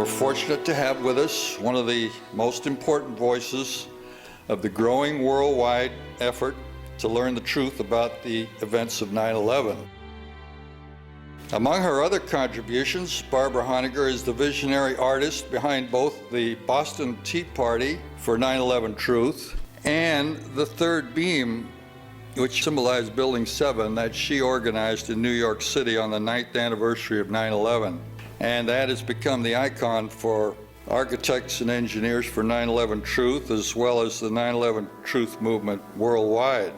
fortunate to have with us one of the most important voices of the growing worldwide effort to learn the truth about the events of 9/11. Among her other contributions, Barbara Honegger is the visionary artist behind both the Boston Tea Party for 9/11 Truth and the Third Beam, which symbolized Building 7 that she organized in New York City on the 9th anniversary of 9/11. And that has become the icon for architects and engineers for 9/11 Truth, as well as the 9/11 Truth movement worldwide.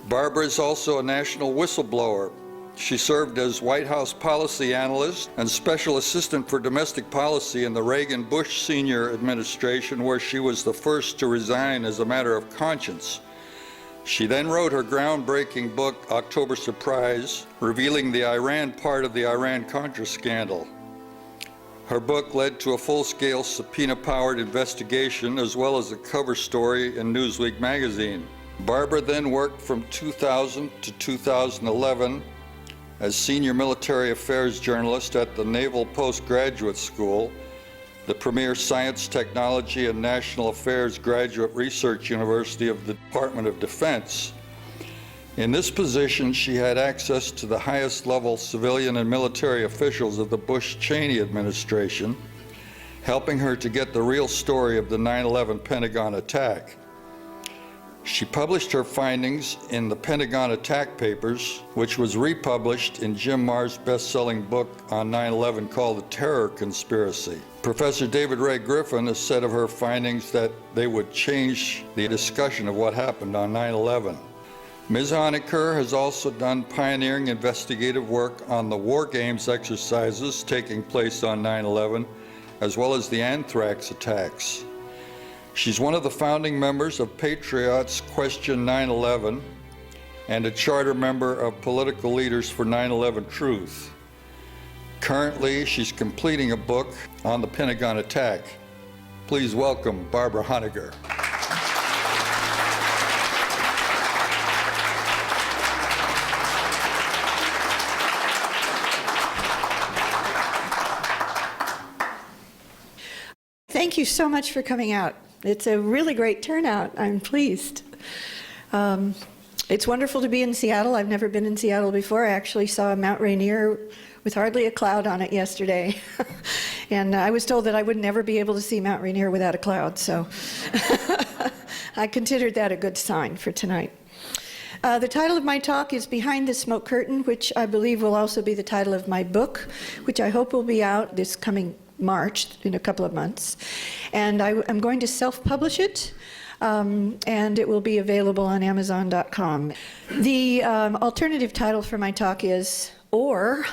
Barbara is also a national whistleblower. She served as White House policy analyst and special assistant for domestic policy in the Reagan-Bush senior administration, where she was the first to resign as a matter of conscience. She then wrote her groundbreaking book, October Surprise, revealing the Iran part of the Iran-Contra scandal. Her book led to a full-scale subpoena-powered investigation, as well as a cover story in Newsweek magazine. Barbara then worked from 2000 to 2011 as senior military affairs journalist at the Naval Postgraduate School, the premier science, technology, and national affairs graduate research university of the Department of Defense. In this position, she had access to the highest level civilian and military officials of the Bush-Cheney administration, helping her to get the real story of the 9/11 Pentagon attack. She published her findings in the Pentagon Attack Papers, which was republished in Jim Marrs' best-selling book on 9/11 called The Terror Conspiracy. Professor David Ray Griffin has said of her findings that they would change the discussion of what happened on 9/11. Ms. Honegger has also done pioneering investigative work on the war games exercises taking place on 9/11, as well as the anthrax attacks. She's one of the founding members of Patriots Question 9/11 and a charter member of Political Leaders for 9/11 Truth. Currently, she's completing a book on the Pentagon attack. Please welcome Barbara Honegger. Thank you so much for coming out. It's a really great turnout. I'm pleased. It's wonderful to be in Seattle. I've never been in Seattle before. I actually saw Mount Rainier with hardly a cloud on it yesterday. And I was told that I would never be able to see Mount Rainier without a cloud, so I considered that a good sign for tonight. The title of my talk is Behind the Smoke Curtain, which I believe will also be the title of my book, which I hope will be out this coming March, in a couple of months. And I'm going to self-publish it, and it will be available on Amazon.com. The alternative title for my talk is, or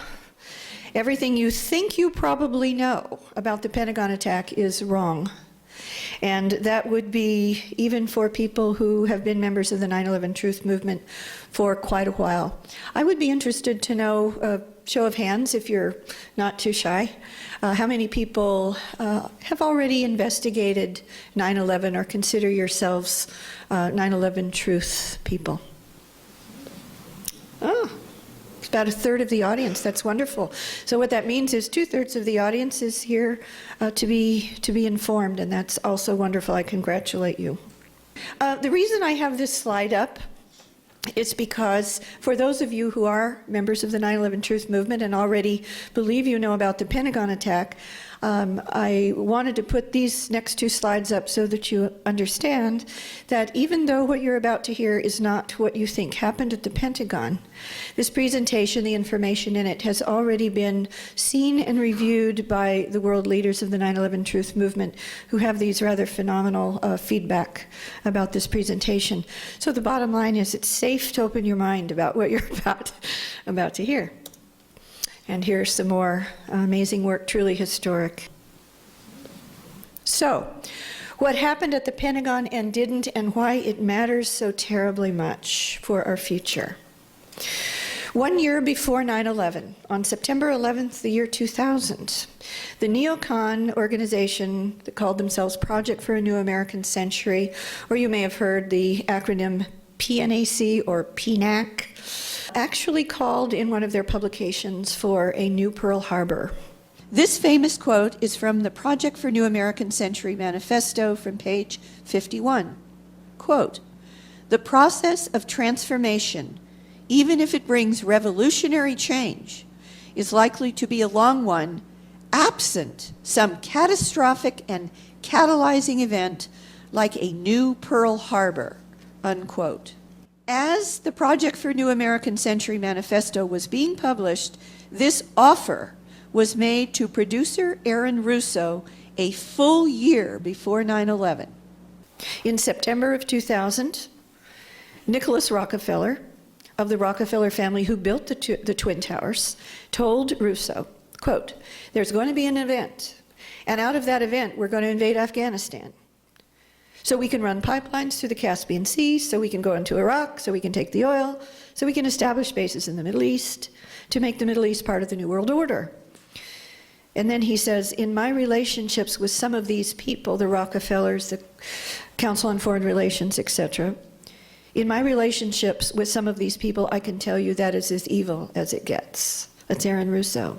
Everything You Think You Probably Know About the Pentagon Attack Is Wrong. And that would be even for people who have been members of the 9/11 Truth movement for quite a while. I would be interested to know, show of hands if you're not too shy, how many people have already investigated 9/11 or consider yourselves 9/11 Truth people? Oh. About a third of the audience. That's wonderful. So what that means is 2/3 of the audience is here to be informed, and that's also wonderful. I congratulate you. The reason I have this slide up is because for those of you who are members of the 9/11 Truth movement and already believe you know about the Pentagon attack, I wanted to put these next two slides up so that you understand that even though what you're about to hear is not what you think happened at the Pentagon, this presentation, the information in it, has already been seen and reviewed by the world leaders of the 9/11 Truth movement, who have these rather phenomenal feedback about this presentation. So the bottom line is it's safe to open your mind about what you're about to hear. And here's some more amazing work, truly historic. So, what happened at the Pentagon and didn't, and why it matters so terribly much for our future. 1 year before 9/11, on September 11th, the year 2000, the neocon organization that called themselves Project for a New American Century, or you may have heard the acronym PNAC or PNAC, actually called in one of their publications for a new Pearl Harbor. This famous quote is from the Project for New American Century manifesto from page 51. Quote, "The process of transformation, even if it brings revolutionary change, is likely to be a long one, absent some catastrophic and catalyzing event like a new Pearl Harbor," unquote. As the Project for New American Century manifesto was being published, this offer was made to producer Aaron Russo a full year before 9/11. In September of 2000, Nicholas Rockefeller, of the Rockefeller family who built the Twin Towers, told Russo, quote, "There's going to be an event, and out of that event, we're going to invade Afghanistan. So we can run pipelines through the Caspian Sea, so we can go into Iraq, so we can take the oil, so we can establish bases in the Middle East to make the Middle East part of the New World Order." And then he says, "In my relationships with some of these people, the Rockefellers, the Council on Foreign Relations, etc., in my relationships with some of these people, I can tell you that is as evil as it gets." That's Aaron Russo.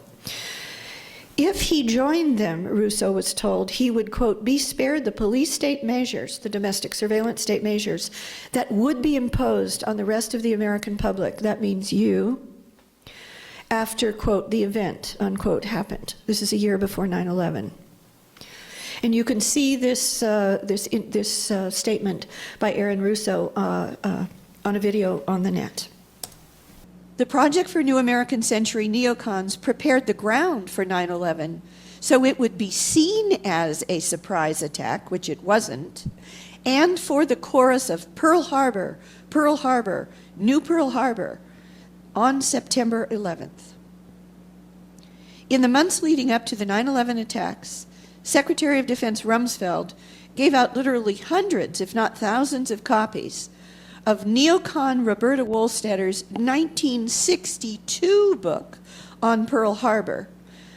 If he joined them, Russo was told, he would, quote, "be spared the police state measures, the domestic surveillance state measures, that would be imposed on the rest of the American public," that means you, "after, quote, the event," unquote, happened. This is a year before 9/11. And you can see this statement by Aaron Russo on a video on the net. The Project for New American Century neocons prepared the ground for 9/11 so it would be seen as a surprise attack, which it wasn't, and for the chorus of Pearl Harbor, Pearl Harbor, New Pearl Harbor on September 11th. In the months leading up to the 9/11 attacks, Secretary of Defense Rumsfeld gave out literally hundreds, if not thousands, of copies of neocon Roberta Wohlstetter's 1962 book on Pearl Harbor,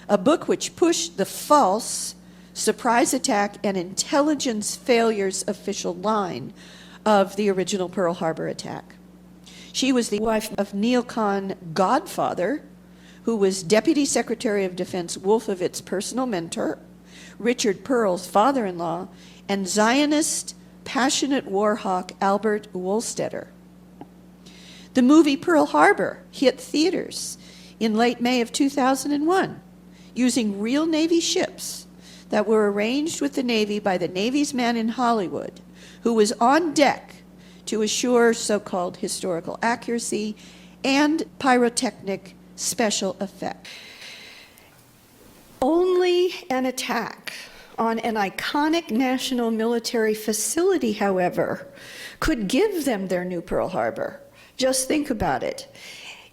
a book which pushed the false surprise attack and intelligence failures official line of the original Pearl Harbor attack. She was the wife of neocon godfather, who was Deputy Secretary of Defense Wolfowitz's personal mentor, Richard Pearl's father-in-law, and Zionist passionate war hawk Albert Wohlstetter. The movie Pearl Harbor hit theaters in late May of 2001 using real Navy ships that were arranged with the Navy by the Navy's man in Hollywood, who was on deck to assure so-called historical accuracy and pyrotechnic special effect. Only an attack on an iconic national military facility, however, could give them their new Pearl Harbor. Just think about it.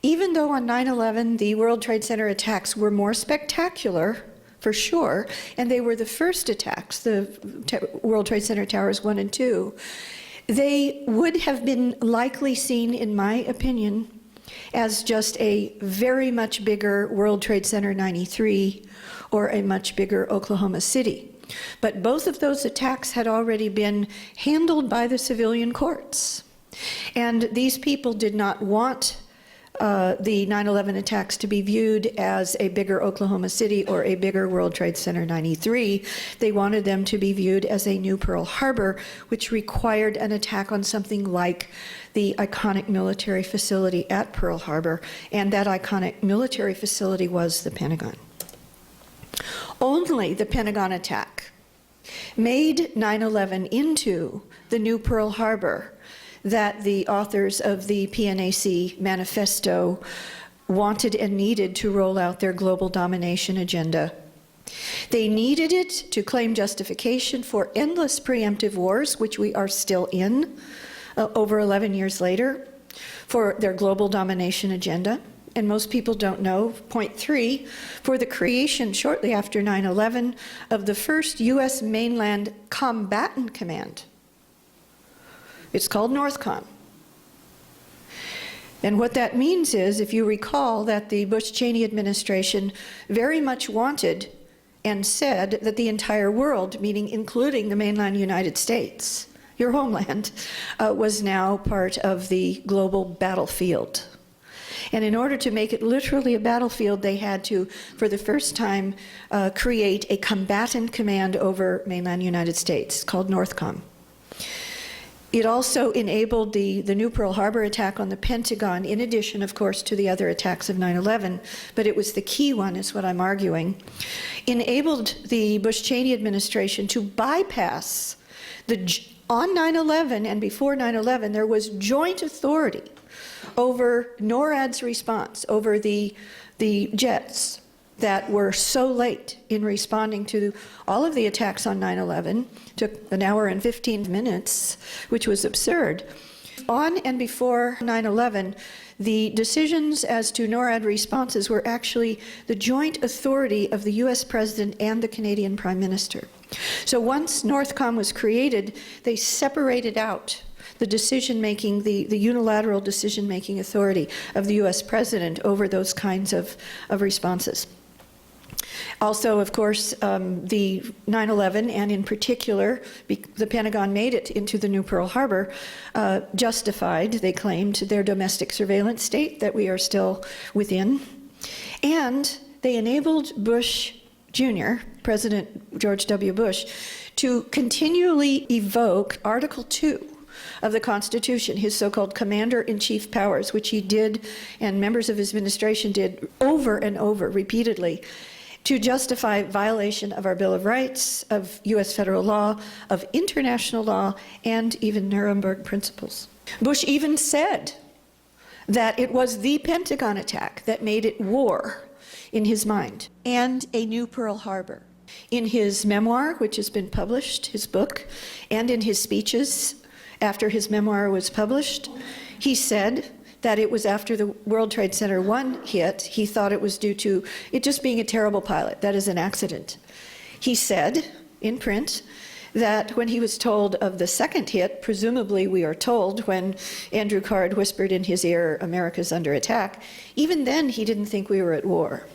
Even though on 9/11 the World Trade Center attacks were more spectacular, for sure, and they were the first attacks, the World Trade Center Towers 1 and 2, they would have been likely seen, in my opinion, as just a very much bigger World Trade Center 93 or a much bigger Oklahoma City. But both of those attacks had already been handled by the civilian courts. And these people did not want the 9/11 attacks to be viewed as a bigger Oklahoma City or a bigger World Trade Center 93. They wanted them to be viewed as a new Pearl Harbor, which required an attack on something like the iconic military facility at Pearl Harbor, and that iconic military facility was the Pentagon. Only the Pentagon attack made 9/11 into the new Pearl Harbor that the authors of the PNAC manifesto wanted and needed to roll out their global domination agenda. They needed it to claim justification for endless preemptive wars, which we are still in over 11 years later, for their global domination agenda. And most people don't know, point 3, for the creation shortly after 9/11 of the first U.S. mainland combatant command. It's called NORTHCOM. And what that means is, if you recall, that the Bush-Cheney administration very much wanted and said that the entire world, meaning including the mainland United States, your homeland, was now part of the global battlefield. And in order to make it literally a battlefield, they had to, for the first time, create a combatant command over mainland United States called NORTHCOM. It also enabled the new Pearl Harbor attack on the Pentagon, in addition, of course, to the other attacks of 9/11, but it was the key one, is what I'm arguing, enabled the Bush-Cheney administration to bypass on 9/11 and before 9/11, there was joint authority over NORAD's response, over the jets that were so late in responding to all of the attacks on 9/11, took an hour and 15 minutes, which was absurd. On and before 9/11, the decisions as to NORAD responses were actually the joint authority of the US President and the Canadian Prime Minister. So once NORTHCOM was created, they separated out the decision-making, the unilateral decision-making authority of the US President over those kinds of responses. Also, of course, the 9/11, and in particular, the Pentagon made it into the new Pearl Harbor, justified, they claimed, their domestic surveillance state that we are still within. And they enabled Bush Jr., President George W. Bush, to continually evoke Article 2 of the Constitution, his so-called commander-in-chief powers, which he did, and members of his administration did over and over, repeatedly, to justify violation of our Bill of Rights, of US federal law, of international law, and even Nuremberg principles. Bush even said that it was the Pentagon attack that made it war in his mind. And a new Pearl Harbor. In his memoir, which has been published, his book, and in his speeches after his memoir was published, he said that it was after the World Trade Center 1 hit, he thought it was due to it just being a terrible pilot, that is an accident. He said, in print, that when he was told of the second hit, presumably we are told when Andrew Card whispered in his ear, "America's under attack," even then he didn't think we were at war,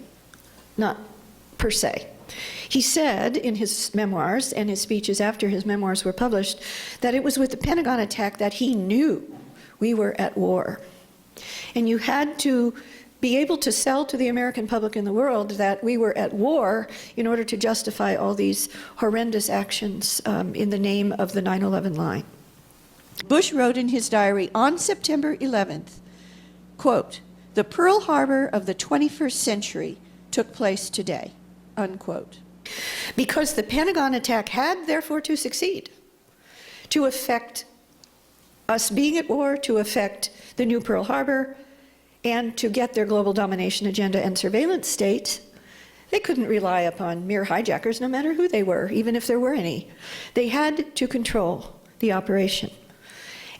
not per se. He said in his memoirs and his speeches after his memoirs were published that it was with the Pentagon attack that he knew we were at war. And you had to be able to sell to the American public in the world that we were at war in order to justify all these horrendous actions in the name of the 9/11 line. Bush wrote in his diary on September 11th, quote, "The Pearl Harbor of the 21st century took place today," unquote. Because the Pentagon attack had, therefore, to succeed, to affect us being at war, to affect the new Pearl Harbor, and to get their global domination agenda and surveillance state. They couldn't rely upon mere hijackers, no matter who they were, even if there were any. They had to control the operation.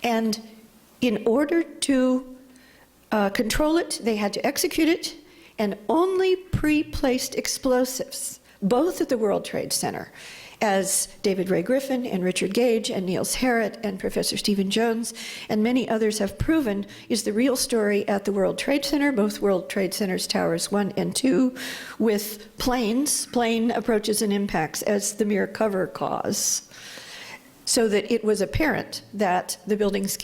And in order to control it, they had to execute it, and only pre-placed explosives, both at the World Trade Center, as David Ray Griffin and Richard Gage and Niels Harrit and Professor Stephen Jones and many others have proven, is the real story at the World Trade Center, both World Trade Centers Towers 1 and 2, with plane approaches and impacts as the mere cover cause, so that it was apparent that the buildings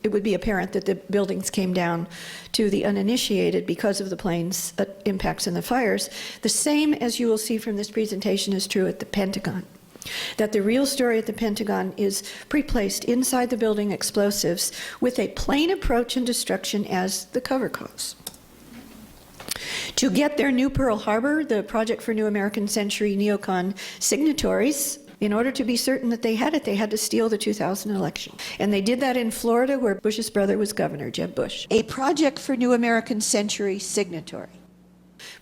it would be apparent that the buildings came down to the uninitiated because of the planes' impacts and the fires. The same, as you will see from this presentation, is true at the Pentagon. That the real story at the Pentagon is pre-placed inside the building explosives with a plane approach and destruction as the cover cause. To get their new Pearl Harbor, the Project for New American Century neocon signatories, in order to be certain that they had it, they had to steal the 2000 election. And they did that in Florida, where Bush's brother was governor, Jeb Bush. A Project for New American Century signatory.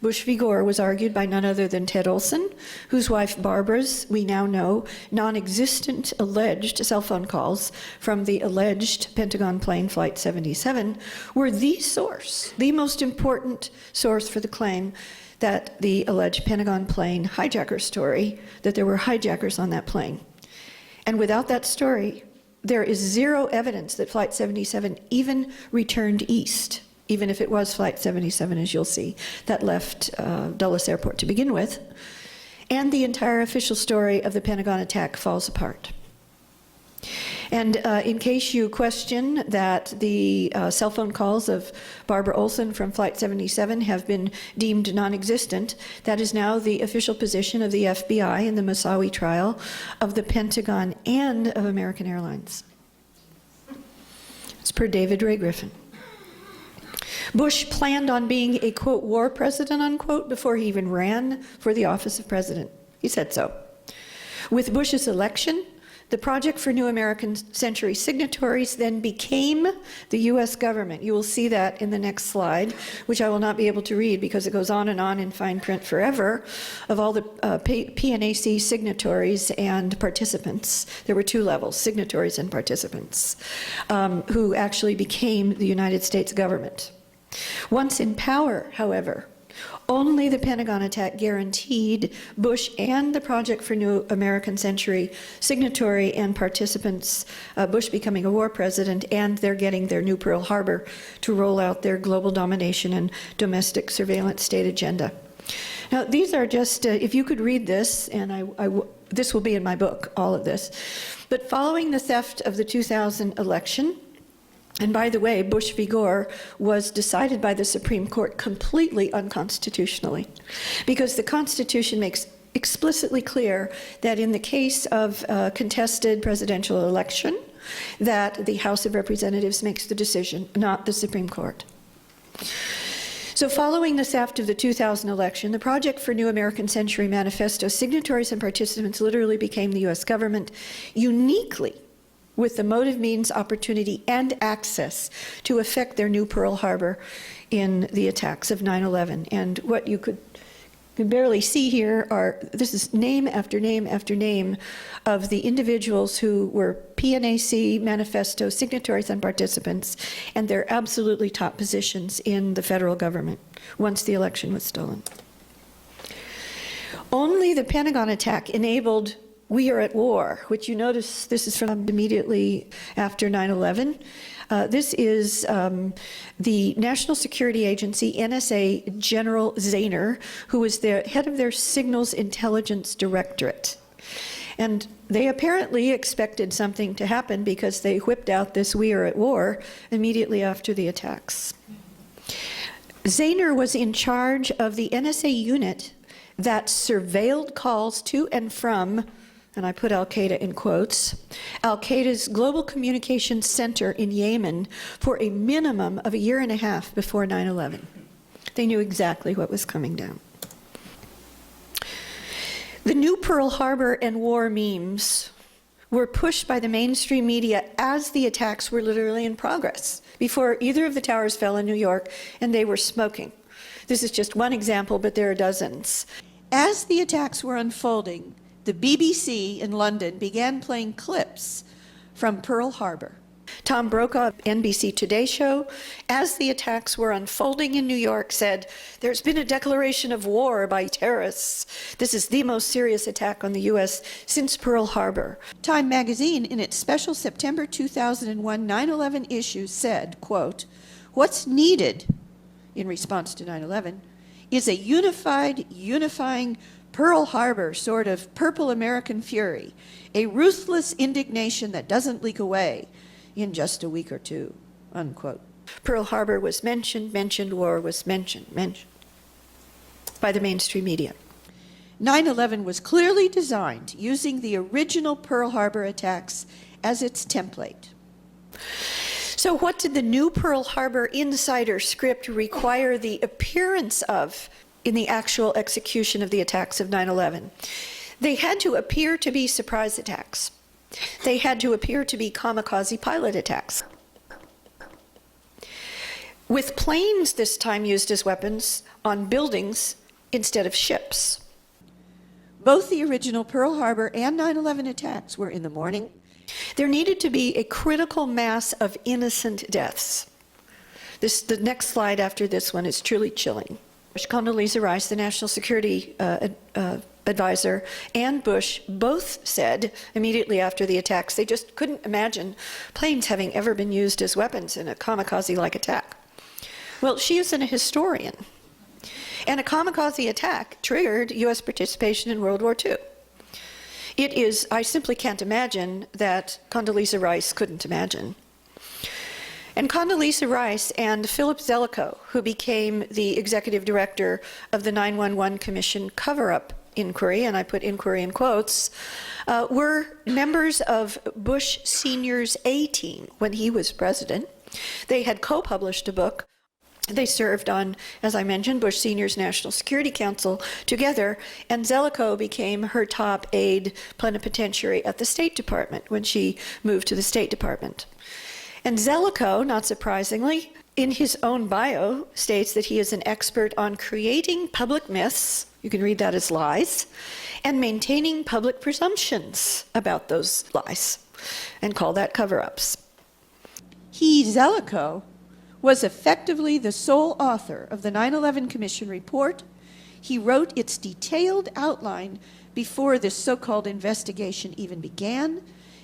Bush v. Gore was argued by none other than Ted Olson, whose wife Barbara's, we now know, non-existent alleged cell phone calls from the alleged Pentagon plane Flight 77 were the source, the most important source for the claim that the alleged Pentagon plane hijacker story, that there were hijackers on that plane. And without that story, there is zero evidence that Flight 77 even returned east, even if it was Flight 77, as you'll see, that left Dulles Airport to begin with. And the entire official story of the Pentagon attack falls apart. And in case you question that the cell phone calls of Barbara Olson from Flight 77 have been deemed non-existent, that is now the official position of the FBI in the Moussaoui trial, of the Pentagon, and of American Airlines. It's per David Ray Griffin. Bush planned on being a, quote, war president, unquote, before he even ran for the office of president. He said so. With Bush's election, the Project for New American Century signatories then became the U.S. government. You will see that in the next slide, which I will not be able to read because it goes on in fine print forever, of all the PNAC signatories and participants. There were two levels, signatories and participants, who actually became the United States government. Once in power, however, only the Pentagon attack guaranteed Bush and the Project for New American Century signatory and participants, Bush becoming a war president, and they're getting their new Pearl Harbor to roll out their global domination and domestic surveillance state agenda. Now, these are just, if you could read this, and this will be in my book, all of this, but following the theft of the 2000 election, and by the way, Bush v. Gore was decided by the Supreme Court completely unconstitutionally, because the Constitution makes explicitly clear that in the case of a contested presidential election, that the House of Representatives makes the decision, not the Supreme Court. So following the theft of the 2000 election, the Project for New American Century Manifesto signatories and participants literally became the U.S. government, uniquely with the motive, means, opportunity, and access to effect their new Pearl Harbor in the attacks of 9/11. And what you can barely see here are, this is name after name after name of the individuals who were PNAC manifesto signatories and participants, and their absolutely top positions in the federal government once the election was stolen. Only the Pentagon attack enabled "We are at war," which you notice this is from immediately after 9/11. This is the National Security Agency, NSA General Zahner, who was the head of their Signals Intelligence Directorate. And they apparently expected something to happen because they whipped out this "We are at war" immediately after the attacks. Zahner was in charge of the NSA unit that surveilled calls to and from, and I put Al-Qaeda in quotes, Al-Qaeda's Global Communications Center in Yemen for a minimum of a year and a half before 9/11. They knew exactly what was coming down. The new Pearl Harbor and war memes were pushed by the mainstream media as the attacks were literally in progress, before either of the towers fell in New York and they were smoking. This is just one example, but there are dozens. As the attacks were unfolding, the BBC in London began playing clips from Pearl Harbor. Tom Brokaw, NBC Today show, as the attacks were unfolding in New York, said, "There's been a declaration of war by terrorists. This is the most serious attack on the U.S. since Pearl Harbor." Time magazine, in its special September 2001 9/11 issue, said, quote, "What's needed in response to 9/11 is a unifying Pearl Harbor sort of purple American fury, a ruthless indignation that doesn't leak away in just a week or two," unquote. Pearl Harbor was mentioned, war was mentioned by the mainstream media. 9/11 was clearly designed using the original Pearl Harbor attacks as its template. So what did the new Pearl Harbor insider script require the appearance of in the actual execution of the attacks of 9/11? They had to appear to be surprise attacks. They had to appear to be kamikaze pilot attacks, with planes this time used as weapons on buildings instead of ships. Both the original Pearl Harbor and 9/11 attacks were in the morning. There needed to be a critical mass of innocent deaths. The next slide after this one is truly chilling. Condoleezza Rice, the National Security Advisor, and Bush both said immediately after the attacks they just couldn't imagine planes having ever been used as weapons in a kamikaze-like attack. Well, she isn't a historian. And a kamikaze attack triggered U.S. participation in World War II. It is, I simply can't imagine that Condoleezza Rice couldn't imagine. And Condoleezza Rice and Philip Zelikow, who became the executive director of the 9/11 Commission cover-up inquiry, and I put inquiry in quotes, were members of Bush Sr.'s A-team when he was president. They had co-published a book. They served on, as I mentioned, Bush Sr.'s National Security Council together, and Zelikow became her top aide plenipotentiary at the State Department when she moved to the State Department. And Zelikow, not surprisingly, in his own bio, states that he is an expert on creating public myths, you can read that as lies, and maintaining public presumptions about those lies, and call that cover-ups. He, Zelikow, was effectively the sole author of the 9/11 Commission report. He wrote its detailed outline before this so-called investigation even began,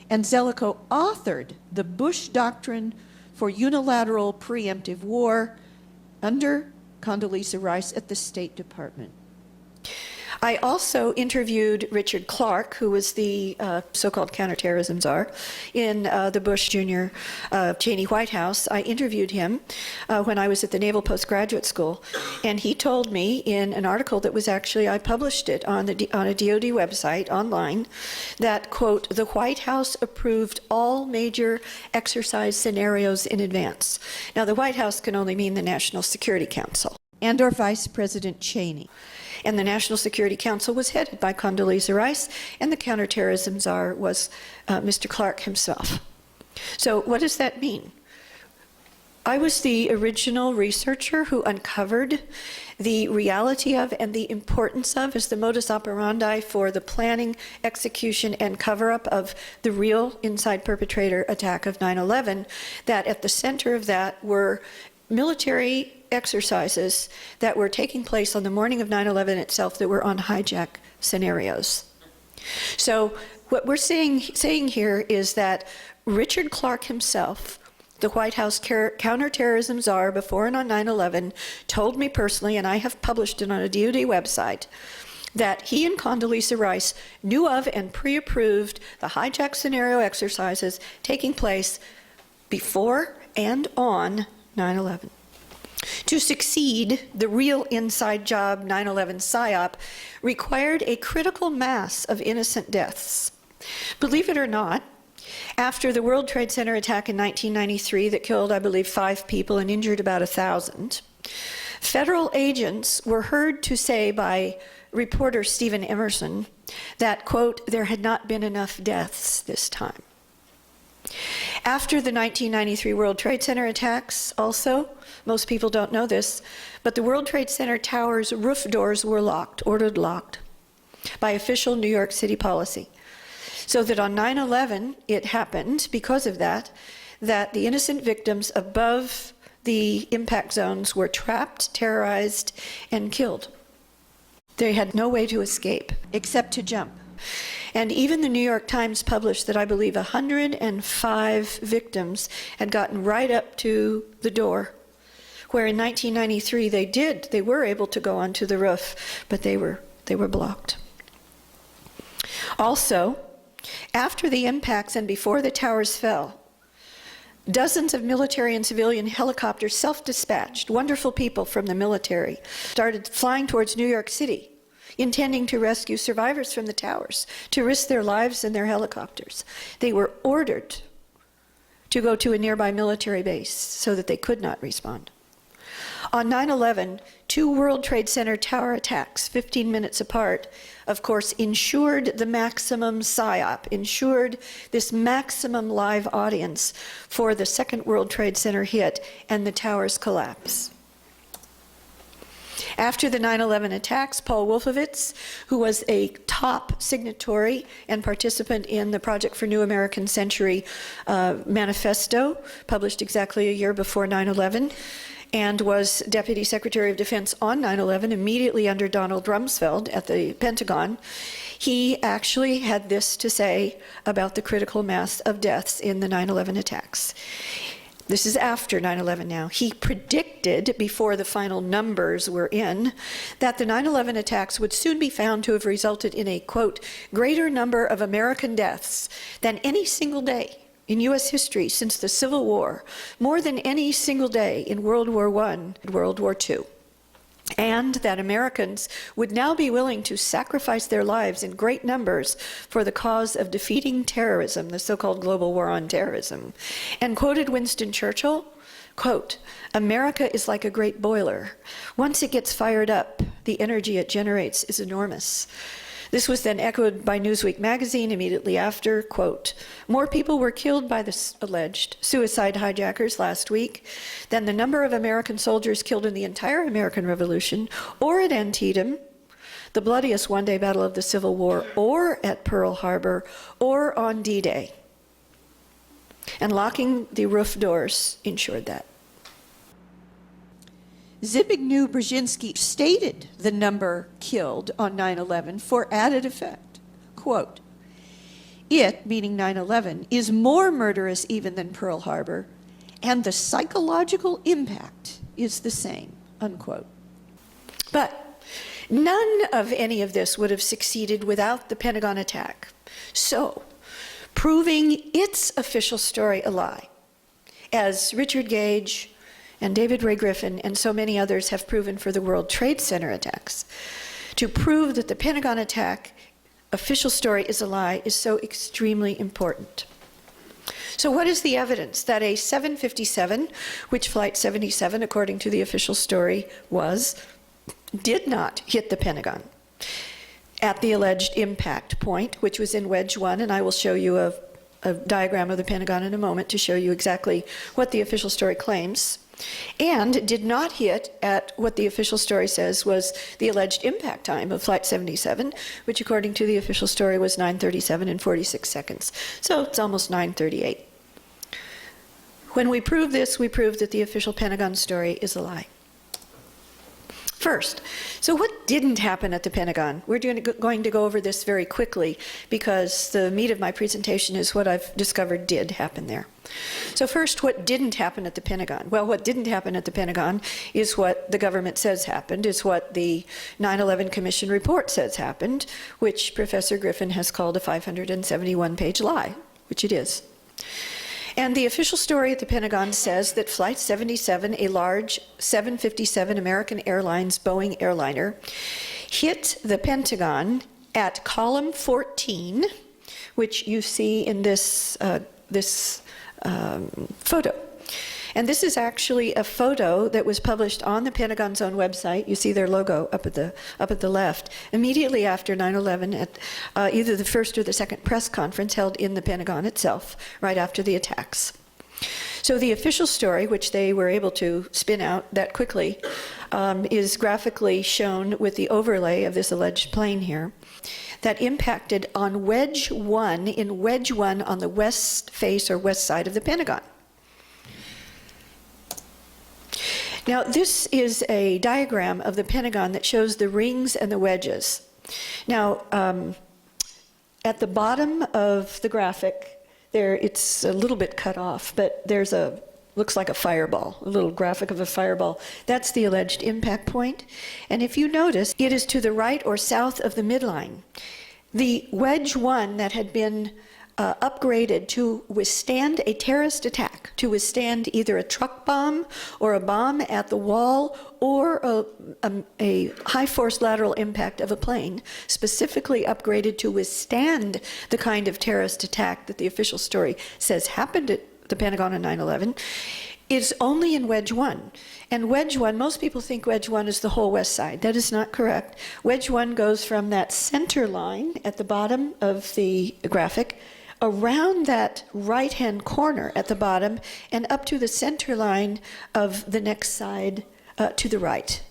and Zelikow authored the Bush Doctrine for Unilateral Preemptive War under Condoleezza Rice at the State Department. I also interviewed Richard Clark, who was the so-called counterterrorism czar in the Bush Jr. Cheney White House. I interviewed him when I was at the Naval Postgraduate School, and he told me in an article that was actually, I published it on a DoD website online, that, quote, the White House approved all major exercise scenarios in advance. Now, the White House can only mean the National Security Council. And our Vice President Cheney. And the National Security Council was headed by Condoleezza Rice, and the counterterrorism czar was Mr. Clark himself. So what does that mean? I was the original researcher who uncovered the reality of and the importance of as the modus operandi for the planning, execution, and cover-up of the real inside perpetrator attack of 9/11, that at the center of that were military exercises that were taking place on the morning of 9/11 itself that were on hijack scenarios. So what we're saying here is that Richard Clark himself, the White House counterterrorism czar before and on 9/11, told me personally, and I have published it on a DoD website, that he and Condoleezza Rice knew of and pre-approved the hijack scenario exercises taking place before and on 9/11. To succeed, the real inside job 9/11 PSYOP required a critical mass of innocent deaths. Believe it or not, after the World Trade Center attack in 1993 that killed, I believe, 5 people and injured about 1,000, federal agents were heard to say by reporter Stephen Emerson that, quote, there had not been enough deaths this time. After the 1993 World Trade Center attacks, also, most people don't know this, but the World Trade Center towers' roof doors were locked, ordered locked, by official New York City policy. So that on 9/11, it happened, because of that, that the innocent victims above the impact zones were trapped, terrorized, and killed. They had no way to escape. Except to jump. And even the New York Times published that I believe 105 victims had gotten right up to the door, where in 1993 they were able to go onto the roof, but they were blocked. Also, after the impacts and before the towers fell, dozens of military and civilian helicopters, self-dispatched, wonderful people from the military, started flying towards New York City, intending to rescue survivors from the towers, to risk their lives in their helicopters. They were ordered to go to a nearby military base so that they could not respond. On 9/11, 2 World Trade Center tower attacks, 15 minutes apart, of course, ensured the maximum PSYOP, ensured this maximum live audience for the second World Trade Center hit and the towers collapse. After the 9/11 attacks, Paul Wolfowitz, who was a top signatory and participant in the Project for New American Century manifesto, published exactly a year before 9/11, and was Deputy Secretary of Defense on 9/11, immediately under Donald Rumsfeld at the Pentagon, he actually had this to say about the critical mass of deaths in the 9/11 attacks. This is after 9/11 now. He predicted, before the final numbers were in, that the 9/11 attacks would soon be found to have resulted in a, quote, greater number of American deaths than any single day in U.S. history since the Civil War, more than any single day in World War I and World War II. And that Americans would now be willing to sacrifice their lives in great numbers for the cause of defeating terrorism, the so-called global war on terrorism. And quoted Winston Churchill, quote, America is like a great boiler. Once it gets fired up, the energy it generates is enormous. This was then echoed by Newsweek magazine immediately after, quote, more people were killed by the alleged suicide hijackers last week than the number of American soldiers killed in the entire American Revolution, or at Antietam, the bloodiest one-day battle of the Civil War, or at Pearl Harbor, or on D-Day. And locking the roof doors ensured that. Zbigniew Brzezinski stated the number killed on 9/11 for added effect. Quote, it, meaning 9/11, is more murderous even than Pearl Harbor, and the psychological impact is the same, unquote. But none of any of this would have succeeded without the Pentagon attack. So, proving its official story a lie, as Richard Gage and David Ray Griffin and so many others have proven for the World Trade Center attacks, to prove that the Pentagon attack official story is a lie is so extremely important. So what is the evidence that a 757, which Flight 77, according to the official story, did not hit the Pentagon at the alleged impact point, which was in Wedge 1, and I will show you a diagram of the Pentagon in a moment to show you exactly what the official story claims, and did not hit at what the official story says was the alleged impact time of Flight 77, which according to the official story was 9:37 and 46 seconds. So it's almost 9:38. When we prove this, we prove that the official Pentagon story is a lie. First, so what didn't happen at the Pentagon? We're going to go over this very quickly because the meat of my presentation is what I've discovered did happen there. So first, what didn't happen at the Pentagon? Well, what didn't happen at the Pentagon is what the government says happened, is what the 9/11 Commission report says happened, which Professor Griffin has called a 571-page lie, which it is. And the official story at the Pentagon says that Flight 77, a large 757 American Airlines Boeing airliner, hit the Pentagon at column 14, which you see in this photo. And this is actually a photo that was published on the Pentagon's own website. You see their logo up at the left. Immediately after 9/11, at either the first or the second press conference held in the Pentagon itself, right after the attacks. So the official story, which they were able to spin out that quickly, is graphically shown with the overlay of this alleged plane here, that impacted on Wedge 1, in Wedge 1 on the west face or west side of the Pentagon. Now, this is a diagram of the Pentagon that shows the rings and the wedges. Now, at the bottom of the graphic, it's a little bit cut off, but there's looks like a fireball, a little graphic of a fireball. That's the alleged impact point. And if you notice, it is to the right or south of the midline. The Wedge 1 that had been upgraded to withstand a terrorist attack, to withstand either a truck bomb or a bomb at the wall or a high-force lateral impact of a plane, specifically upgraded to withstand the kind of terrorist attack that the official story says happened at the Pentagon on 9/11, is only in Wedge 1. And Wedge 1, most people think Wedge 1 is the whole west side. That is not correct. Wedge 1 goes from that center line at the bottom of the graphic, around that right-hand corner at the bottom, and up to the center line of the next side to the right.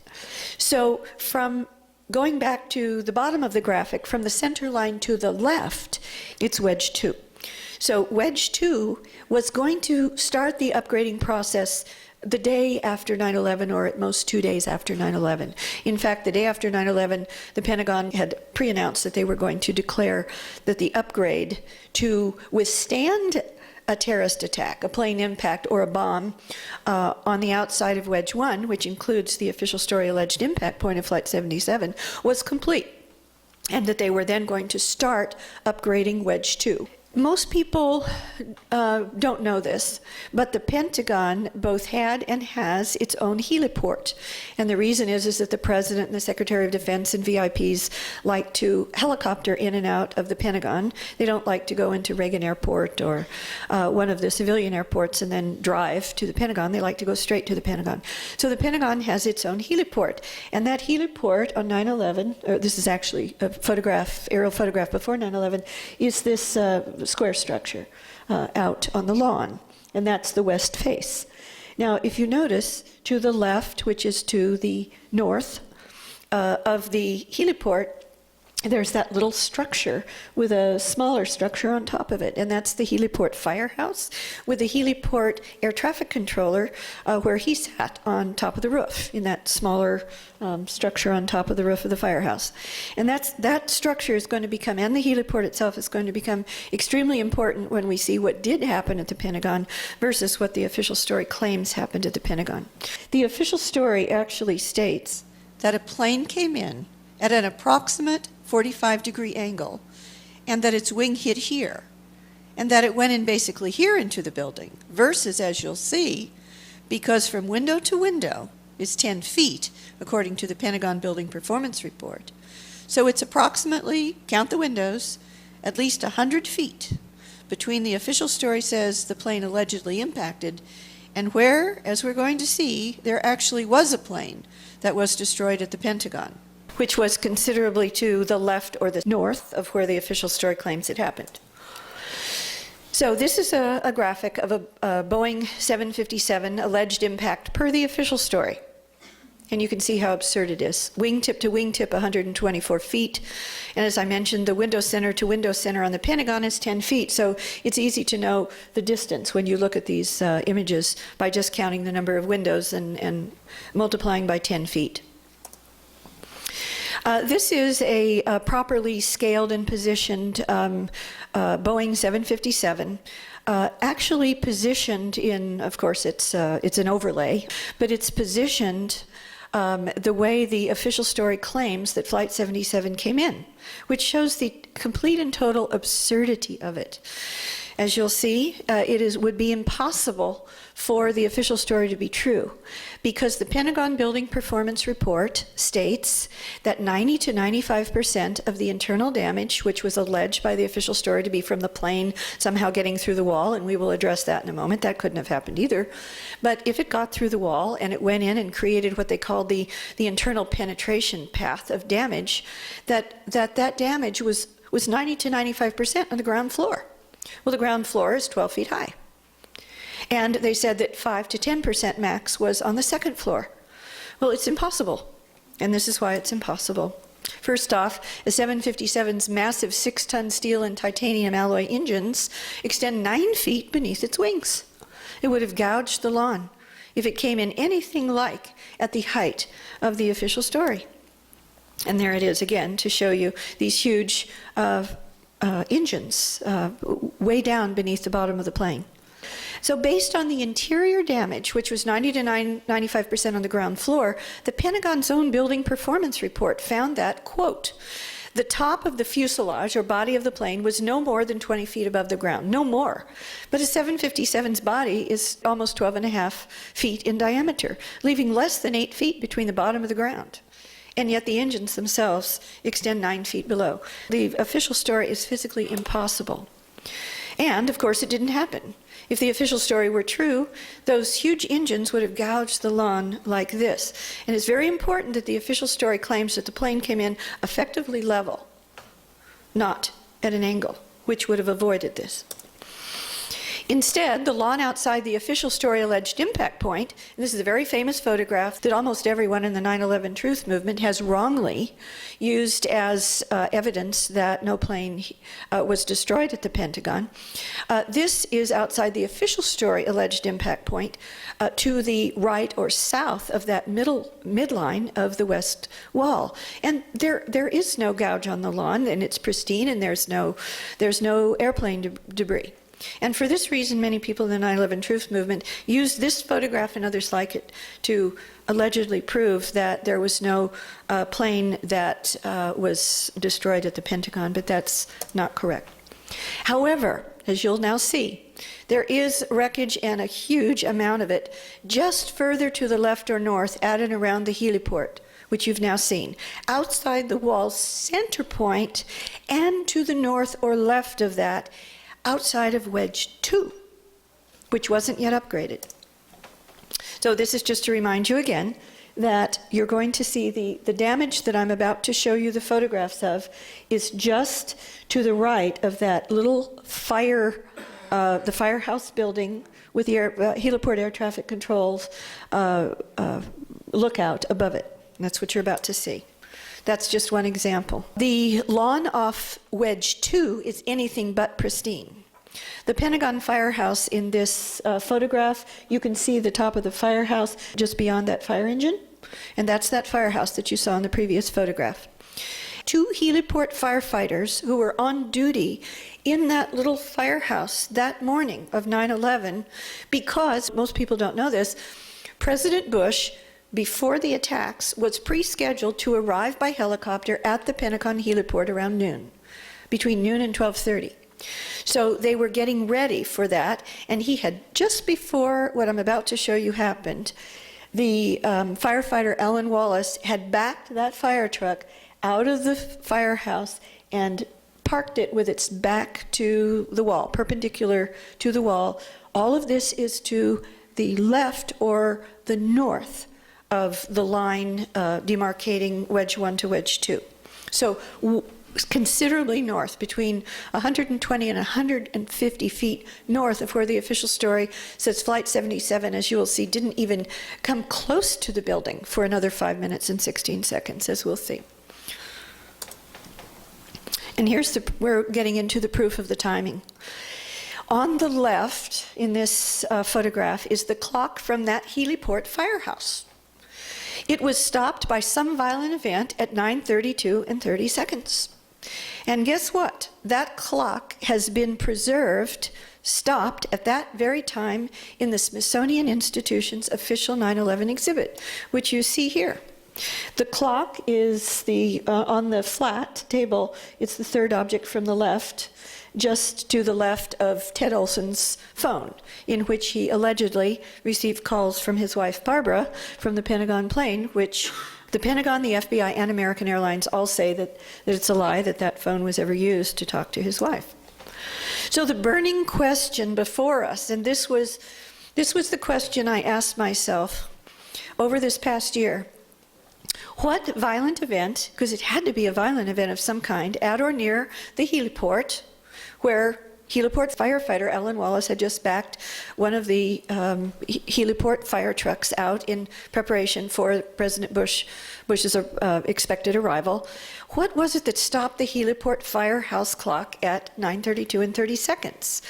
So from going back to the bottom of the graphic, from the center line to the left, it's Wedge 2. So Wedge 2 was going to start the upgrading process the day after 9/11, or at most 2 days after 9/11. In fact, the day after 9/11, the Pentagon had pre-announced that they were going to declare that the upgrade to withstand a terrorist attack, a plane impact or a bomb on the outside of Wedge 1, which includes the official story alleged impact point of Flight 77, was complete, and that they were then going to start upgrading Wedge 2. Most people don't know this, but the Pentagon both had and has its own heliport. And the reason is that the President and the Secretary of Defense and VIPs like to helicopter in and out of the Pentagon. They don't like to go into Reagan Airport or one of the civilian airports and then drive to the Pentagon. They like to go straight to the Pentagon. So the Pentagon has its own heliport. And that heliport on 9/11, or this is actually a photograph, aerial photograph before 9/11, is this square structure out on the lawn, and that's the west face. Now, if you notice, to the left, which is to the north of the heliport, there's that little structure with a smaller structure on top of it, and that's the heliport firehouse with the heliport air traffic controller where he sat on top of the roof in that smaller structure on top of the roof of the firehouse. And that structure is going to become, and the heliport itself is going to become extremely important when we see what did happen at the Pentagon versus what the official story claims happened at the Pentagon. The official story actually states that a plane came in at an approximate 45-degree angle, and that its wing hit here, and that it went in basically here into the building, versus, as you'll see, because from window to window is 10 feet, according to the Pentagon Building Performance Report. So it's approximately, count the windows, at least 100 feet between the official story says the plane allegedly impacted and where, as we're going to see, there actually was a plane that was destroyed at the Pentagon, which was considerably to the left or the north of where the official story claims it happened. So this is a graphic of a Boeing 757 alleged impact per the official story. And you can see how absurd it is. Wingtip to wingtip, 124 feet. And as I mentioned, the window center to window center on the Pentagon is 10 feet. So it's easy to know the distance when you look at these images by just counting the number of windows and multiplying by 10 feet. This is a properly scaled and positioned Boeing 757, actually positioned in, of course, it's an overlay, but it's positioned the way the official story claims that Flight 77 came in, which shows the complete and total absurdity of it. As you'll see, would be impossible for the official story to be true because the Pentagon Building Performance Report states that 90 to 95% of the internal damage, which was alleged by the official story to be from the plane somehow getting through the wall, and we will address that in a moment, that couldn't have happened either. But if it got through the wall and it went in and created what they called the internal penetration path of damage, that damage was 90 to 95% on the ground floor. Well, the ground floor is 12 feet high. And they said that 5 to 10% max was on the second floor. Well, it's impossible. And this is why it's impossible. First off, a 757's massive 6-ton steel and titanium alloy engines extend 9 feet beneath its wings. It would have gouged the lawn if it came in anything like at the height of the official story. And there it is again to show you these huge engines way down beneath the bottom of the plane. So based on the interior damage, which was 90 to 95% on the ground floor, the Pentagon's own building performance report found that, quote, the top of the fuselage or body of the plane was no more than 20 feet above the ground, no more. But a 757's body is almost 12.5 feet in diameter, leaving less than 8 feet between the bottom of the ground. And yet the engines themselves extend 9 feet below. The official story is physically impossible. And, of course, it didn't happen. If the official story were true, those huge engines would have gouged the lawn like this. And it's very important that the official story claims that the plane came in effectively level, not at an angle, which would have avoided this. Instead, the lawn outside the official story alleged impact point, and this is a very famous photograph that almost everyone in the 9/11 truth movement has wrongly used as evidence that no plane was destroyed at the Pentagon. This is outside the official story alleged impact point to the right or south of that midline of the west wall. And there is no gouge on the lawn, and it's pristine, and there's no airplane debris. And for this reason, many people in the 9/11 Truth movement use this photograph and others like it to allegedly prove that there was no plane that was destroyed at the Pentagon, but that's not correct. However, as you'll now see, there is wreckage, and a huge amount of it, just further to the left or north at and around the heliport, which you've now seen, outside the wall's center point, and to the north or left of that, outside of Wedge 2, which wasn't yet upgraded. So this is just to remind you again that you're going to see the damage that I'm about to show you the photographs of is just to the right of that little the firehouse building with the heliport air traffic controls lookout above it. And that's what you're about to see. That's just one example. The lawn off Wedge 2 is anything but pristine. The Pentagon firehouse in this photograph, you can see the top of the firehouse just beyond that fire engine, and that's that firehouse that you saw in the previous photograph. 2 heliport firefighters who were on duty in that little firehouse that morning of 9/11, because, most people don't know this, President Bush, before the attacks, was pre-scheduled to arrive by helicopter at the Pentagon heliport around noon, between noon and 12:30. So they were getting ready for that, and he had, just before what I'm about to show you happened, the firefighter Ellen Wallace had backed that fire truck out of the firehouse and parked it with its back to the wall, perpendicular to the wall. All of this is to the left or the north of the line demarcating Wedge 1 to Wedge 2. So considerably north, between 120 and 150 feet north of where the official story says Flight 77, as you will see, didn't even come close to the building for another 5 minutes and 16 seconds, as we'll see. And we're getting into the proof of the timing. On the left in this photograph is the clock from that heliport firehouse. It was stopped by some violent event at 9:32 and 30 seconds. And guess what? That clock has been preserved, stopped at that very time in the Smithsonian Institution's official 9/11 exhibit, which you see here. The clock is on the flat table. It's the third object from the left, just to the left of Ted Olson's phone, in which he allegedly received calls from his wife Barbara from the Pentagon plane, which the Pentagon, the FBI, and American Airlines all say that it's a lie that that phone was ever used to talk to his wife. So the burning question before us, and this was the question I asked myself over this past year: what violent event, because it had to be a violent event of some kind, at or near the heliport, where heliport firefighter Ellen Wallace had just backed one of the heliport fire trucks out in preparation for President Bush's expected arrival. What was it that stopped the heliport firehouse clock at 9:32 and 30 seconds?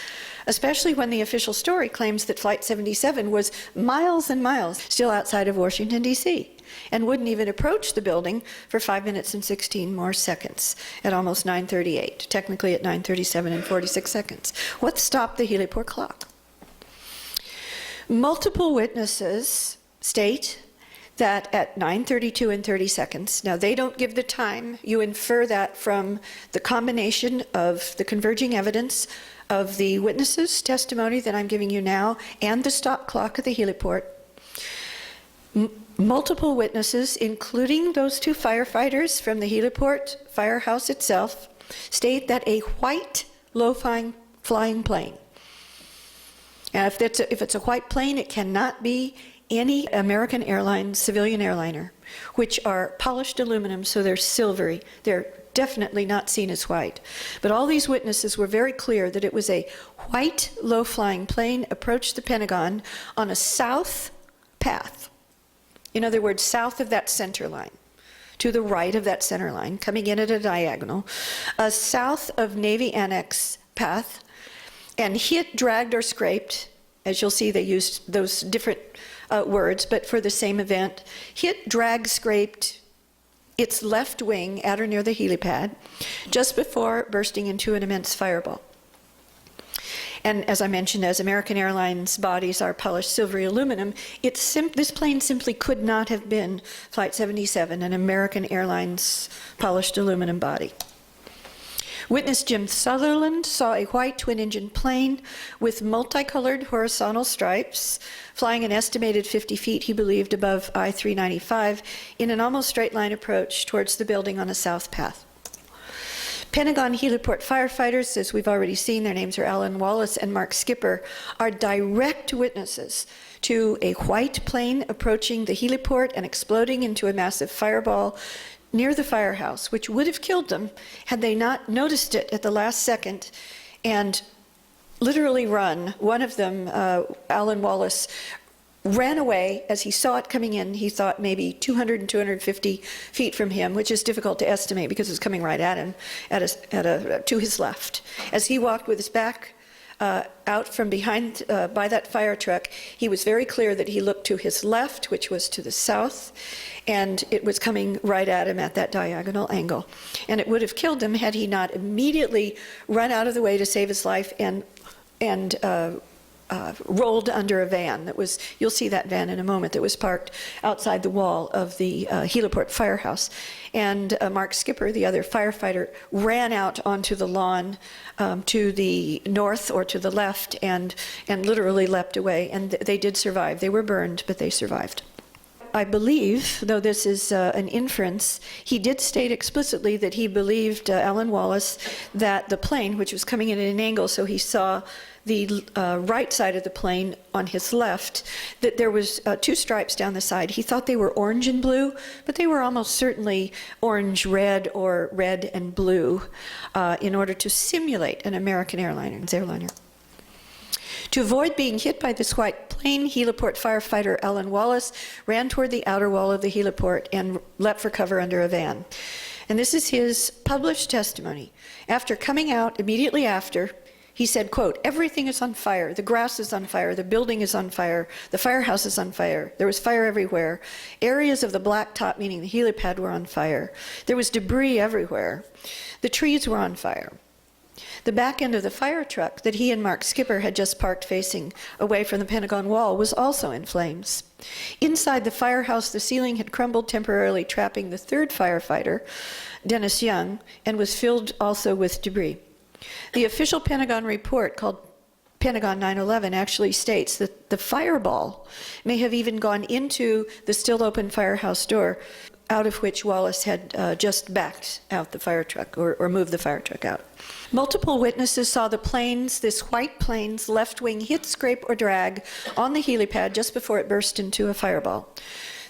Especially when the official story claims that Flight 77 was miles and miles still outside of Washington, D.C., and wouldn't even approach the building for 5 minutes and 16 more seconds at almost 9:38, technically at 9:37 and 46 seconds. What stopped the heliport clock? Multiple witnesses state that at 9:32 and 30 seconds, now they don't give the time, you infer that from the combination of the converging evidence of the witnesses' testimony that I'm giving you now and the stop clock at the heliport. Multiple witnesses, including those 2 firefighters from the heliport firehouse itself, state that a white low-flying plane, and if it's a white plane, it cannot be any American airline, civilian airliner, which are polished aluminum, so they're silvery. They're definitely not seen as white. But all these witnesses were very clear that it was a white low-flying plane approached the Pentagon on a south path. In other words, south of that center line, to the right of that center line, coming in at a diagonal, south of Navy Annex path, and hit, dragged, or scraped. As you'll see, they used those different words, but for the same event. Hit, dragged, scraped its left wing at or near the helipad, just before bursting into an immense fireball. And as I mentioned, as American Airlines bodies are polished silvery aluminum, this plane simply could not have been Flight 77, an American Airlines polished aluminum body. Witness Jim Sutherland saw a white twin-engine plane with multicolored horizontal stripes flying an estimated 50 feet, he believed, above I-395 in an almost straight line approach towards the building on a south path. Pentagon heliport firefighters, as we've already seen, their names are Alan Wallace and Mark Skipper, are direct witnesses to a white plane approaching the heliport and exploding into a massive fireball near the firehouse, which would have killed them had they not noticed it at the last second and literally run. One of them, Alan Wallace, ran away as he saw it coming in. He thought maybe 200 and 250 feet from him, which is difficult to estimate because it's coming right at him, to his left. As he walked with his back out from behind by that fire truck, he was very clear that he looked to his left, which was to the south, and it was coming right at him at that diagonal angle. And it would have killed him had he not immediately run out of the way to save his life and rolled under a van that was, you'll see that van in a moment, that was parked outside the wall of the heliport firehouse. And Mark Skipper, the other firefighter, ran out onto the lawn to the north or to the left and literally leapt away. And they did survive. They were burned, but they survived. I believe, though this is an inference, he did state explicitly that he believed, Alan Wallace, that the plane, which was coming in at an angle, so he saw the right side of the plane on his left, that there was two stripes down the side. He thought they were orange and blue, but they were almost certainly orange-red or red and blue in order to simulate an American airliner. To avoid being hit by this white plane, heliport firefighter Alan Wallace ran toward the outer wall of the heliport and leapt for cover under a van. And this is his published testimony. After coming out, immediately after, he said, quote, "Everything is on fire. The grass is on fire. The building is on fire. The firehouse is on fire. There was fire everywhere. Areas of the blacktop, meaning the helipad, were on fire. There was debris everywhere. The trees were on fire. The back end of the fire truck that he and Mark Skipper had just parked facing away from the Pentagon wall was also in flames. Inside the firehouse, the ceiling had crumbled, temporarily trapping the third firefighter, Dennis Young, and was filled also with debris." The official Pentagon report, called Pentagon 9/11, actually states that the fireball may have even gone into the still open firehouse door, out of which Wallace had just backed out the fire truck, or moved the fire truck out. Multiple witnesses saw the plane's, this white plane's left wing hit, scrape, or drag on the helipad just before it burst into a fireball.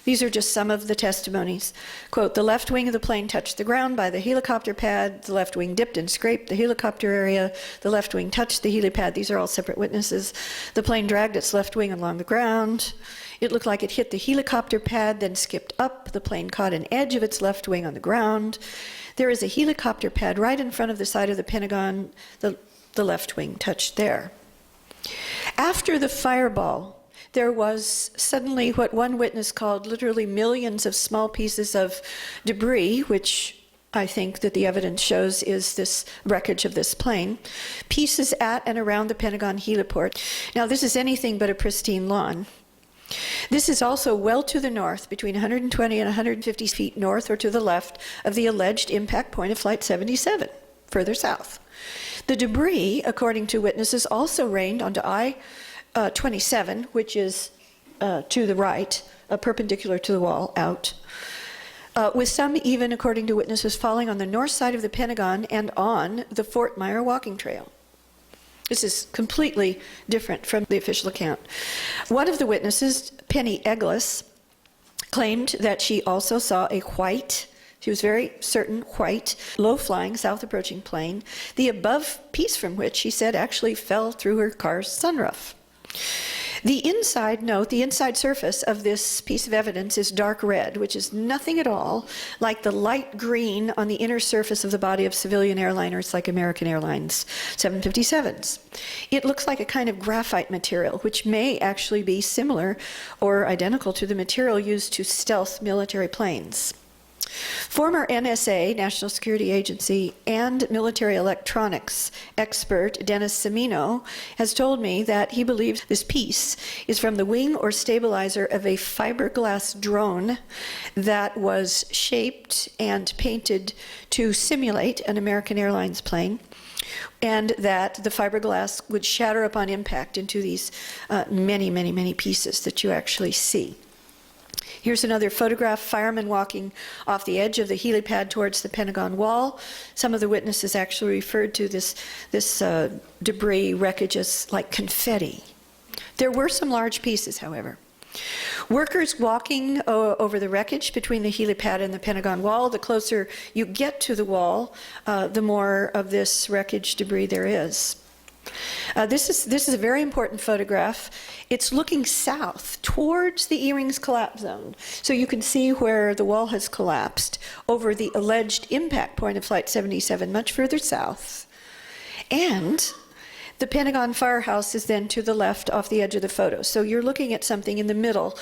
These are just some of the testimonies. Quote, "The left wing of the plane touched the ground by the helicopter pad. The left wing dipped and scraped the helicopter area. The left wing touched the helipad." These are all separate witnesses. "The plane dragged its left wing along the ground. It looked like it hit the helicopter pad, then skipped up. The plane caught an edge of its left wing on the ground. There is a helicopter pad right in front of the side of the Pentagon. The left wing touched there." After the fireball, there was suddenly what one witness called literally millions of small pieces of debris, which I think that the evidence shows is this wreckage of this plane, pieces at and around the Pentagon heliport. Now, this is anything but a pristine lawn. This is also well to the north, between 120 and 150 feet north or to the left of the alleged impact point of Flight 77, further south. The debris, according to witnesses, also rained onto I-27, which is to the right, perpendicular to the wall, out, with some even, according to witnesses, falling on the north side of the Pentagon and on the Fort Myer walking trail. This is completely different from the official account. One of the witnesses, Penny Eglis, claimed that she also saw a white, she was very certain, white, low-flying, south-approaching plane, the above piece from which, she said, actually fell through her car's sunroof. The inside surface of this piece of evidence is dark red, which is nothing at all like the light green on the inner surface of the body of civilian airliners like American Airlines 757s. It looks like a kind of graphite material, which may actually be similar or identical to the material used to stealth military planes. Former NSA, National Security Agency, and military electronics expert Dennis Semino has told me that he believes this piece is from the wing or stabilizer of a fiberglass drone that was shaped and painted to simulate an American Airlines plane, and that the fiberglass would shatter upon impact into these many pieces that you actually see. Here's another photograph, firemen walking off the edge of the helipad towards the Pentagon wall. Some of the witnesses actually referred to this debris wreckage as like confetti. There were some large pieces, however. Workers walking over the wreckage between the helipad and the Pentagon wall. The closer you get to the wall, the more of this wreckage debris there is. This is a very important photograph. It's looking south towards the E-rings collapse zone. So you can see where the wall has collapsed over the alleged impact point of Flight 77, much further south. And the Pentagon firehouse is then to the left off the edge of the photo. So you're looking at something in the middle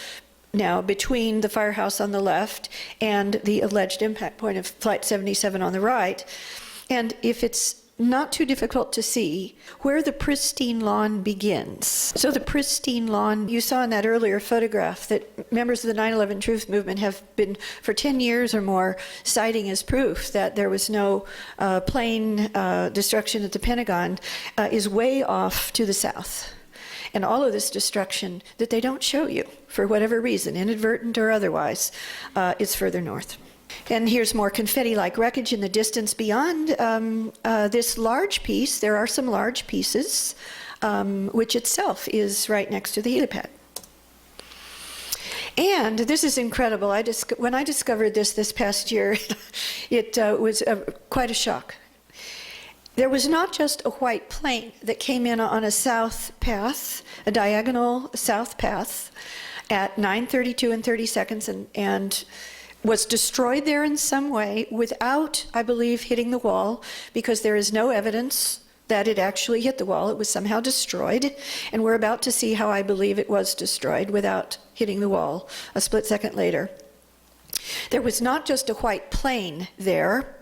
now between the firehouse on the left and the alleged impact point of Flight 77 on the right. And if it's not too difficult to see where the pristine lawn begins. So the pristine lawn, you saw in that earlier photograph that members of the 9/11 Truth Movement have been for 10 years or more citing as proof that there was no plane destruction at the Pentagon, is way off to the south. And all of this destruction that they don't show you, for whatever reason, inadvertent or otherwise, is further north. And here's more confetti-like wreckage in the distance beyond this large piece. There are some large pieces, which itself is right next to the helipad. And this is incredible. When I discovered this past year, it was quite a shock. There was not just a white plane that came in on a south path, a diagonal south path, at 9:32 and 30 seconds, and was destroyed there in some way without, I believe, hitting the wall, because there is no evidence that it actually hit the wall. It was somehow destroyed, and we're about to see how I believe it was destroyed without hitting the wall a split second later. There was not just a white plane there.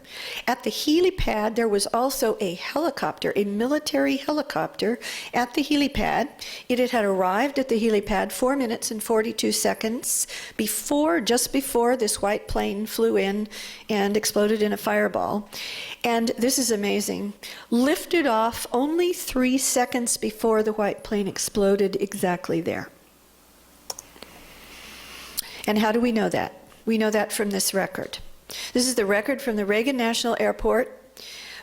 At the helipad, there was also a helicopter, a military helicopter at the helipad. It had arrived at the helipad 4 minutes and 42 seconds just before this white plane flew in and exploded in a fireball. And this is amazing. Lifted off only 3 seconds before the white plane exploded exactly there. And how do we know that? We know that from this record. This is the record from the Reagan National Airport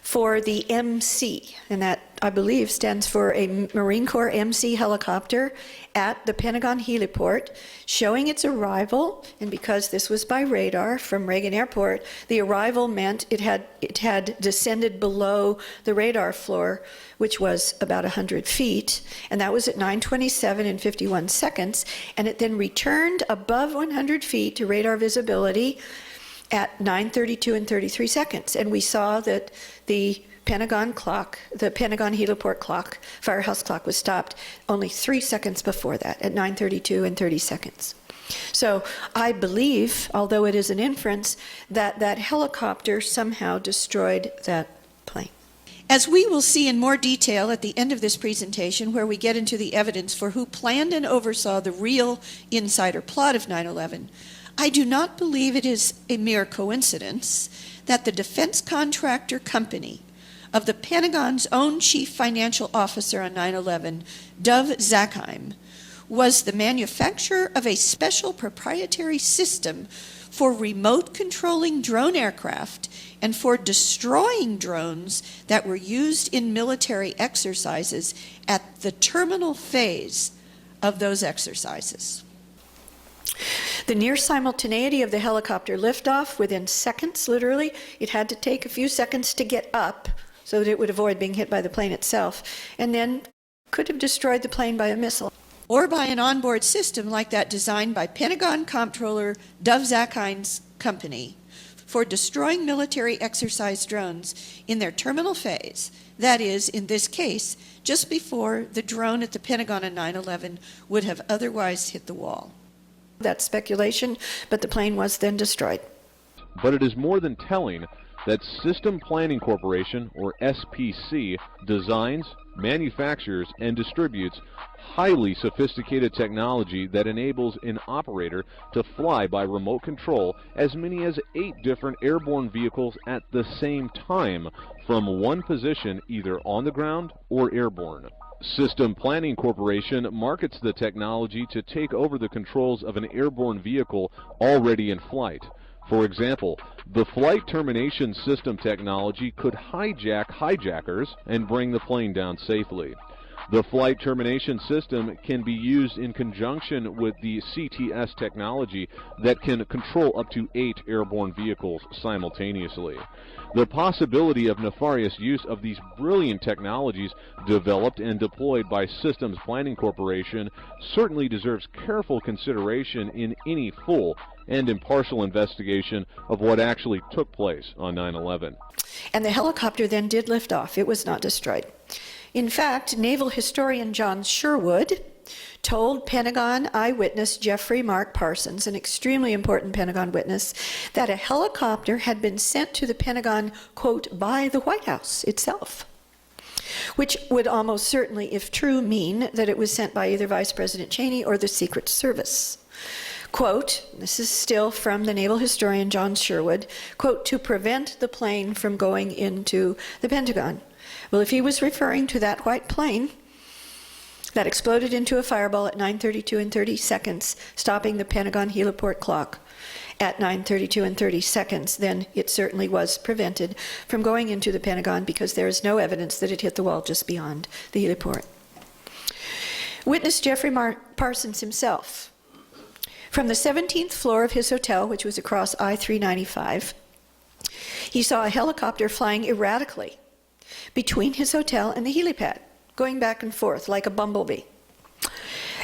for the MC, and that, I believe, stands for a Marine Corps MC helicopter at the Pentagon heliport, showing its arrival. And because this was by radar from Reagan Airport, the arrival meant it had descended below the radar floor, which was about 100 feet, and that was at 9:27 and 51 seconds, and it then returned above 100 feet to radar visibility at 9:32 and 33 seconds. And we saw that the Pentagon clock, the Pentagon heliport clock, firehouse clock, was stopped only 3 seconds before that, at 9:32 and 30 seconds. So I believe, although it is an inference, that that helicopter somehow destroyed that plane. As we will see in more detail at the end of this presentation, where we get into the evidence for who planned and oversaw the real insider plot of 9/11, I do not believe it is a mere coincidence that the defense contractor company of the Pentagon's own chief financial officer on 9/11, Dov Zakheim, was the manufacturer of a special proprietary system for remote controlling drone aircraft and for destroying drones that were used in military exercises at the terminal phase of those exercises. The near simultaneity of the helicopter liftoff, within seconds, literally, it had to take a few seconds to get up so that it would avoid being hit by the plane itself, and then could have destroyed the plane by a missile. Or by an onboard system like that designed by Pentagon Comptroller Dov Zakheim's company for destroying military exercise drones in their terminal phase, that is, in this case, just before the drone at the Pentagon on 9/11 would have otherwise hit the wall. That's speculation, but the plane was then destroyed. but it is more than telling that System Planning Corporation, or SPC, designs, manufactures, and distributes highly sophisticated technology that enables an operator to fly by remote control as many as 8 different airborne vehicles at the same time from one position either on the ground or airborne. System Planning Corporation markets the technology to take over the controls of an airborne vehicle already in flight. For example, the flight termination system technology could hijack hijackers and bring the plane down safely. The flight termination system can be used in conjunction with the CTS technology that can control up to 8 airborne vehicles simultaneously. The possibility of nefarious use of these brilliant technologies developed and deployed by Systems Planning Corporation certainly deserves careful consideration in any full and impartial investigation of what actually took place on 9/11. And the helicopter then did lift off. It was not destroyed. In fact, naval historian John Sherwood told Pentagon eyewitness Jeffrey Mark Parsons, an extremely important Pentagon witness, that a helicopter had been sent to the Pentagon, quote, by the White House itself, which would almost certainly, if true, mean that it was sent by either Vice President Cheney or the Secret Service. Quote, this is still from the naval historian John Sherwood, quote, to prevent the plane from going into the Pentagon. Well, if he was referring to that white plane that exploded into a fireball at 9:32 and 30 seconds, stopping the Pentagon heliport clock at 9:32 and 30 seconds, then it certainly was prevented from going into the Pentagon because there is no evidence that it hit the wall just beyond the heliport. Witness Jeffrey Parsons himself, from the 17th floor of his hotel, which was across I-395, he saw a helicopter flying erratically between his hotel and the helipad, going back and forth like a bumblebee.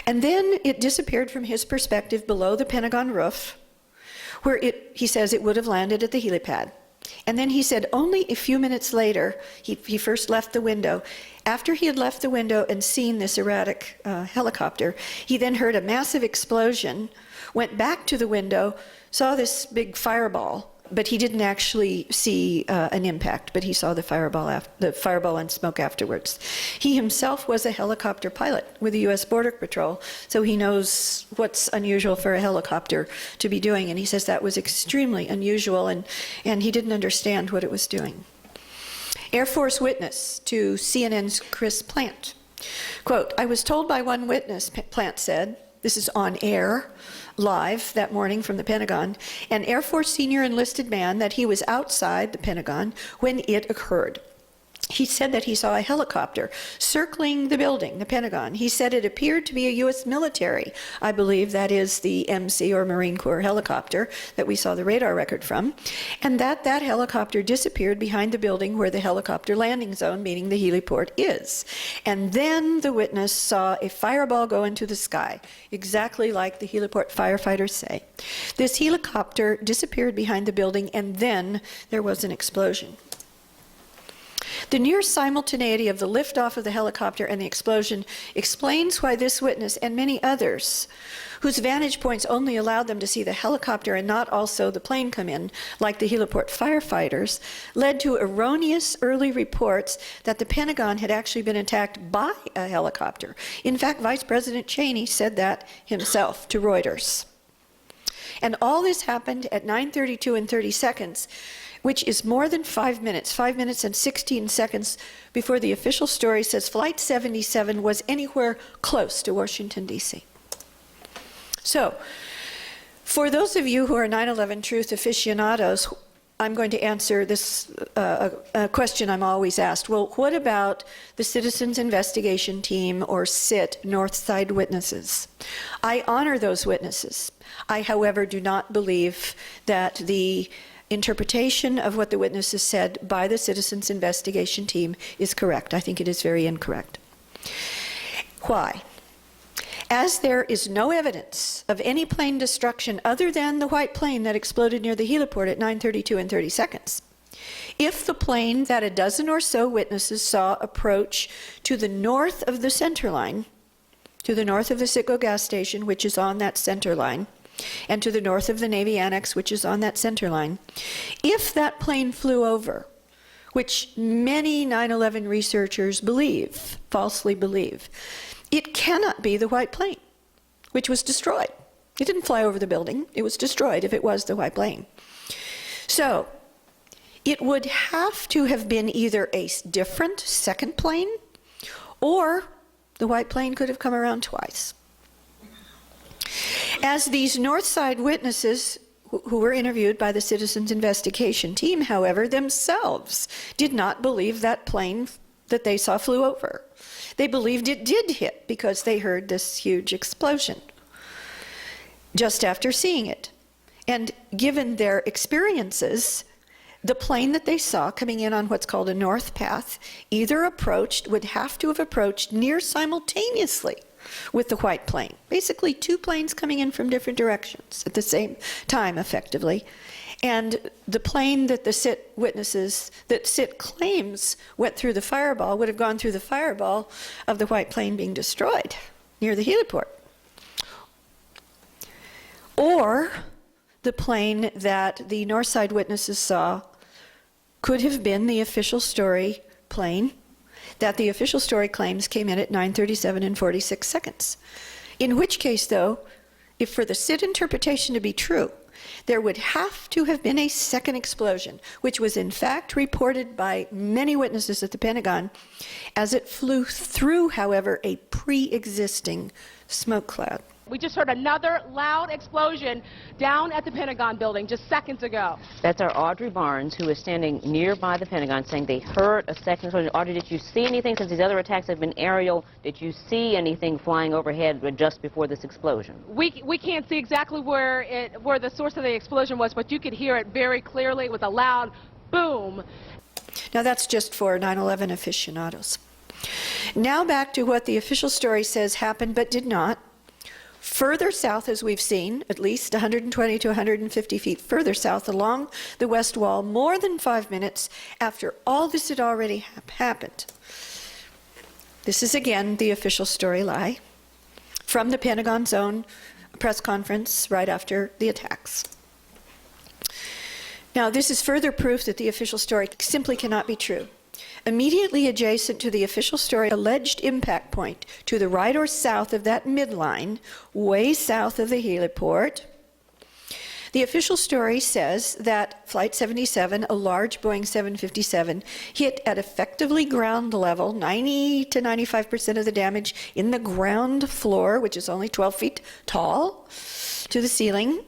And then it disappeared from his perspective below the Pentagon roof, where he says it would have landed at the helipad. And then he said only a few minutes later, he first left the window. After he had left the window and seen this erratic helicopter, he then heard a massive explosion, went back to the window, saw this big fireball, but he didn't actually see an impact, but he saw the fireball and smoke afterwards. He himself was a helicopter pilot with the U.S. Border Patrol, so he knows what's unusual for a helicopter to be doing, and he says that was extremely unusual, and he didn't understand what it was doing. Air Force witness to CNN's Chris Plant, quote, I was told by one witness, Plant said, this is on air, live that morning from the Pentagon, an Air Force senior enlisted man, that he was outside the Pentagon when it occurred. He said that he saw a helicopter circling the building, the Pentagon. He said it appeared to be a U.S. military. I believe that is the MC, or Marine Corps helicopter, that we saw the radar record from, and that helicopter disappeared behind the building where the helicopter landing zone, meaning the heliport, is. And then the witness saw a fireball go into the sky, exactly like the heliport firefighters say. This helicopter disappeared behind the building, and then there was an explosion. The near simultaneity of the liftoff of the helicopter and the explosion explains why this witness and many others, whose vantage points only allowed them to see the helicopter and not also the plane come in, like the heliport firefighters, led to erroneous early reports that the Pentagon had actually been attacked by a helicopter. In fact, Vice President Cheney said that himself to Reuters. And all this happened at 9:32 and 30 seconds, which is more than 5 minutes, 5 minutes and 16 seconds before the official story says Flight 77 was anywhere close to Washington, D.C. So, for those of you who are 9/11 truth aficionados, I'm going to answer this a question I'm always asked. Well, what about the Citizens Investigation Team, or CIT, Northside witnesses? I honor those witnesses. I, however, do not believe that the interpretation of what the witnesses said by the Citizens Investigation Team is correct. I think it is very incorrect. Why? As there is no evidence of any plane destruction other than the white plane that exploded near the heliport at 9:32 and 30 seconds, if the plane that a dozen or so witnesses saw approach to the north of the center line, to the north of the Citgo gas station, which is on that center line, and to the north of the Navy Annex, which is on that center line. If that plane flew over, which many 9/11 researchers believe, falsely believe, it cannot be the white plane, which was destroyed. It didn't fly over the building. It was destroyed if it was the white plane. So it would have to have been either a different second plane, or the white plane could have come around twice. As these north side witnesses who were interviewed by the Citizens Investigation Team, however, themselves did not believe that plane that they saw flew over. They believed it did hit because they heard this huge explosion just after seeing it. And given their experiences, the plane that they saw coming in on what's called a north path would have to have approached near simultaneously with the white plane. Basically, two planes coming in from different directions at the same time, effectively. And the plane that the SIT claims went through the fireball would have gone through the fireball of the white plane being destroyed near the heliport. Or the plane that the north side witnesses saw could have been the official story plane that the official story claims came in at 9:37 and 46 seconds. In which case, though, if for the SIT interpretation to be true, there would have to have been a second explosion, which was in fact reported by many witnesses at the Pentagon, as it flew through, however, a pre-existing smoke cloud. We just heard another loud explosion down at the Pentagon building just seconds ago. That's our Audrey Barnes, who is standing nearby the Pentagon, saying they heard a second explosion. Audrey, did you see anything, since these other attacks have been aerial? Did you see anything flying overhead just before this explosion? We can't see exactly where the source of the explosion was, but you could hear it very clearly with a loud boom. Now that's just for 9/11 aficionados. Now back to what the official story says happened but did not. Further south, as we've seen, at least 120 to 150 feet further south along the west wall, more than 5 minutes after all this had already happened. This is again the official story lie from the Pentagon's own press conference right after the attacks. Now, this is further proof that the official story simply cannot be true. Immediately adjacent to the official story alleged impact point, to the right or south of that midline, way south of the heliport, the official story says that Flight 77, a large Boeing 757, hit at effectively ground level, 90 to 95% of the damage in the ground floor, which is only 12 feet tall, to the ceiling,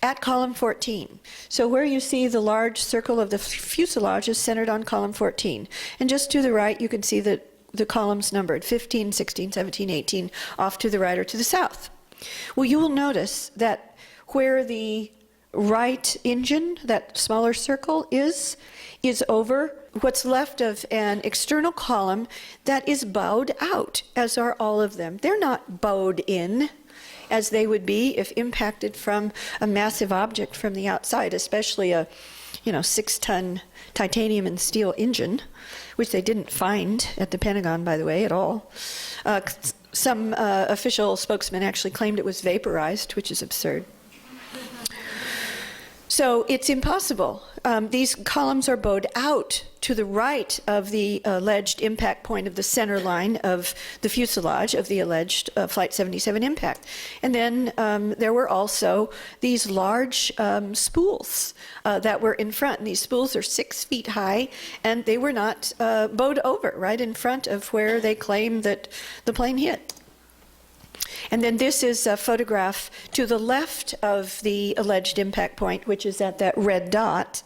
at column 14. So where you see the large circle of the fuselage is centered on column 14. And just to the right, you can see the columns numbered, 15, 16, 17, 18, off to the right or to the south. Well, you will notice that where the right engine, that smaller circle, is over what's left of an external column that is bowed out, as are all of them. They're not bowed in, as they would be if impacted from a massive object from the outside, especially a 6-ton titanium and steel engine, which they didn't find at the Pentagon, by the way, at all. Some official spokesman actually claimed it was vaporized, which is absurd. So it's impossible. These columns are bowed out to the right of the alleged impact point of the center line of the fuselage of the alleged Flight 77 impact. And then there were also these large spools that were in front. And these spools are 6 feet high, and they were not bowed over right in front of where they claim that the plane hit. And then this is a photograph to the left of the alleged impact point, which is at that red dot.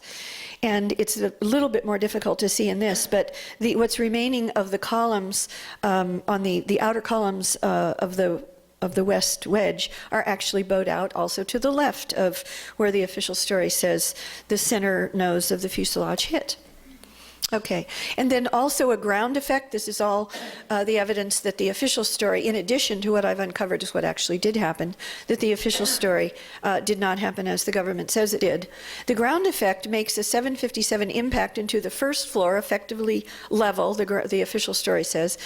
And it's a little bit more difficult to see in this, but what's remaining of the columns on the outer columns of the west wedge are actually bowed out also to the left of where the official story says the center nose of the fuselage hit. Okay, and then also a ground effect. This is all the evidence that the official story, in addition to what I've uncovered, is what actually did happen, that the official story did not happen as the government says it did. The ground effect makes a 757 impact into the first floor effectively level, the official story says,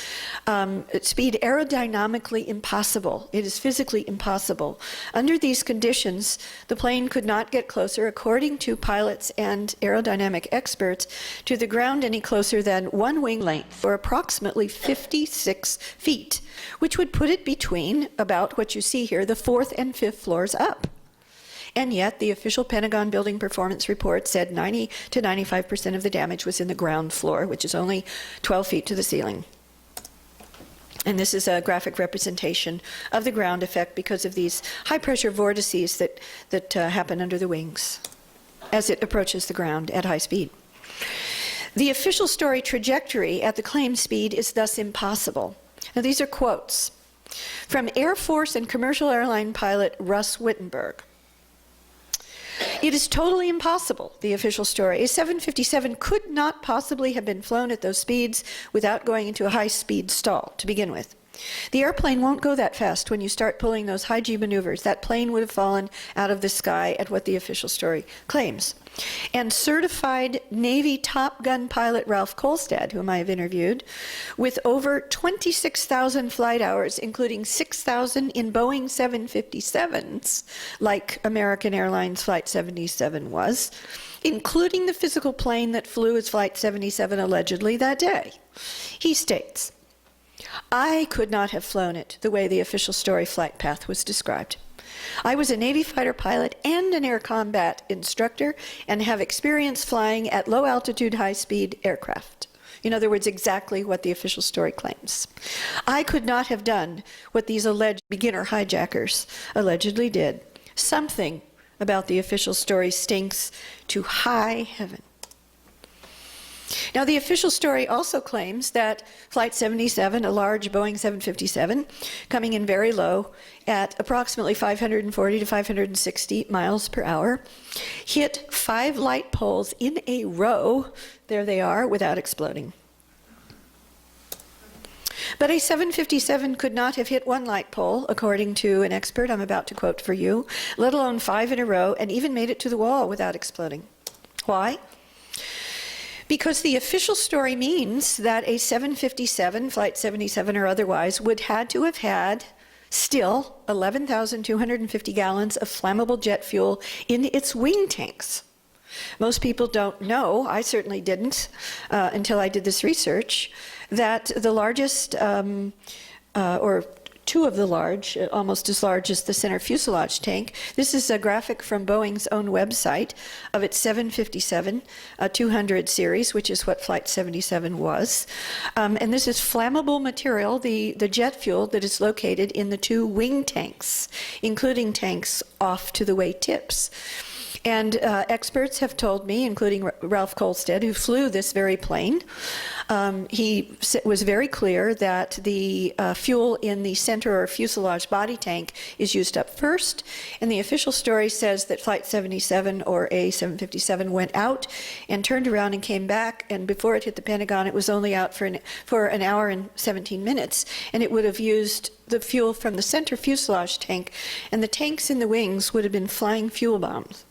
at speed aerodynamically impossible. It is physically impossible. Under these conditions, the plane could not get closer, according to pilots and aerodynamic experts, to the ground any closer than one wing length, or approximately 56 feet, which would put it between about what you see here, the 4th and 5th floors up. And yet, the official Pentagon building performance report said 90 to 95% of the damage was in the ground floor, which is only 12 feet to the ceiling. And this is a graphic representation of the ground effect because of these high-pressure vortices that happen under the wings as it approaches the ground at high speed. The official story trajectory at the claimed speed is thus impossible. Now, these are quotes from Air Force and commercial airline pilot Russ Wittenberg. It is totally impossible, the official story. A 757 could not possibly have been flown at those speeds without going into a high-speed stall to begin with. The airplane won't go that fast when you start pulling those high-G maneuvers. That plane would have fallen out of the sky at what the official story claims. And certified Navy Top Gun pilot Ralph Kolstad, whom I have interviewed, with over 26,000 flight hours, including 6,000 in Boeing 757s, like American Airlines Flight 77 was, including the physical plane that flew as Flight 77 allegedly that day. He states, "I could not have flown it the way the official story flight path was described. I was a Navy fighter pilot and an air combat instructor and have experience flying at low altitude, high speed aircraft." In other words, exactly what the official story claims. "I could not have done what these alleged beginner hijackers allegedly did. Something about the official story stinks to high heaven." Now, the official story also claims that Flight 77, a large Boeing 757, coming in very low at approximately 540 to 560 miles per hour, hit 5 light poles in a row, there they are, without exploding. But a 757 could not have hit 1 light pole, according to an expert I'm about to quote for you, let alone 5 in a row, and even made it to the wall without exploding. Why? Because the official story means that a 757, Flight 77 or otherwise, would had to have had still 11,250 gallons of flammable jet fuel in its wing tanks. Most people don't know, I certainly didn't until I did this research, that the largest, or 2 of the large, almost as large as the center fuselage tank. This is a graphic from Boeing's own website of its 757 200 series, which is what Flight 77 was. And this is flammable material, the jet fuel that is located in the 2 wing tanks, including tanks off to the wing tips. And experts have told me, including Ralph Kolstad, who flew this very plane, he was very clear that the fuel in the center or fuselage body tank is used up first, and the official story says that Flight 77 or a 757 went out and turned around and came back, and before it hit the Pentagon, it was only out for an hour and 17 minutes, and it would have used the fuel from the center fuselage tank, and the tanks in the wings would have been flying fuel bombs.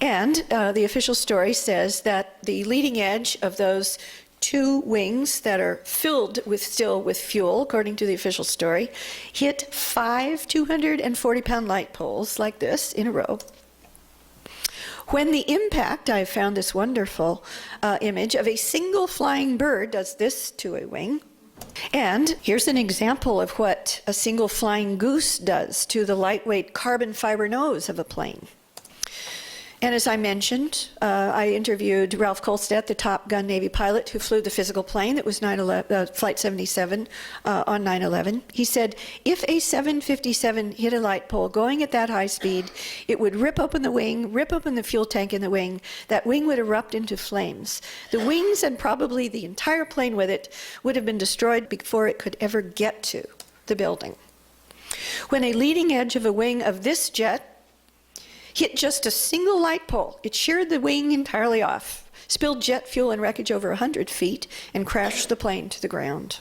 And the official story says that the leading edge of those 2 wings that are filled still with fuel, according to the official story, hit 5 240-pound light poles like this in a row. When the impact, I found this wonderful image of a single flying bird does this to a wing. And here's an example of what a single flying goose does to the lightweight carbon fiber nose of a plane. And as I mentioned, I interviewed Ralph Kolstad, the Top Gun Navy pilot who flew the physical plane that was Flight 77 on 9/11. He said, if a 757 hit a light pole going at that high speed, it would rip open the wing, rip open the fuel tank in the wing. That wing would erupt into flames. The wings and probably the entire plane with it would have been destroyed before it could ever get to the building. When a leading edge of a wing of this jet hit just a single light pole, it sheared the wing entirely off. spilled jet fuel and wreckage over 100 feet, and crashed the plane to the ground.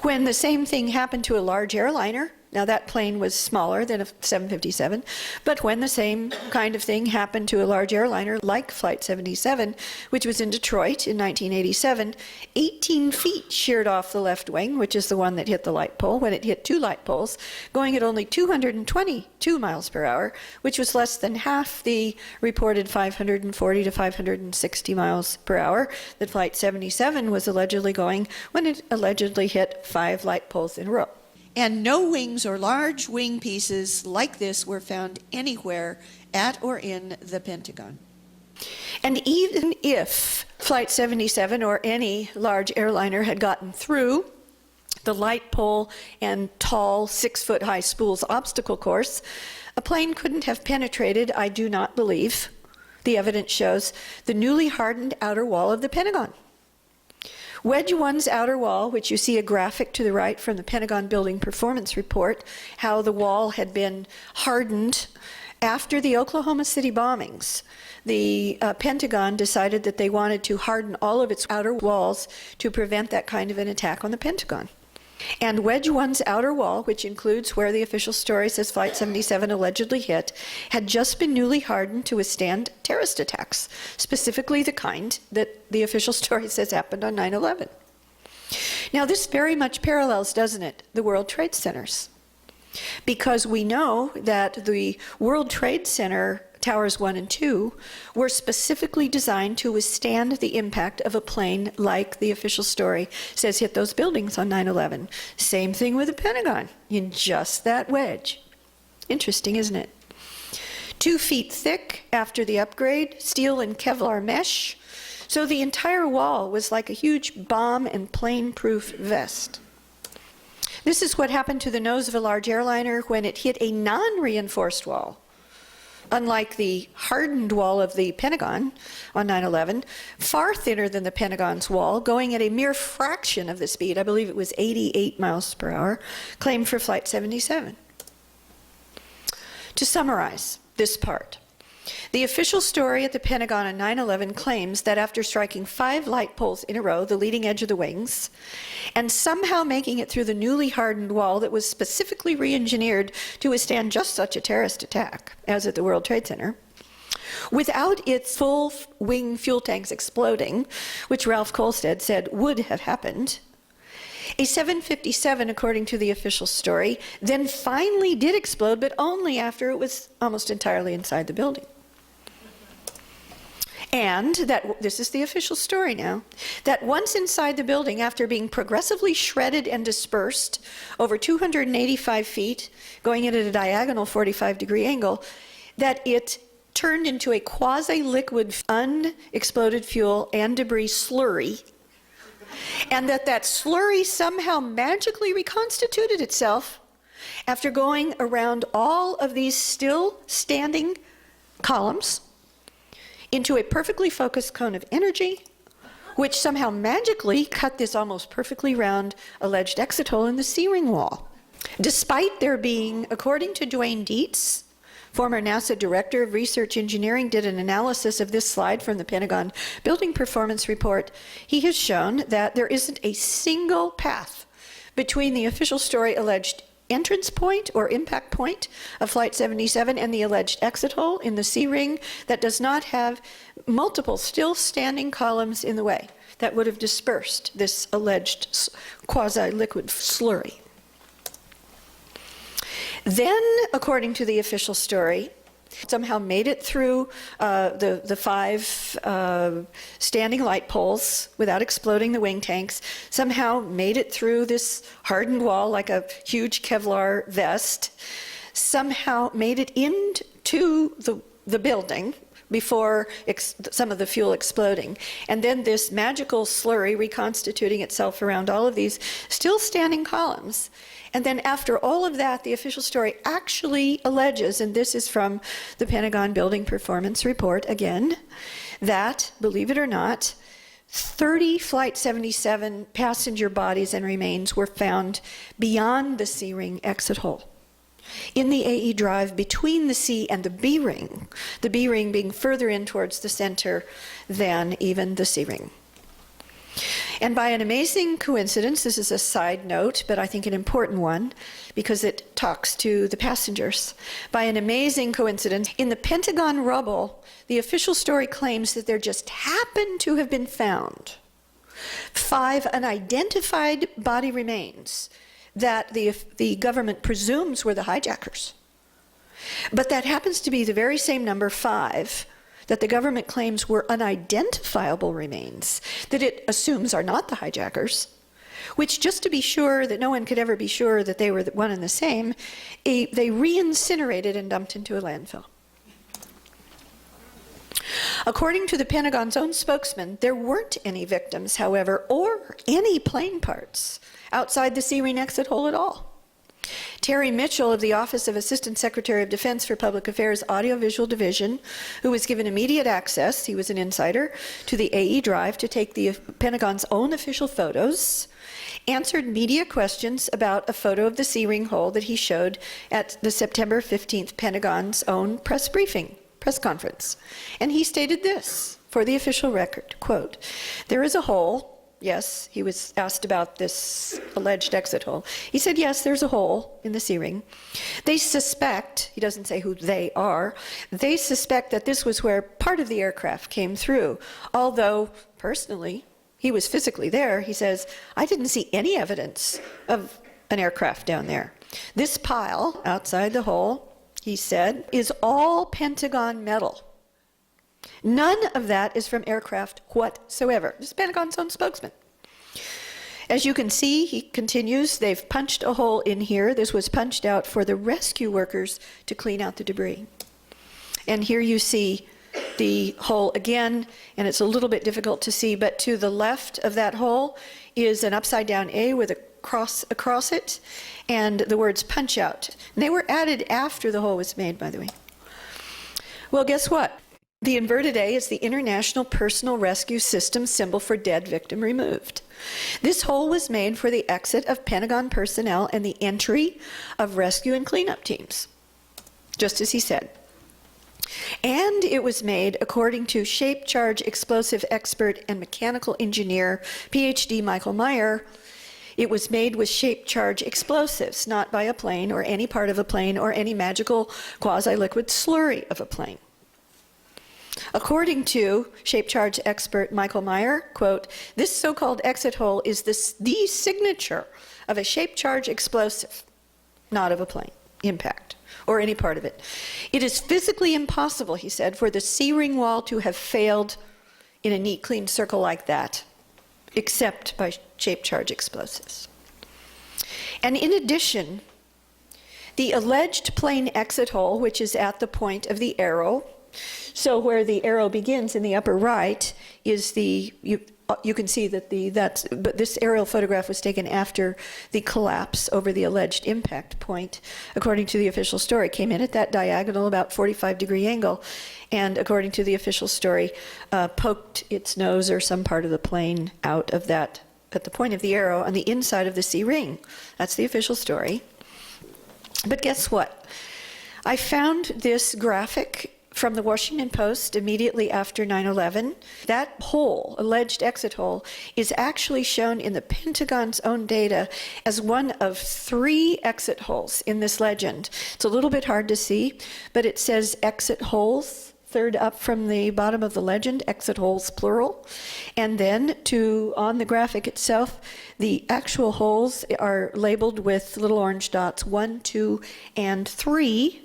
When the same thing happened to a large airliner, now that plane was smaller than a 757, but when the same kind of thing happened to a large airliner like Flight 77, which was in Detroit in 1987, 18 feet sheared off the left wing, which is the one that hit the light pole, when it hit 2 light poles, going at only 222 miles per hour, which was less than half the reported 540 to 560 miles per hour that Flight 77 was allegedly going when it allegedly hit 5 light poles in a row. And no wings or large wing pieces like this were found anywhere at or in the Pentagon. And even if Flight 77 or any large airliner had gotten through the light pole and tall 6-foot-high spools obstacle course, a plane couldn't have penetrated, I do not believe, the evidence shows, the newly hardened outer wall of the Pentagon. Wedge 1's outer wall, which you see a graphic to the right from the Pentagon Building Performance Report, how the wall had been hardened after the Oklahoma City bombings. The Pentagon decided that they wanted to harden all of its outer walls to prevent that kind of an attack on the Pentagon. And Wedge 1's outer wall, which includes where the official story says Flight 77 allegedly hit, had just been newly hardened to withstand terrorist attacks, specifically the kind that the official story says happened on 9/11. Now, this very much parallels, doesn't it, the World Trade Centers? Because we know that the World Trade Center Towers 1 and 2 were specifically designed to withstand the impact of a plane like the official story says hit those buildings on 9/11. Same thing with the Pentagon, in just that wedge. Interesting, isn't it? 2 feet thick after the upgrade, steel and Kevlar mesh. So the entire wall was like a huge bomb and plane-proof vest. This is what happened to the nose of a large airliner when it hit a non-reinforced wall. Unlike the hardened wall of the Pentagon on 9/11, far thinner than the Pentagon's wall, going at a mere fraction of the speed, I believe it was 88 miles per hour, claimed for Flight 77. To summarize this part, the official story at the Pentagon on 9/11 claims that after striking 5 light poles in a row, the leading edge of the wings, and somehow making it through the newly hardened wall that was specifically re-engineered to withstand just such a terrorist attack as at the World Trade Center, without its full wing fuel tanks exploding, which Ralph Kolstad said would have happened, a 757, according to the official story, then finally did explode, but only after it was almost entirely inside the building. And that, this is the official story now, that once inside the building, after being progressively shredded and dispersed over 285 feet, going in at a diagonal 45-degree angle, that it turned into a quasi-liquid, unexploded fuel and debris slurry, and that slurry somehow magically reconstituted itself after going around all of these still standing columns into a perfectly focused cone of energy, which somehow magically cut this almost perfectly round alleged exit hole in the C-ring wall. Despite there being, according to Dwayne Dietz, former NASA Director of Research Engineering, did an analysis of this slide from the Pentagon Building Performance Report, he has shown that there isn't a single path between the official story alleged entrance point or impact point of Flight 77 and the alleged exit hole in the C-ring that does not have multiple still standing columns in the way that would have dispersed this alleged quasi-liquid slurry. Then, according to the official story, somehow made it through the 5 standing light poles without exploding the wing tanks, somehow made it through this hardened wall like a huge Kevlar vest, somehow made it into the building before some of the fuel exploding. And then this magical slurry reconstituting itself around all of these still standing columns. And then after all of that, the official story actually alleges, and this is from the Pentagon Building Performance Report again, that, believe it or not, 30 Flight 77 passenger bodies and remains were found beyond the C-ring exit hole, in the AE drive between the C and the B ring being further in towards the center than even the C ring. And by an amazing coincidence, this is a side note, but I think an important one, because it talks to the passengers. By an amazing coincidence, in the Pentagon rubble, the official story claims that there just happened to have been found 5 unidentified body remains that the government presumes were the hijackers. But that happens to be the very same number, 5, that the government claims were unidentifiable remains that it assumes are not the hijackers, which, just to be sure that no one could ever be sure that they were one and the same, they re-incinerated and dumped into a landfill. According to the Pentagon's own spokesman, there weren't any victims, however, or any plane parts outside the C-ring exit hole at all. Terry Mitchell of the Office of Assistant Secretary of Defense for Public Affairs Audiovisual Division, who was given immediate access, he was an insider, to the AE drive to take the Pentagon's own official photos, answered media questions about a photo of the C-ring hole that he showed at the September 15th Pentagon's own press conference. And he stated this for the official record, quote, "There is a hole." Yes, he was asked about this alleged exit hole. He said, yes, there's a hole in the C-ring. They suspect, he doesn't say who they are, they suspect that this was where part of the aircraft came through. Although, personally, he was physically there, he says, I didn't see any evidence of an aircraft down there. This pile outside the hole, he said, is all Pentagon metal. None of that is from aircraft whatsoever. This is Pentagon's own spokesman. As you can see, he continues, they've punched a hole in here. This was punched out for the rescue workers to clean out the debris. And here you see the hole again, and it's a little bit difficult to see, but to the left of that hole is an upside-down A with a cross across it, and the words punch out. And they were added after the hole was made, by the way. Well, guess what? The inverted A is the International Personal Rescue System symbol for dead victim removed. This hole was made for the exit of Pentagon personnel and the entry of rescue and cleanup teams, just as he said. And it was made according to shape charge explosive expert and mechanical engineer, PhD Michael Meyer. It was made with shape charge explosives, not by a plane or any part of a plane or any magical quasi-liquid slurry of a plane. According to shape charge expert Michael Meyer, quote, this so-called exit hole is the signature of a shape charge explosive, not of a plane impact or any part of it. It is physically impossible, he said, for the C-ring wall to have failed in a neat, clean circle like that, except by shape charge explosives. And in addition, the alleged plane exit hole, which is at the point of the arrow, so where the arrow begins in the upper right is the, you can see that but this aerial photograph was taken after the collapse over the alleged impact point, according to the official story, came in at that diagonal about 45-degree angle, and according to the official story, poked its nose or some part of the plane out of that, at the point of the arrow on the inside of the C-ring. That's the official story. But guess what? I found this graphic from the Washington Post immediately after 9/11. That hole, alleged exit hole, is actually shown in the Pentagon's own data as one of 3 exit holes in this legend. It's a little bit hard to see, but it says exit holes, third up from the bottom of the legend, exit holes plural. And then on the graphic itself, the actual holes are labeled with little orange dots 1, 2, and 3,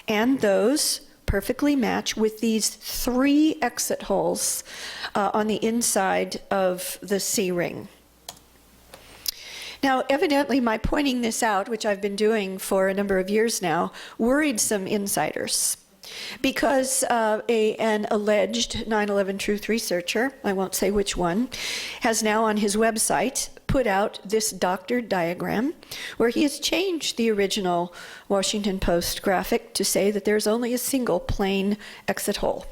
and those perfectly match with these 3 exit holes on the inside of the C-ring. Now, evidently, my pointing this out, which I've been doing for a number of years now, worried some insiders, because an alleged 9/11 truth researcher, I won't say which one, has now on his website put out this doctored diagram where he has changed the original Washington Post graphic to say that there's only a single plane exit hole.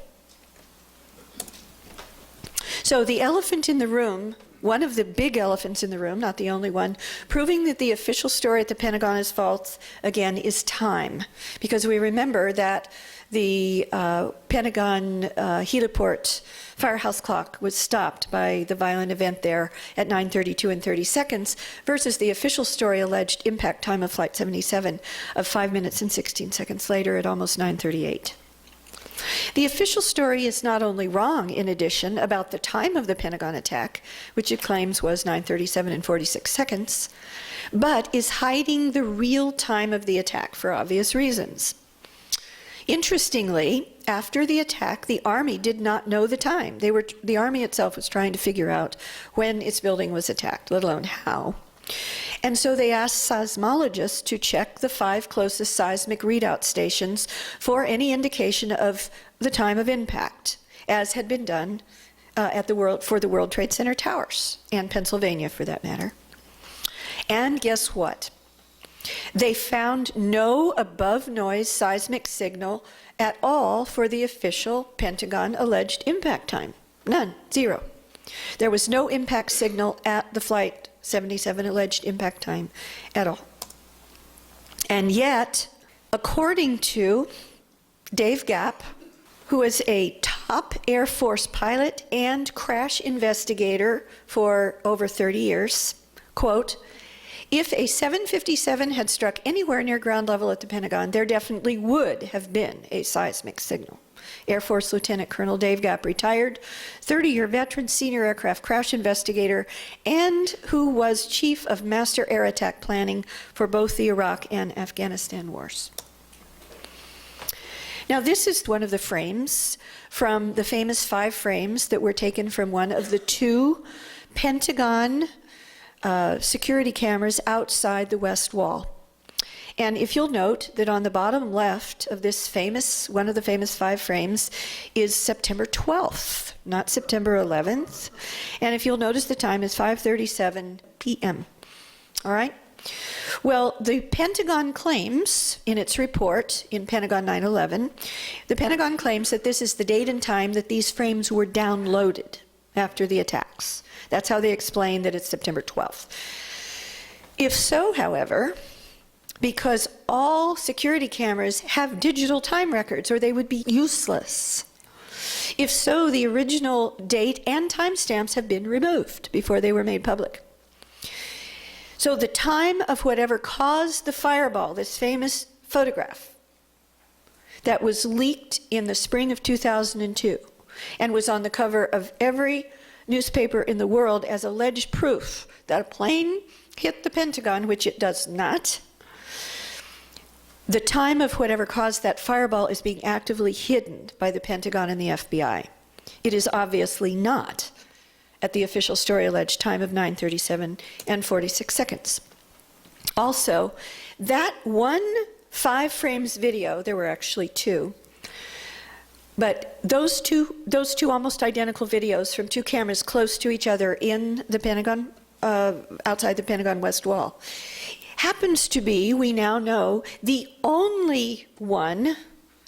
So the elephant in the room one of the big elephants in the room, not the only one, proving that the official story at the Pentagon is false, again, is time. Because we remember that the Pentagon heliport firehouse clock was stopped by the violent event there at 9:32 and 30 seconds, versus the official story alleged impact time of Flight 77 of 5 minutes and 16 seconds later at almost 9:38. The official story is not only wrong, in addition, about the time of the Pentagon attack, which it claims was 9:37 and 46 seconds, but is hiding the real time of the attack for obvious reasons. Interestingly, after the attack, the Army did not know the time. The Army itself was trying to figure out when its building was attacked, let alone how. And so they asked seismologists to check the 5 closest seismic readout stations for any indication of the time of impact, as had been done for the World Trade Center towers, and Pennsylvania for that matter. And guess what? They found no above noise seismic signal at all for the official Pentagon alleged impact time. None, 0. There was no impact signal at the Flight 77 alleged impact time at all. And yet, according to Dave Gapp, who is a top Air Force pilot and crash investigator for over 30 years, quote, if a 757 had struck anywhere near ground level at the Pentagon, there definitely would have been a seismic signal. Air Force Lieutenant Colonel Dave Gapp, retired, 30-year veteran senior aircraft crash investigator, and who was chief of master air attack planning for both the Iraq and Afghanistan wars. Now, this is one of the frames from the famous 5 frames that were taken from one of the 2 Pentagon security cameras outside the West Wall. And if you'll note that on the bottom left of this one of the famous 5 frames is September 12th, not September 11th. And if you'll notice, the time is 5:37 p.m. All right? Well, the Pentagon claims in its report in Pentagon 9/11, the Pentagon claims that this is the date and time that these frames were downloaded after the attacks. That's how they explain that it's September 12th. If so, however, because all security cameras have digital time records or they would be useless. If so, the original date and timestamps have been removed before they were made public. So the time of whatever caused the fireball, this famous photograph that was leaked in the spring of 2002 and was on the cover of every newspaper in the world as alleged proof that a plane hit the Pentagon, which it does not, the time of whatever caused that fireball is being actively hidden by the Pentagon and the FBI. It is obviously not at the official story alleged time of 9:37 and 46 seconds. Also, that one 5 frames video, there were actually 2, but those two almost identical videos from 2 cameras close to each other in the Pentagon, outside the Pentagon West Wall, happens to be, we now know, the only one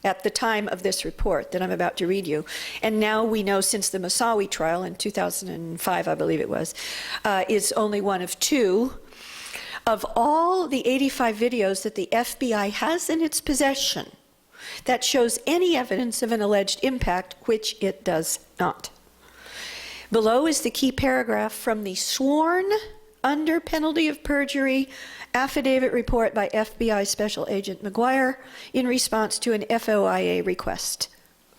at the time of this report that I'm about to read you. And now we know, since the Moussaoui trial in 2005, I believe it was, is only one of 2 of all the 85 videos that the FBI has in its possession that shows any evidence of an alleged impact, which it does not. Below is the key paragraph from the sworn, under penalty of perjury, affidavit report by FBI Special Agent McGuire in response to an FOIA request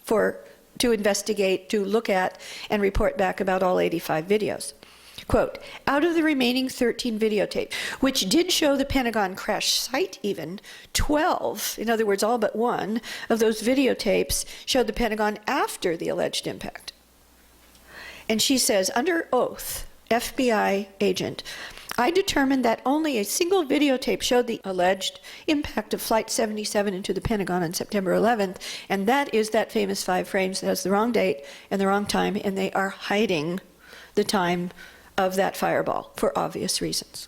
to investigate, to look at, and report back about all 85 videos. Quote, out of the remaining 13 videotapes, which did show the Pentagon crash site even, 12, in other words, all but 1, of those videotapes showed the Pentagon after the alleged impact. And she says, under oath, FBI agent, I determined that only a single videotape showed the alleged impact of Flight 77 into the Pentagon on September 11th, and that is that famous 5 frames that has the wrong date and the wrong time, and they are hiding the time of that fireball for obvious reasons.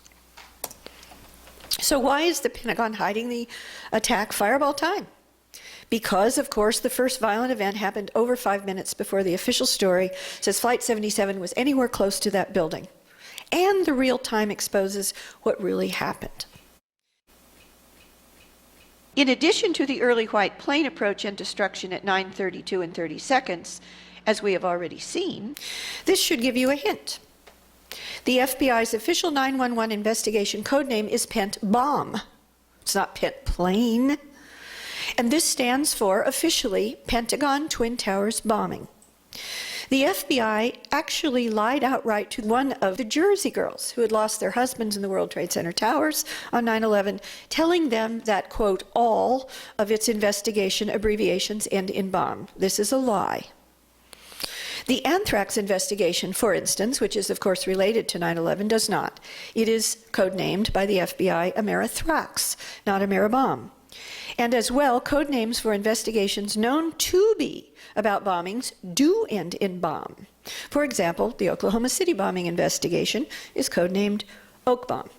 So why is the Pentagon hiding the attack fireball time? Because, of course, the first violent event happened over 5 minutes before the official story says Flight 77 was anywhere close to that building and the real time exposes what really happened. In addition to the early white plane approach and destruction at 9:32 and 30 seconds, as we have already seen, this should give you a hint. The FBI's official 911 investigation codename is Pent Bomb. It's not Pent Plane. And this stands for, officially, Pentagon Twin Towers bombing. The FBI actually lied outright to one of the Jersey girls who had lost their husbands in the World Trade Center towers on 9/11, telling them that, quote, all of its investigation abbreviations end in bomb. This is a lie. The anthrax investigation, for instance, which is of course related to 9/11, does not. It is codenamed by the FBI Amerithrax, not Ameribomb. And as well, code names for investigations known to be about bombings do end in bomb. For example, the Oklahoma City bombing investigation is codenamed Oak Bomb.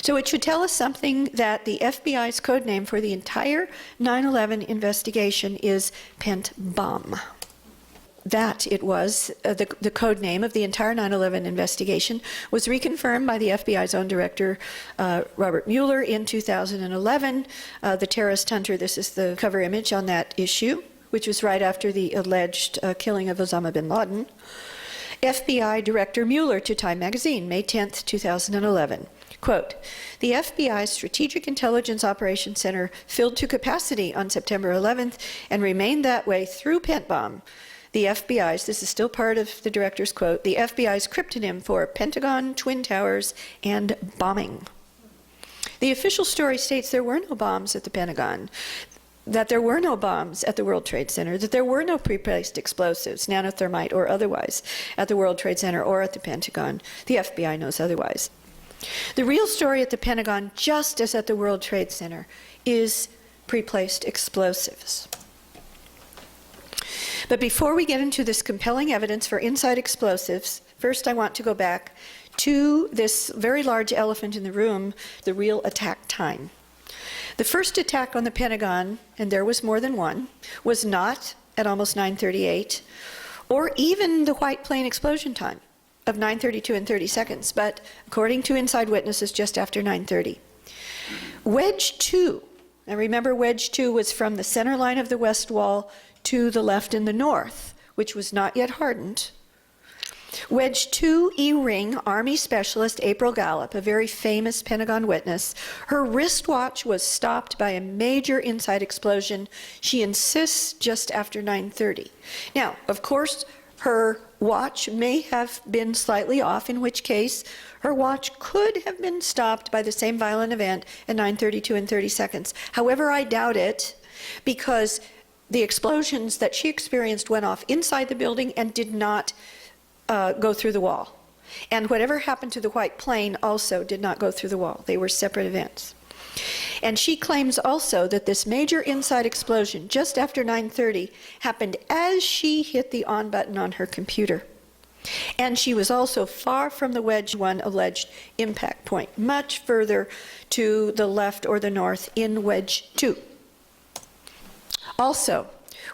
So it should tell us something that the FBI's code name for the entire 9/11 investigation is Pent Bomb. That it was, the code name of the entire 9/11 investigation was reconfirmed by the FBI's own director, Robert Mueller, in 2011. The Terrorist Hunter, this is the cover image on that issue, which was right after the alleged killing of Osama bin Laden. FBI Director Mueller to Time magazine, May 10th, 2011. Quote, the FBI's Strategic Intelligence Operations Center filled to capacity on September 11th and remained that way through Pent Bomb. The FBI's, this is still part of the director's quote, the FBI's cryptonym for Pentagon, Twin Towers, and bombing. The official story states there were no bombs at the Pentagon, that there were no bombs at the World Trade Center, that there were no pre-placed explosives, nanothermite or otherwise, at the World Trade Center or at the Pentagon. The FBI knows otherwise. The real story at the Pentagon, just as at the World Trade Center, is pre-placed explosives. But before we get into this compelling evidence for inside explosives, first I want to go back to this very large elephant in the room, the real attack time. The first attack on the Pentagon, and there was more than one, was not at almost 9:38, or even the white plane explosion time of 9:32 and 30 seconds, but according to inside witnesses, just after 9:30. Wedge 2, now remember Wedge 2 was from the center line of the west wall to the left in the north, which was not yet hardened. Wedge 2 E-ring Army specialist April Gallup, a very famous Pentagon witness, her wristwatch was stopped by a major inside explosion, she insists, just after 9:30. Now, of course, her watch may have been slightly off, in which case her watch could have been stopped by the same violent event at 9:32 and 30 seconds. However, I doubt it, because the explosions that she experienced went off inside the building and did not go through the wall. And whatever happened to the white plane also did not go through the wall. They were separate events. And she claims also that this major inside explosion just after 9:30 happened as she hit the on button on her computer. And she was also far from the Wedge 1 alleged impact point, much further to the left or the north in Wedge 2. Also,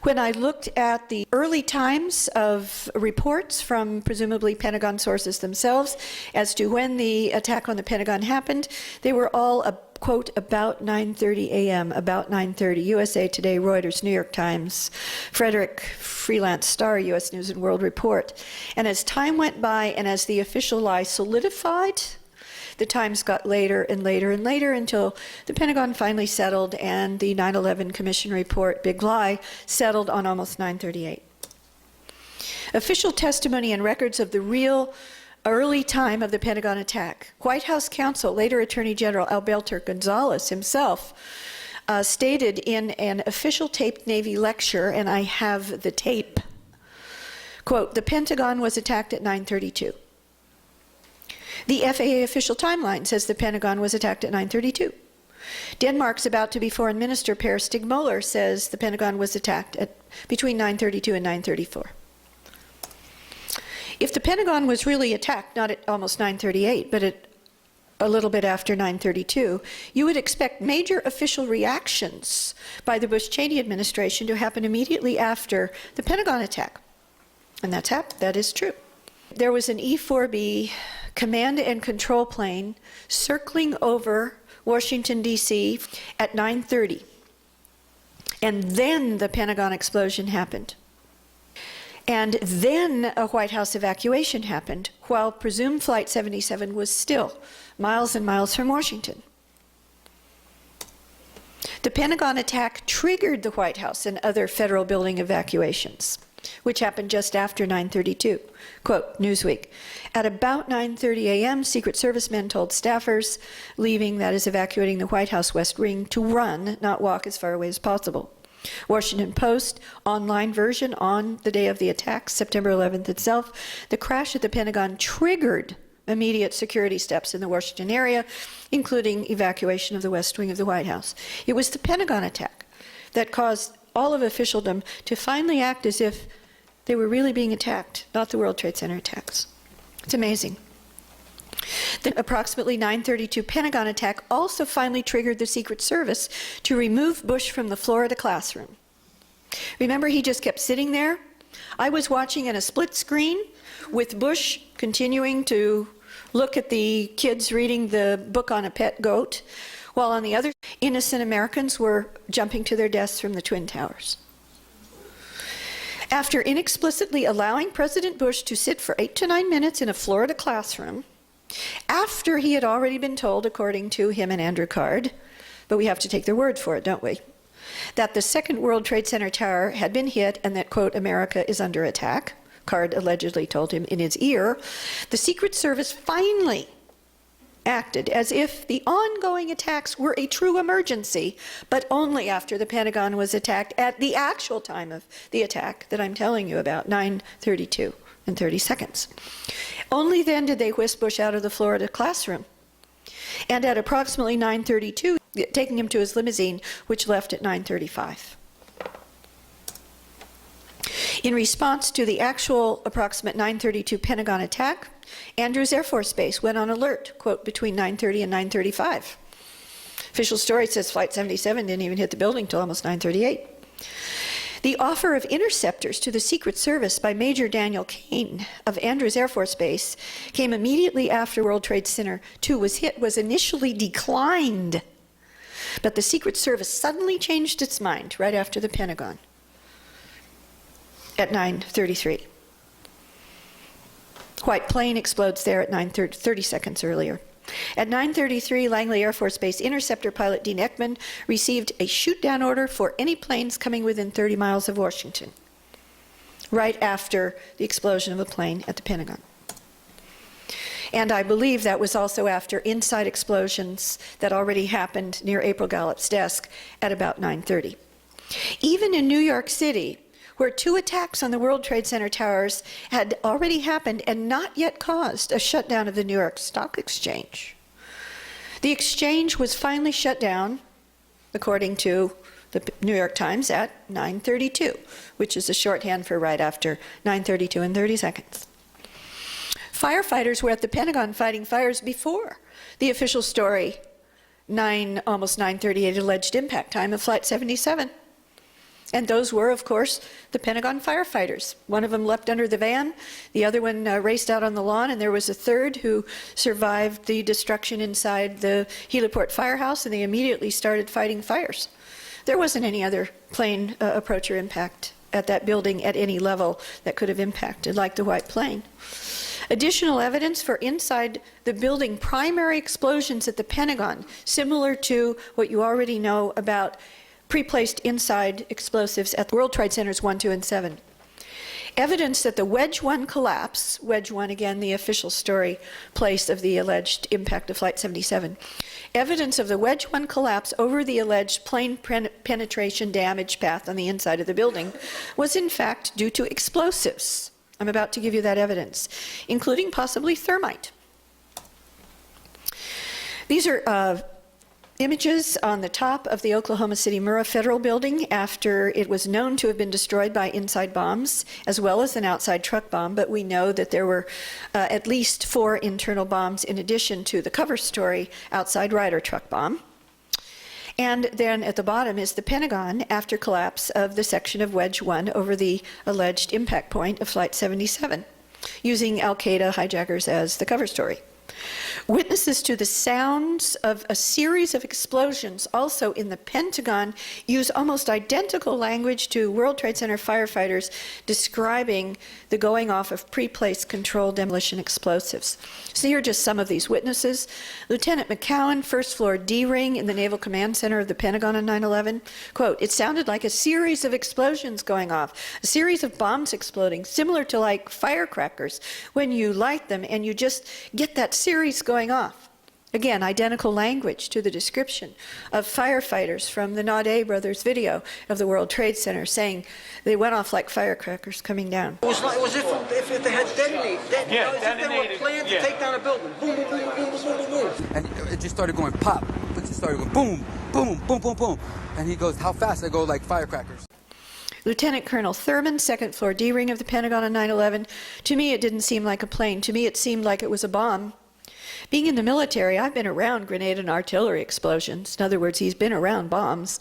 when I looked at the early times of reports from presumably Pentagon sources themselves as to when the attack on the Pentagon happened, they were all, quote, about 9:30 a.m., about 9:30, USA Today, Reuters, New York Times, Frederick Freelance Star, U.S. News and World Report. And as time went by and as the official lie solidified, the times got later and later and later until the Pentagon finally settled and the 9/11 Commission report, Big Lie, settled on almost 9:38. Official testimony and records of the real early time of the Pentagon attack. White House counsel, later Attorney General Alberto Gonzales himself, stated in an official taped Navy lecture, and I have the tape, quote, the Pentagon was attacked at 9:32. The FAA official timeline says the Pentagon was attacked at 9:32. Denmark's about-to-be foreign minister, Per Stig Møller, says the Pentagon was attacked at between 9:32 and 9:34. If the Pentagon was really attacked, not at almost 9:38, but at a little bit after 9:32, you would expect major official reactions by the Bush-Cheney administration to happen immediately after the Pentagon attack. And that is true. there was an E-4B command and control plane circling over Washington, D.C. at 9:30. And then the Pentagon explosion happened. And then a White House evacuation happened while presumed Flight 77 was still miles and miles from Washington. The Pentagon attack triggered the White House and other federal building evacuations, which happened just after 9:32. Quote, Newsweek, at about 9:30 a.m., Secret Service men told staffers leaving, that is evacuating the White House West Wing, to run, not walk as far away as possible. Washington Post online version on the day of the attack, September 11th itself, the crash at the Pentagon triggered immediate security steps in the Washington area, including evacuation of the West Wing of the White House. It was the Pentagon attack that caused all of officialdom to finally act as if they were really being attacked, not the World Trade Center attacks. It's amazing. The approximately 9:32 Pentagon attack also finally triggered the Secret Service to remove Bush from the Florida classroom. Remember, he just kept sitting there? I was watching in a split screen with Bush continuing to look at the kids reading the book on a pet goat, while on the other, innocent Americans were jumping to their deaths from the Twin Towers. After inexplicitly allowing President Bush to sit for 8 to 9 minutes in a Florida classroom, after he had already been told, according to him and Andrew Card, but we have to take their word for it, don't we, that the second World Trade Center tower had been hit and that, quote, America is under attack, Card allegedly told him in his ear, the Secret Service finally acted as if the ongoing attacks were a true emergency, but only after the Pentagon was attacked at the actual time of the attack that I'm telling you about, 9:32 and 30 seconds. Only then did they whisk Bush out of the Florida classroom. And at approximately 9:32, taking him to his limousine, which left at 9:35. In response to the actual approximate 9:32 Pentagon attack, Andrews Air Force Base went on alert, quote, between 9:30 and 9:35. Official story says Flight 77 didn't even hit the building till almost 9:38. The offer of interceptors to the Secret Service by Major Daniel Kane of Andrews Air Force Base came immediately after World Trade Center 2 was hit, was initially declined. But the Secret Service suddenly changed its mind right after the Pentagon at 9:33. White plane explodes there at 9:30 seconds earlier. At 9:33, Langley Air Force Base interceptor pilot Dean Eckman received a shoot-down order for any planes coming within 30 miles of Washington, right after the explosion of a plane at the Pentagon. And I believe that was also after inside explosions that already happened near April Gallup's desk at about 9:30. Even in New York City, where 2 attacks on the World Trade Center towers had already happened and not yet caused a shutdown of the New York Stock Exchange. The exchange was finally shut down, according to the New York Times, at 9:32, which is a shorthand for right after 9:32 and 30 seconds. Firefighters were at the Pentagon fighting fires before the official story, almost 9:38 alleged impact time of Flight 77. And those were, of course, the Pentagon firefighters. One of them leapt under the van, the other one raced out on the lawn, and there was a third who survived the destruction inside the heliport firehouse, and they immediately started fighting fires. There wasn't any other plane approach or impact at that building at any level that could have impacted, like the white plane. Additional evidence for inside the building primary explosions at the Pentagon, similar to what you already know about pre-placed inside explosives at the World Trade Centers 1, 2, and 7. Evidence that the Wedge 1 collapse, Wedge 1 again the official story place of the alleged impact of Flight 77, evidence of the Wedge 1 collapse over the alleged plane penetration damage path on the inside of the building was in fact due to explosives. I'm about to give you that evidence, including possibly thermite. These are images on the top of the Oklahoma City Murrah Federal Building after it was known to have been destroyed by inside bombs, as well as an outside truck bomb, but we know that there were at least 4 internal bombs in addition to the cover story outside Ryder truck bomb. And then at the bottom is the Pentagon after collapse of the section of Wedge 1 over the alleged impact point of Flight 77. using Al-Qaeda hijackers as the cover story. Witnesses to the sounds of a series of explosions also in the Pentagon use almost identical language to World Trade Center firefighters describing the going off of pre-placed controlled demolition explosives. So here are just some of these witnesses. Lieutenant McCowan, first floor D-ring in the Naval Command Center of the Pentagon on 9/11. Quote, "It sounded like a series of explosions going off, a series of bombs exploding, similar to like firecrackers when you light them and you just get that series going off." Again, identical language to the description of firefighters from the Naudet brothers video of the World Trade Center saying they went off like firecrackers coming down. It was like, as if they had detonated. As if they were planned to take down a building. Boom, boom, boom, boom, boom, boom, boom, boom. And it just started going pop. It just started going boom, boom, boom, boom, boom. And he goes, "How fast?" I go, "Like firecrackers." Lieutenant Colonel Thurman, second floor D-ring of the Pentagon on 9/11. To me, it didn't seem like a plane. To me, it seemed like it was a bomb. Being in the military, I've been around grenade and artillery explosions. In other words, he's been around bombs.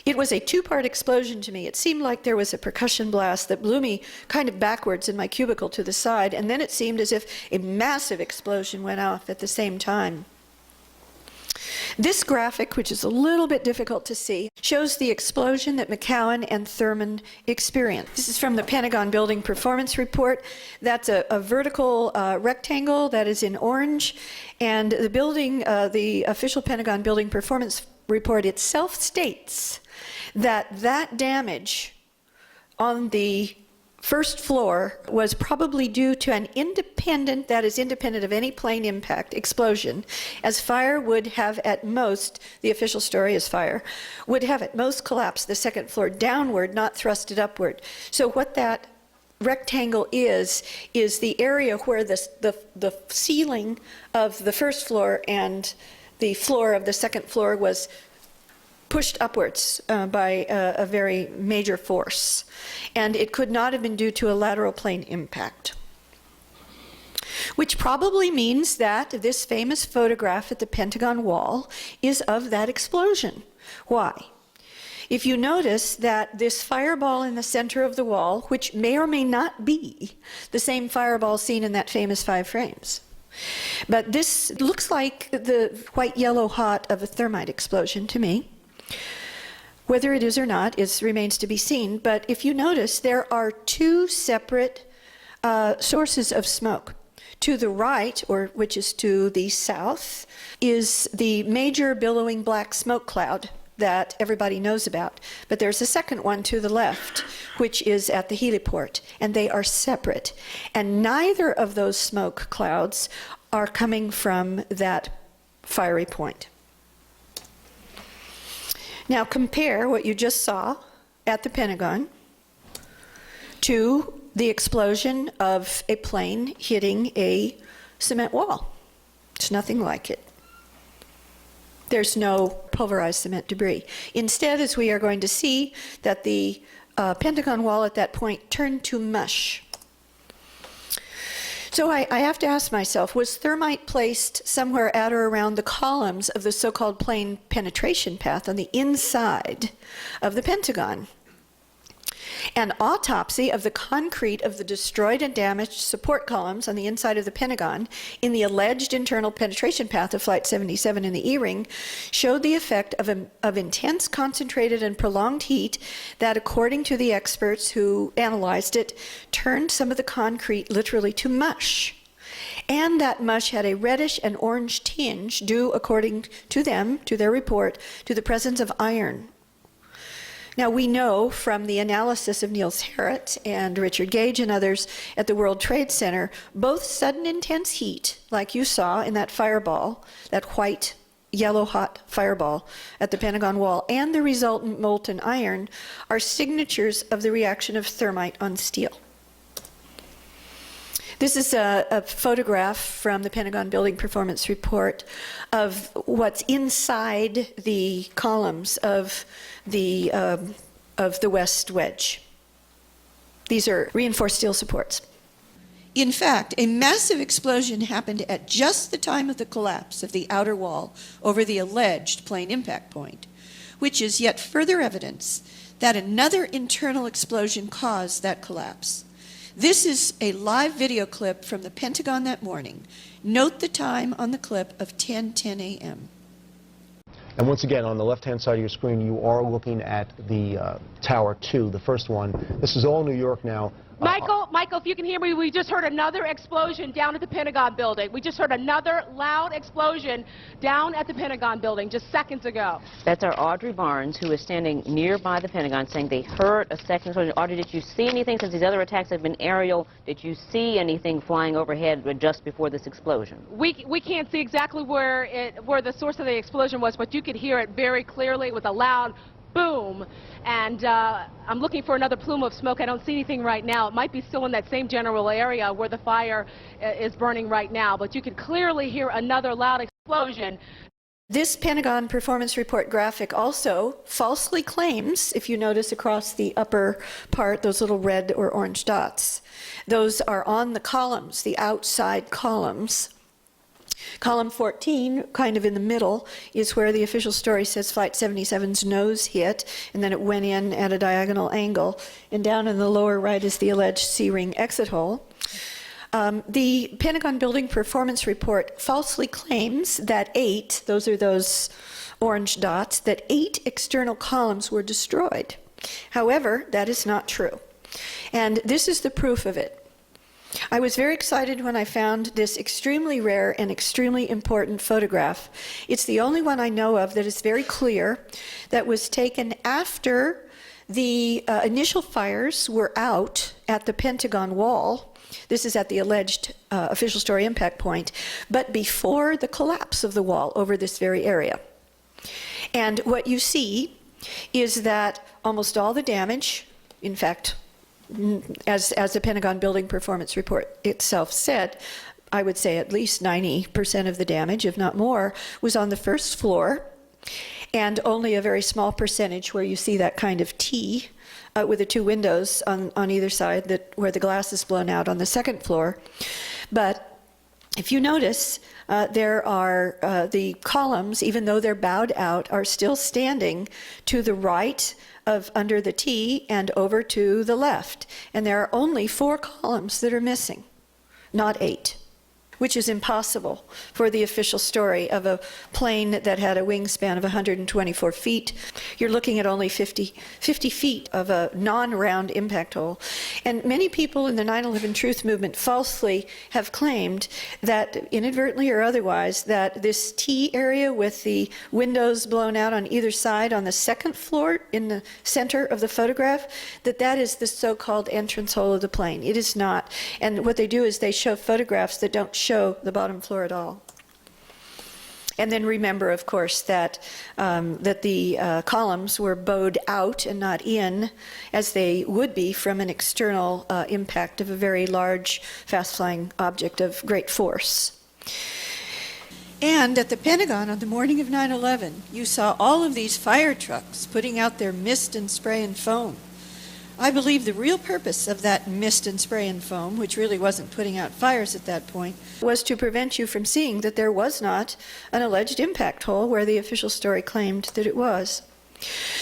It was a two-part explosion to me. It seemed like there was a percussion blast that blew me kind of backwards in my cubicle to the side, and then it seemed as if a massive explosion went off at the same time. This graphic, which is a little bit difficult to see, shows the explosion that McCowan and Thurman experienced. This is from the Pentagon Building Performance Report. That's a vertical rectangle that is in orange, and the building, the official Pentagon Building Performance Report itself states that that damage on the first floor was probably due to an independent, that is independent of any plane impact, explosion, as fire would have at most, the official story is fire, would have at most collapsed the second floor downward, not thrusted upward. So what that rectangle is the area where the ceiling of the first floor and the floor of the second floor was pushed upwards by a very major force. And it could not have been due to a lateral plane impact. Which probably means that this famous photograph at the Pentagon wall is of that explosion. Why? If you notice that this fireball in the center of the wall, which may or may not be the same fireball seen in that famous 5 frames, but this looks like the white, yellow, hot of a thermite explosion to me. Whether it is or not remains to be seen, but if you notice, there are 2 separate sources of smoke. To the right, or which is to the south, is the major billowing black smoke cloud that everybody knows about. But there's a second one to the left, which is at the heliport, and they are separate. And neither of those smoke clouds are coming from that fiery point. Now compare what you just saw at the Pentagon to the explosion of a plane hitting a cement wall. It's nothing like it. There's no pulverized cement debris. Instead, as we are going to see, that the Pentagon wall at that point turned to mush. So I have to ask myself, was thermite placed somewhere at or around the columns of the so-called plane penetration path on the inside of the Pentagon? An autopsy of the concrete of the destroyed and damaged support columns on the inside of the Pentagon in the alleged internal penetration path of Flight 77 in the E-ring showed the effect of intense, concentrated, and prolonged heat that, according to the experts who analyzed it, turned some of the concrete literally to mush. And that mush had a reddish and orange tinge due, according to them, to their report, to the presence of iron. Now, we know from the analysis of Niels Harrit and Richard Gage and others at the World Trade Center, both sudden intense heat, like you saw in that fireball, that white, yellow hot fireball at the Pentagon wall, and the resultant molten iron are signatures of the reaction of thermite on steel. This is a photograph from the Pentagon Building Performance Report of what's inside the columns of the west wedge. These are reinforced steel supports. In fact, a massive explosion happened at just the time of the collapse of the outer wall over the alleged plane impact point, which is yet further evidence that another internal explosion caused that collapse. This is a live video clip from the Pentagon that morning. Note the time on the clip of 10:10 a.m. And once again, on the left-hand side of your screen, you are looking at the Tower 2, the first one. This is all New York now. Michael, if you can hear me, we just heard another explosion down at the Pentagon building. We just heard another loud explosion down at the Pentagon building just seconds ago. That's our Audrey Barnes, who is standing nearby the Pentagon, saying they heard a second explosion. Audrey, did you see anything, since these other attacks have been aerial? Did you see anything flying overhead just before this explosion? We can't see exactly where the source of the explosion was, but you could hear it very clearly with a loud boom. And I'm looking for another plume of smoke. I don't see anything right now. It might be still in that same general area where the fire is burning right now, but you can clearly hear another loud explosion. This Pentagon performance report graphic also falsely claims, if you notice across the upper part, those little red or orange dots, those are on the columns, the outside columns. Column 14, kind of in the middle, is where the official story says Flight 77's nose hit, and then it went in at a diagonal angle. And down in the lower right is the alleged C-ring exit hole. The Pentagon Building Performance Report falsely claims that 8, those are those orange dots, that 8 external columns were destroyed. However, that is not true. And this is the proof of it. I was very excited when I found this extremely rare and extremely important photograph. It's the only one I know of that is very clear, that was taken after the initial fires were out at the Pentagon wall. This is at the alleged official story impact point, but before the collapse of the wall over this very area. And what you see is that almost all the damage, in fact, as the Pentagon Building Performance Report itself said, I would say at least 90% of the damage, if not more, was on the first floor, and only a very small percentage where you see that kind of T with the 2 windows on either side where the glass is blown out on the second floor. But if you notice, there are the columns, even though they're bowed out, are still standing to the right of under the T and over to the left. And there are only 4 columns that are missing, not 8, which is impossible for the official story of a plane that had a wingspan of 124 feet. You're looking at only 50 feet of a non-round impact hole. And many people in the 9/11 Truth movement falsely have claimed that, inadvertently or otherwise, that this T area with the windows blown out on either side on the second floor in the center of the photograph, that is the so-called entrance hole of the plane. It is not. And what they do is they show photographs that don't show the bottom floor at all. And then remember, of course, that the columns were bowed out and not in, as they would be from an external impact of a very large, fast-flying object of great force. And at the Pentagon on the morning of 9/11, you saw all of these fire trucks putting out their mist and spray and foam. I believe the real purpose of that mist and spray and foam, which really wasn't putting out fires at that point, was to prevent you from seeing that there was not an alleged impact hole where the official story claimed that it was.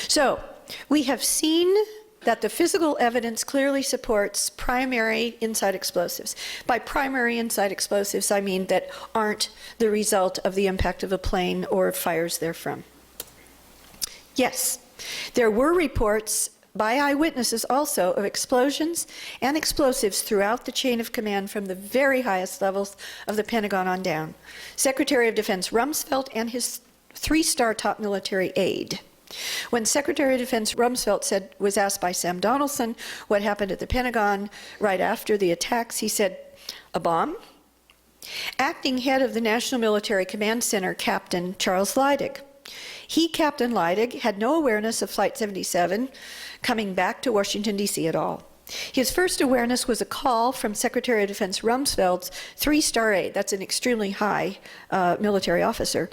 So, we have seen that the physical evidence clearly supports primary inside explosives. By primary inside explosives, I mean that aren't the result of the impact of a plane or fires therefrom. Yes, there were reports by eyewitnesses also of explosions and explosives throughout the chain of command from the very highest levels of the Pentagon on down. Secretary of Defense Rumsfeld and his 3-star top military aide. When Secretary of Defense Rumsfeld was asked by Sam Donaldson what happened at the Pentagon right after the attacks, he said, "A bomb?" Acting head of the National Military Command Center, Captain Charles Leidig. Captain Leidig, had no awareness of Flight 77 coming back to Washington, D.C. at all. His first awareness was a call from Secretary of Defense Rumsfeld's 3-star aide, that's an extremely high military officer,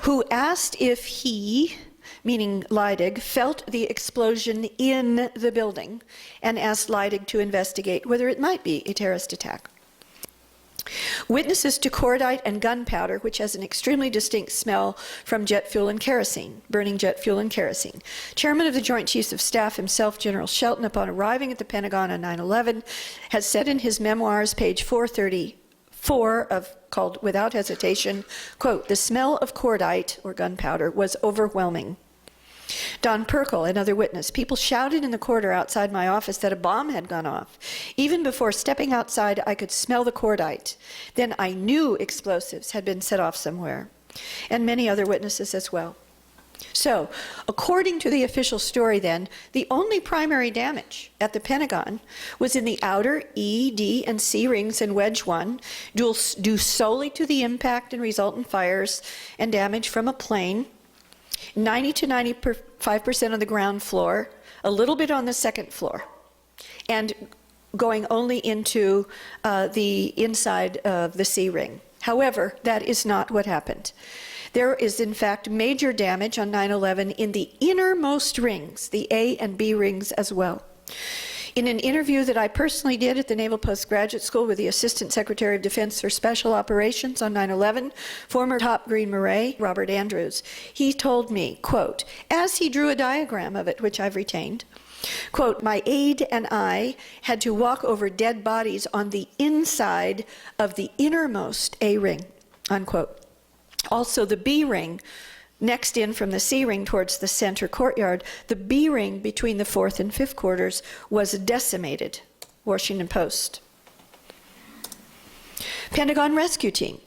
who asked if he, meaning Leidig, felt the explosion in the building and asked Leidig to investigate whether it might be a terrorist attack. Witnesses to cordite and gunpowder, which has an extremely distinct smell from jet fuel and kerosene, burning jet fuel and kerosene. Chairman of the Joint Chiefs of Staff himself, General Shelton, upon arriving at the Pentagon on 9/11, has said in his memoirs, page 434, called Without Hesitation, quote, "The smell of cordite, or gunpowder, was overwhelming." Don Perkel, another witness, "People shouted in the corridor outside my office that a bomb had gone off. Even before stepping outside, I could smell the cordite. Then I knew explosives had been set off somewhere." And many other witnesses as well. So, according to the official story then, the only primary damage at the Pentagon was in the outer E, D, and C rings in Wedge 1, due solely to the impact and resultant fires and damage from a plane, 90 to 95% on the ground floor, a little bit on the second floor, and going only into the inside of the C ring. However, that is not what happened. There is, in fact, major damage on 9/11 in the innermost rings, the A and B rings as well. In an interview that I personally did at the Naval Postgraduate School with the Assistant Secretary of Defense for Special Operations on 9/11, former top Green Beret, Robert Andrews, he told me, quote, as he drew a diagram of it, which I've retained, quote, "My aide and I had to walk over dead bodies on the inside of the innermost A ring," unquote. Also, the B ring, next in from the C ring towards the center courtyard, the B ring between the 4th and 5th quarters was decimated. Washington Post. Pentagon rescue team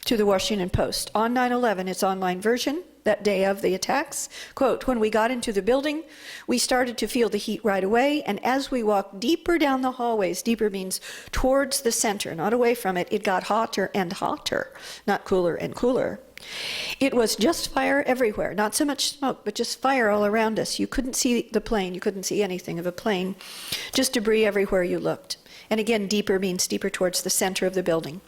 to the Washington Post. On 9/11, its online version, that day of the attacks, quote, "When we got into the building, we started to feel the heat right away, and as we walked deeper down the hallways," deeper means towards the center, not away from it, "it got hotter and hotter, not cooler and cooler. It was just fire everywhere, not so much smoke, but just fire all around us. You couldn't see the plane, you couldn't see anything of a plane, just debris everywhere you looked." And again, deeper means deeper towards the center of the building.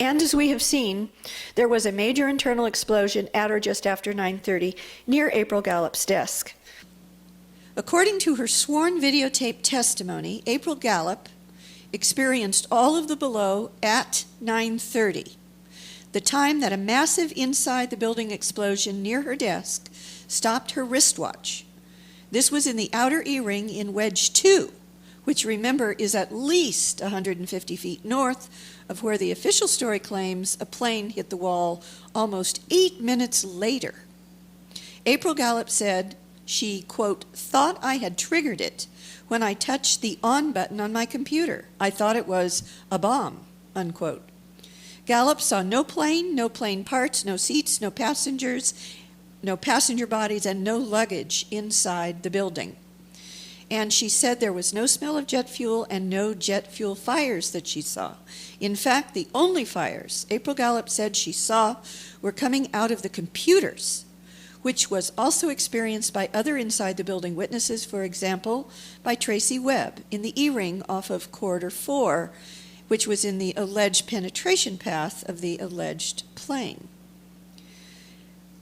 And as we have seen, there was a major internal explosion at or just after 9:30 near April Gallup's desk. According to her sworn videotape testimony, April Gallup experienced all of the below at 9:30, the time that a massive inside the building explosion near her desk stopped her wristwatch. This was in the outer E-ring in Wedge 2, which, remember, is at least 150 feet north of where the official story claims a plane hit the wall almost 8 minutes later. April Gallup said she, quote, "thought I had triggered it when I touched the on button on my computer. I thought it was a bomb," unquote. Gallup saw no plane parts, no seats, no passengers, no passenger bodies, and no luggage inside the building. And she said there was no smell of jet fuel and no jet fuel fires that she saw. In fact, the only fires April Gallup said she saw were coming out of the computers, which was also experienced by other inside the building witnesses, for example, by Tracy Webb in the E-ring off of Corridor 4, which was in the alleged penetration path of the alleged plane.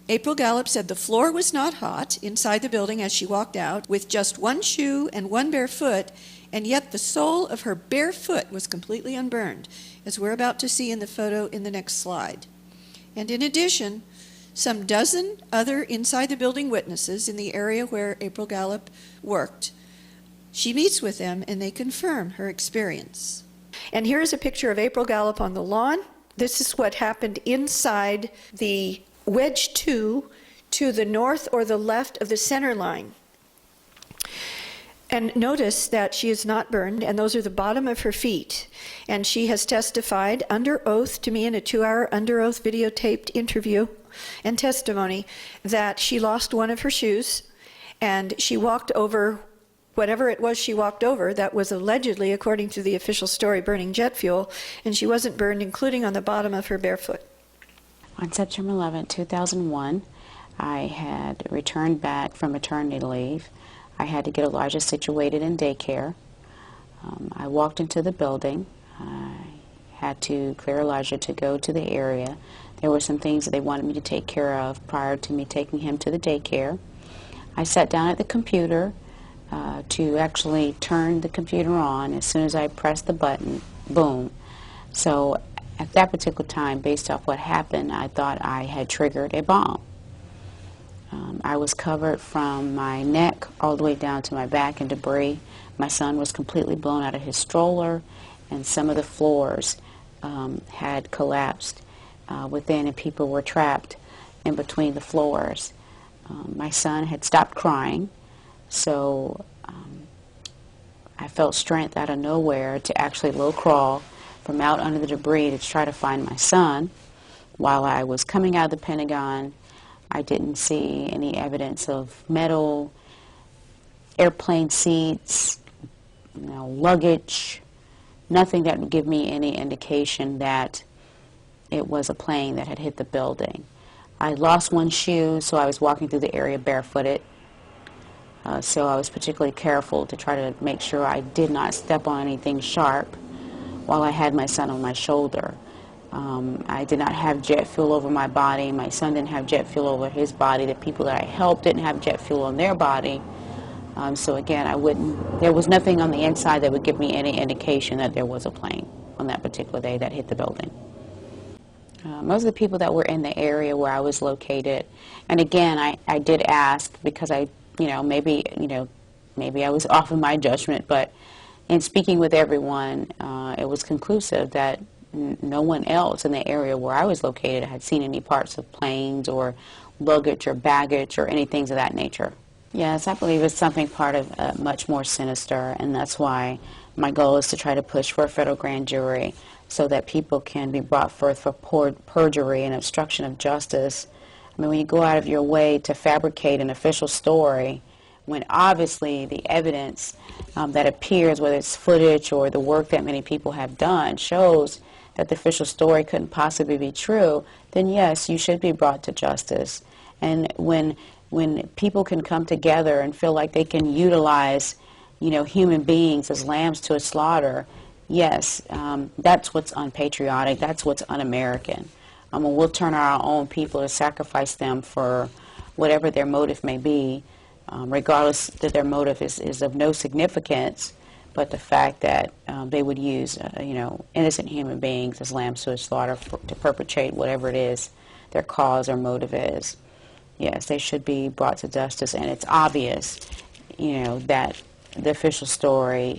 April Gallup said the floor was not hot inside the building as she walked out, with just one shoe and one bare foot, and yet the sole of her bare foot was completely unburned, as we're about to see in the photo in the next slide. And in addition, some dozen other inside the building witnesses in the area where April Gallup worked, she meets with them and they confirm her experience. And here is a picture of April Gallup on the lawn. This is what happened inside the Wedge 2 to the north or the left of the center line. And notice that she is not burned, and those are the bottom of her feet. And she has testified under oath to me in a 2-hour under oath videotaped interview and testimony that she lost one of her shoes, and she walked over whatever it was she walked over that was allegedly, according to the official story, burning jet fuel, and she wasn't burned, including on the bottom of her bare foot. On September 11, 2001, I had returned back from maternity leave. I had to get Elijah situated in daycare. I walked into the building. I had to clear Elijah to go to the area. There were some things that they wanted me to take care of prior to me taking him to the daycare. I sat down at the computer to actually turn the computer on. As soon as I pressed the button, boom. So At that particular time, based off what happened, I thought I had triggered a bomb. I was covered from my neck all the way down to my back in debris. My son was completely blown out of his stroller, and some of the floors had collapsed within, and people were trapped in between the floors. My son had stopped crying, so I felt strength out of nowhere to actually low crawl from out under the debris to try to find my son. While I was coming out of the Pentagon, I didn't see any evidence of metal, airplane seats, luggage, nothing that would give me any indication that it was a plane that had hit the building. I lost one shoe, so I was walking through the area barefooted. So I was particularly careful to try to make sure I did not step on anything sharp while I had my son on my shoulder. I did not have jet fuel over my body. My son didn't have jet fuel over his body. The people that I helped didn't have jet fuel on their body. So again, there was nothing on the inside that would give me any indication that there was a plane on that particular day that hit the building. Most of the people that were in the area where I was located, and again, I did ask because maybe I was off in my judgment, but in speaking with everyone, it was conclusive that no one else in the area where I was located had seen any parts of planes or luggage or baggage or anything of that nature. Yes, I believe it's something part of much more sinister, and that's why my goal is to try to push for a federal grand jury so that people can be brought forth for perjury and obstruction of justice. I mean, when you go out of your way to fabricate an official story, when obviously the evidence that appears, whether it's footage or the work that many people have done, shows that the official story couldn't possibly be true, then yes, you should be brought to justice. And when people can come together and feel like they can utilize, human beings as lambs to a slaughter, yes, that's what's unpatriotic, that's what's un-American. When we'll turn our own people to sacrifice them for whatever their motive may be, regardless that their motive is of no significance, but the fact that they would use, innocent human beings as lambs to a slaughter to perpetrate whatever it is their cause or motive is. Yes, they should be brought to justice, and it's obvious, that the official story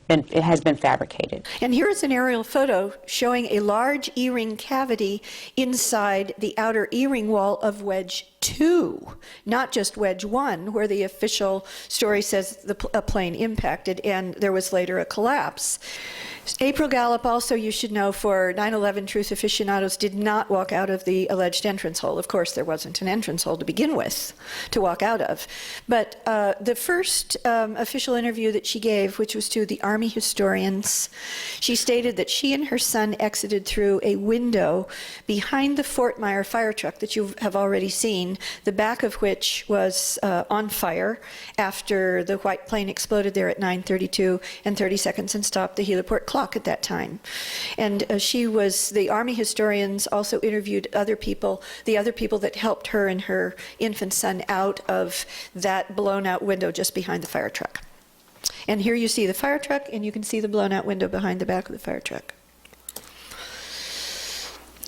it has been fabricated. And here is an aerial photo showing a large E-ring cavity inside the outer E-ring wall of wedge 2, not just wedge 1, where the official story says a plane impacted and there was later a collapse. April Gallup, also, you should know, for 9/11 truth aficionados, did not walk out of the alleged entrance hole. Of course, there wasn't an entrance hole to begin with to walk out of. But the first official interview that she gave, which was to the Army historians, she stated that she and her son exited through a window behind the Fort Myer fire truck that you have already seen, the back of which was on fire after the white plane exploded there at 9:32 and 30 seconds and stopped the heliport clock at that time. And the Army historians also interviewed the other people that helped her and her infant son out of that blown out window just behind the fire truck. And here you see the fire truck, and you can see the blown out window behind the back of the fire truck.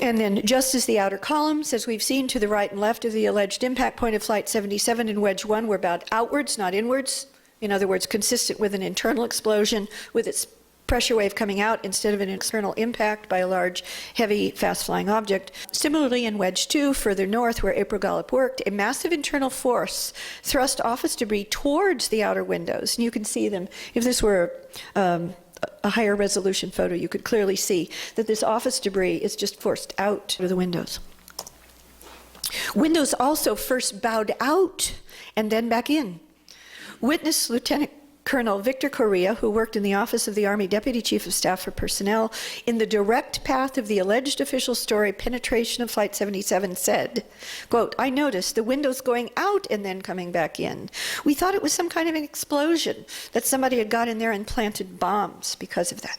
And then just as the outer columns, as we've seen to the right and left of the alleged impact point of Flight 77 in wedge 1, were bowed outwards, not inwards. In other words, consistent with an internal explosion with its pressure wave coming out instead of an external impact by a large, heavy, fast-flying object. Similarly, in wedge 2, further north, where April Gallup worked, a massive internal force thrust office debris towards the outer windows. And you can see them. If this were a higher resolution photo, you could clearly see that this office debris is just forced out of the windows. Windows also first bowed out and then back in. Witness Lieutenant Colonel Victor Correa, who worked in the office of the Army Deputy Chief of Staff for Personnel, in the direct path of the alleged official story penetration of Flight 77, said, quote, "I noticed the windows going out and then coming back in. We thought it was some kind of an explosion, that somebody had got in there and planted bombs because of that."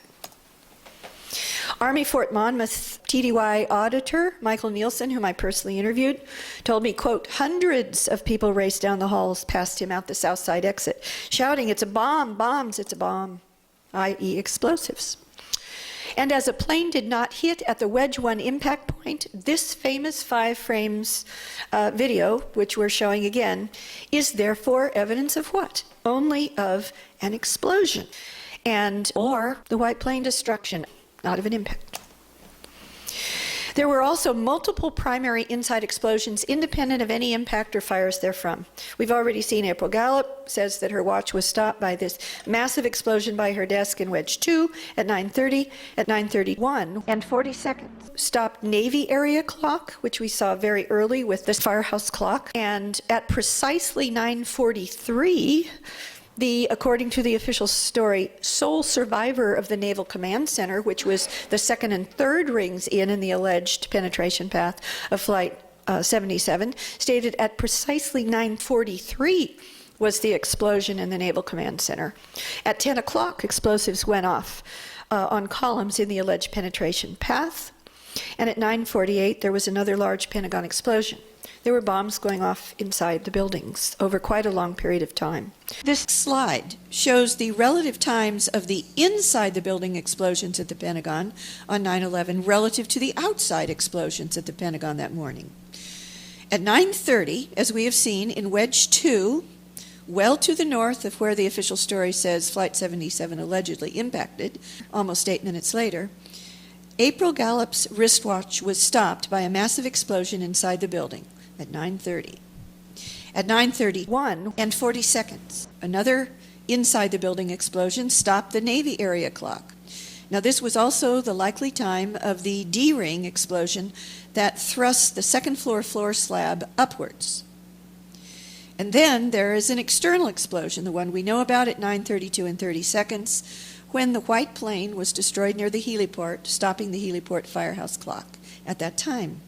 Army Fort Monmouth TDY auditor Michael Nielsen, whom I personally interviewed, told me, quote, "Hundreds of people raced down the halls past him out the south side exit, shouting, 'It's a bomb, bombs, it's a bomb,' i.e. explosives." And as a plane did not hit at the Wedge 1 impact point, this famous 5 frames video, which we're showing again, is therefore evidence of what? Only of an explosion, or the white plane destruction, not of an impact. There were also multiple primary inside explosions independent of any impact or fires therefrom. We've already seen April Gallup says that her watch was stopped by this massive explosion by her desk in Wedge 2 at 9:30, at 9:31 and 40 seconds. Stopped Navy area clock, which we saw very early with the firehouse clock, and at precisely 9:43, according to the official story, sole survivor of the Naval Command Center, which was the second and third rings in the alleged penetration path of Flight 77, stated at precisely 9:43 was the explosion in the Naval Command Center. At 10 o'clock, explosives went off on columns in the alleged penetration path. And at 9:48, there was another large Pentagon explosion. There were bombs going off inside the buildings over quite a long period of time. This slide shows the relative times of the inside the building explosions at the Pentagon on 9/11 relative to the outside explosions at the Pentagon that morning. At 9:30, as we have seen in Wedge 2, well to the north of where the official story says Flight 77 allegedly impacted, almost 8 minutes later, April Gallup's wristwatch was stopped by a massive explosion inside the building at 9:30. At 9:31 and 40 seconds, another inside the building explosion stopped the Navy area clock. Now, this was also the likely time of the D-ring explosion that thrust the second floor slab upwards. And then there is an external explosion, the one we know about at 9:32 and 30 seconds, when the white plane was destroyed near the heliport, stopping the heliport firehouse clock at that time.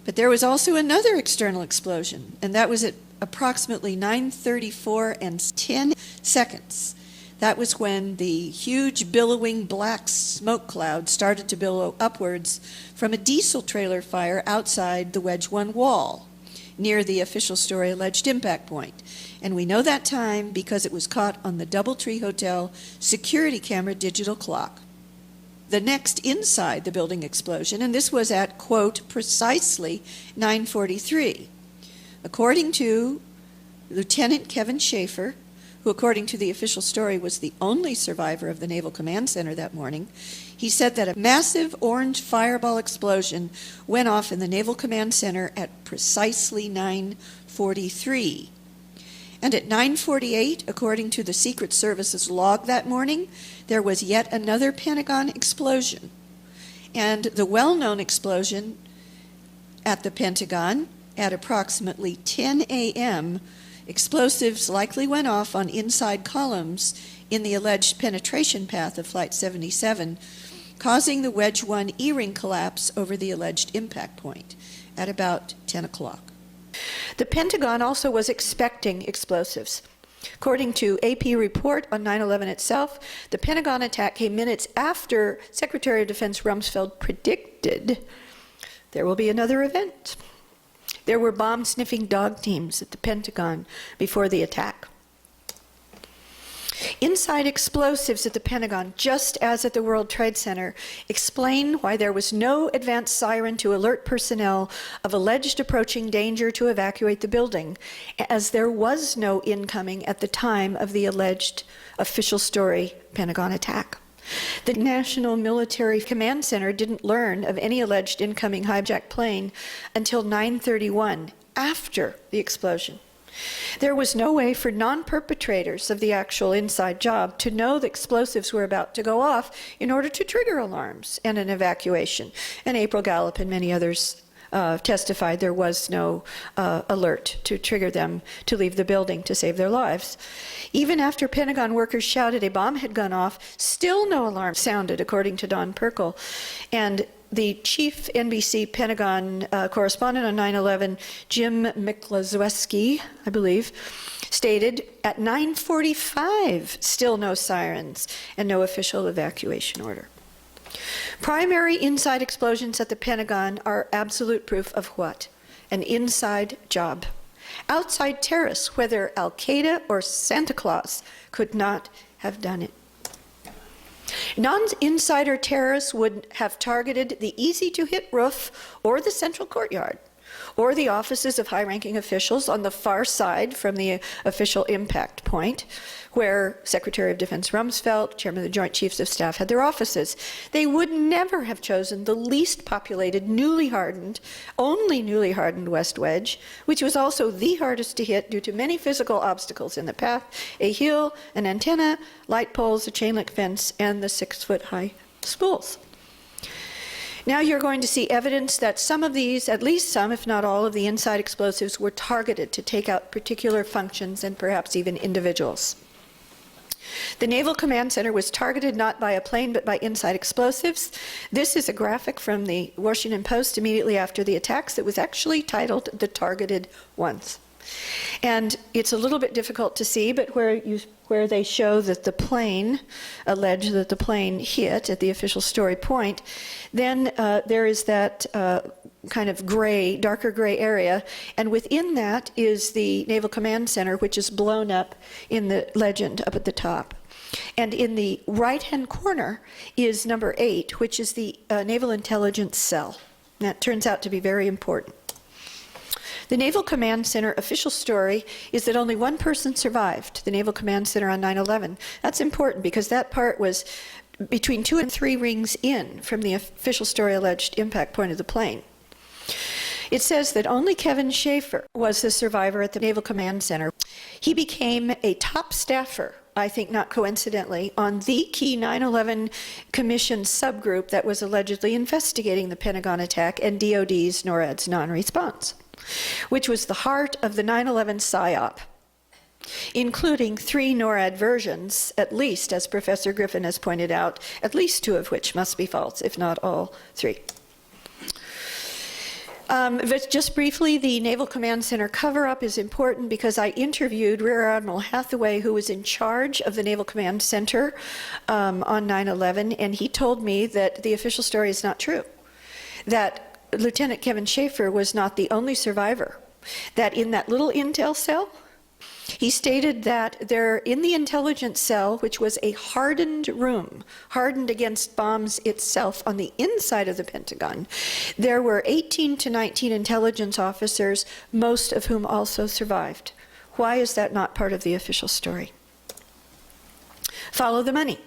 But there was also another external explosion, and that was at approximately 9:34 and 10 seconds. That was when the huge billowing black smoke cloud started to billow upwards from a diesel trailer fire outside the Wedge 1 wall, near the official story alleged impact point. And we know that time because it was caught on the Doubletree Hotel security camera digital clock. The next inside the building explosion, and this was at, quote, precisely 9:43. According to Lieutenant Kevin Schaefer, who according to the official story was the only survivor of the Naval Command Center that morning, he said that a massive orange fireball explosion went off in the Naval Command Center at precisely 9:43. And at 9:48, according to the Secret Service's log that morning, there was yet another Pentagon explosion. And the well-known explosion at the Pentagon at approximately 10 a.m., explosives likely went off on inside columns in the alleged penetration path of Flight 77, causing the Wedge 1 E-ring collapse over the alleged impact point at about 10 o'clock. The Pentagon also was expecting explosives. According to AP report on 9/11 itself, the Pentagon attack came minutes after Secretary of Defense Rumsfeld predicted there will be another event. There were bomb-sniffing dog teams at the Pentagon before the attack. Inside explosives at the Pentagon, just as at the World Trade Center, explain why there was no advance siren to alert personnel of alleged approaching danger to evacuate the building, as there was no incoming at the time of the alleged official story Pentagon attack. The National Military Command Center didn't learn of any alleged incoming hijacked plane until 9:31, after the explosion. There was no way for non-perpetrators of the actual inside job to know the explosives were about to go off in order to trigger alarms and an evacuation. And April Gallup and many others testified there was no alert to trigger them to leave the building to save their lives. Even after Pentagon workers shouted a bomb had gone off, still no alarm sounded, according to Don Perkel. And the chief NBC Pentagon correspondent on 9/11, Jim Miklazewski, I believe, stated at 9:45, still no sirens and no official evacuation order. Primary inside explosions at the Pentagon are absolute proof of what? An inside job. Outside terrorists, whether Al-Qaeda or Santa Claus, could not have done it. Non-insider terrorists would have targeted the easy-to-hit roof or the central courtyard, or the offices of high-ranking officials on the far side from the official impact point, where Secretary of Defense Rumsfeld, Chairman of the Joint Chiefs of Staff, had their offices. They would never have chosen the least populated, only newly hardened West Wedge, which was also the hardest to hit due to many physical obstacles in the path: a hill, an antenna, light poles, a chain link fence, and the 6-foot-high spools. Now you're going to see evidence that some of these, at least some, if not all, of the inside explosives were targeted to take out particular functions and perhaps even individuals. The Naval Command Center was targeted not by a plane but by inside explosives. This is a graphic from the Washington Post immediately after the attacks that was actually titled "The Targeted Ones." And it's a little bit difficult to see, but where they show that the plane, allege that the plane hit at the official story point, then there is that kind of gray, darker gray area, and within that is the Naval Command Center, which is blown up in the legend up at the top. And in the right-hand corner is number 8, which is the Naval Intelligence Cell. That turns out to be very important. The Naval Command Center official story is that only one person survived, the Naval Command Center on 9/11. That's important because that part was between 2 and 3 rings in from the official story alleged impact point of the plane. It says that only Kevin Schaefer was the survivor at the Naval Command Center. He became a top staffer, I think not coincidentally, on the key 9/11 Commission subgroup that was allegedly investigating the Pentagon attack and DOD's NORAD's non-response, which was the heart of the 9/11 PSYOP, including 3 NORAD versions, at least, as Professor Griffin has pointed out, at least 2 of which must be false, if not all 3. But just briefly, the Naval Command Center cover-up is important because I interviewed Rear Admiral Hathaway, who was in charge of the Naval Command Center on 9/11, and he told me that the official story is not true, that Lieutenant Kevin Schaefer was not the only survivor, that in that little intel cell, he stated that there, in the intelligence cell, which was a hardened room, hardened against bombs itself on the inside of the Pentagon, there were 18 to 19 intelligence officers, most of whom also survived. Why is that not part of the official story? Follow the money.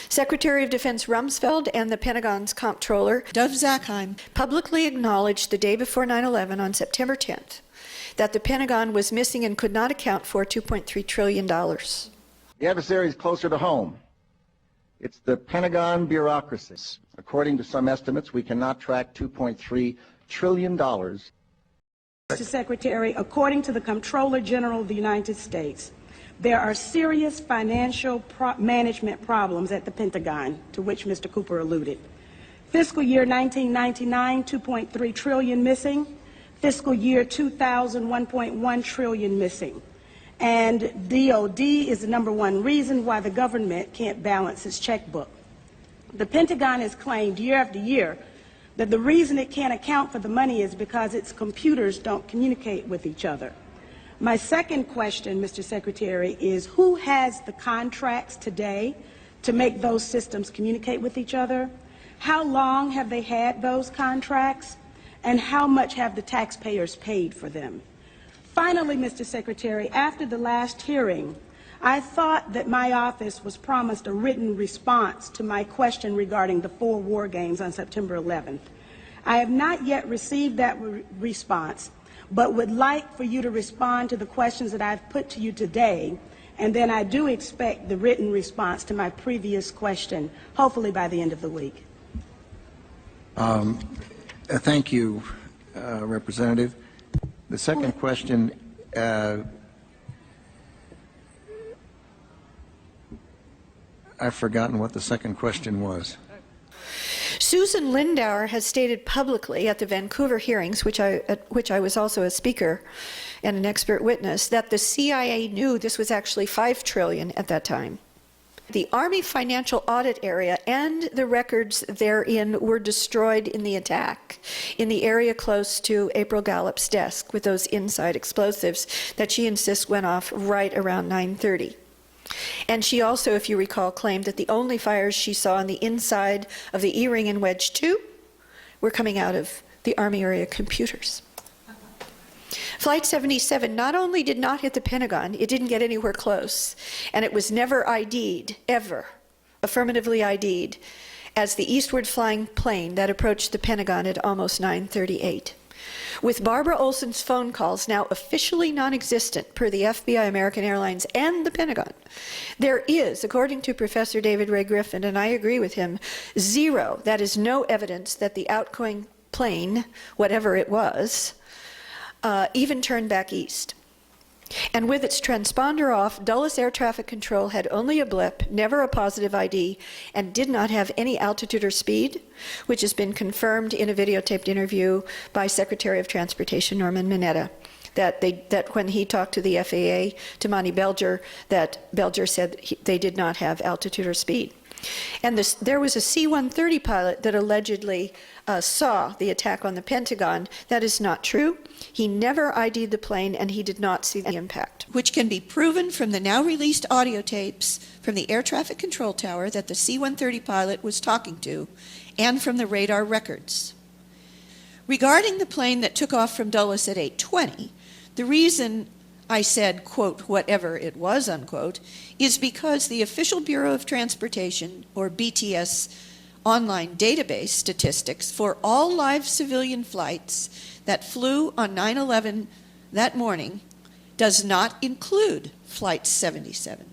Secretary of Defense Rumsfeld and the Pentagon's comptroller, Dov Zakheim, publicly acknowledged the day before 9/11 on September 10th that the Pentagon was missing and could not account for $2.3 trillion. The adversary is closer to home. It's the Pentagon bureaucracy. According to some estimates, we cannot track $2.3 trillion. Mr. Secretary, according to the Comptroller General of the United States, there are serious financial management problems at the Pentagon, to which Mr. Cooper alluded. Fiscal year 1999, $2.3 trillion missing. Fiscal year 2000, $1.1 trillion missing. And DOD is the #1 reason why the government can't balance its checkbook. The Pentagon has claimed year after year that the reason it can't account for the money is because its computers don't communicate with each other. My second question, Mr. Secretary, is who has the contracts today to make those systems communicate with each other? How long have they had those contracts? And how much have the taxpayers paid for them? Finally, Mr. Secretary, after the last hearing, I thought that my office was promised a written response to my question regarding the 4 war games on September 11th. I have not yet received that response, but would like for you to respond to the questions that I've put to you today, and then I do expect the written response to my previous question, hopefully by the end of the week. Thank you, Representative. The second question, I've forgotten what the second question was. Susan Lindauer has stated publicly at the Vancouver hearings, at which I was also a speaker and an expert witness, that the CIA knew this was actually $5 trillion at that time. The Army Financial Audit Area and the records therein were destroyed in the attack in the area close to April Gallup's desk with those inside explosives that she insists went off right around 9:30. And she also, if you recall, claimed that the only fires she saw on the inside of the E-ring and Wedge 2 were coming out of the Army area computers. Flight 77 not only did not hit the Pentagon, it didn't get anywhere close, and it was never ID'd, ever, affirmatively ID'd, as the eastward flying plane that approached the Pentagon at almost 9:38. With Barbara Olson's phone calls now officially non-existent per the FBI, American Airlines, and the Pentagon, there is, according to Professor David Ray Griffin, and I agree with him, zero, that is no evidence that the outgoing plane, whatever it was, even turned back east. And with its transponder off, Dulles Air Traffic Control had only a blip, never a positive ID, and did not have any altitude or speed, which has been confirmed in a videotaped interview by Secretary of Transportation Norman Mineta, that when he talked to the FAA, to Monty Belger, that Belger said they did not have altitude or speed. And there was a C-130 pilot that allegedly saw the attack on the Pentagon. That is not true. He never ID'd the plane, and he did not see the impact. Which can be proven from the now released audio tapes from the air traffic control tower that the C-130 pilot was talking to, and from the radar records. Regarding the plane that took off from Dulles at 8:20, the reason I said, quote, whatever it was, unquote, is because the official Bureau of Transportation, or BTS, online database statistics for all live civilian flights that flew on 9/11 that morning does not include Flight 77.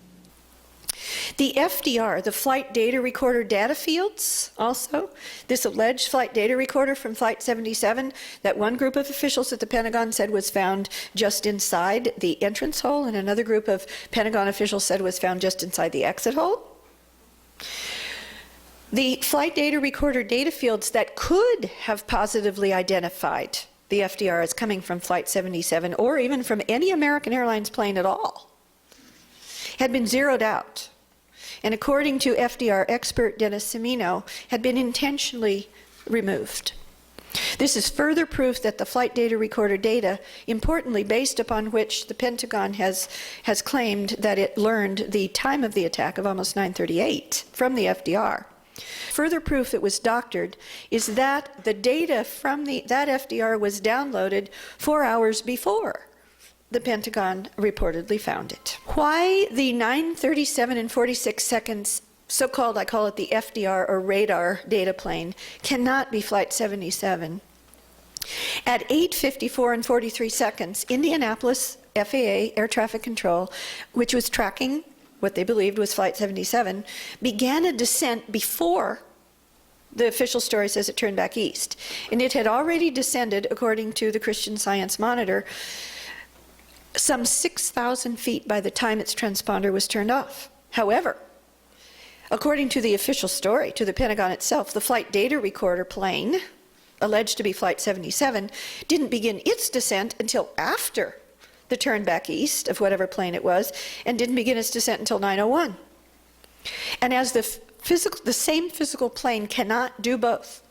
The FDR, the Flight Data Recorder data fields, also, this alleged flight data recorder from Flight 77 that one group of officials at the Pentagon said was found just inside the entrance hole, and another group of Pentagon officials said was found just inside the exit hole. The flight data recorder data fields that could have positively identified the FDR as coming from Flight 77 or even from any American Airlines plane at all had been zeroed out, and according to FDR expert Dennis Cimino, had been intentionally removed. This is further proof that the flight data recorder data, importantly based upon which the Pentagon has claimed that it learned the time of the attack of almost 9:38 from the FDR. Further proof it was doctored is that the data from that FDR was downloaded 4 hours before the Pentagon reportedly found it. Why the 9:37 and 46 seconds so-called, I call it the FDR or radar data plane, cannot be Flight 77. At 8:54 and 43 seconds, Indianapolis FAA Air Traffic Control, which was tracking what they believed was Flight 77, began a descent before the official story says it turned back east. And it had already descended, according to the Christian Science Monitor, some 6,000 feet by the time its transponder was turned off. However, according to the official story, to the Pentagon itself, the flight data recorder plane, alleged to be Flight 77, didn't begin its descent until after the turn back east of whatever plane it was, and didn't begin its descent until 9:01. And as the same physical plane cannot do both,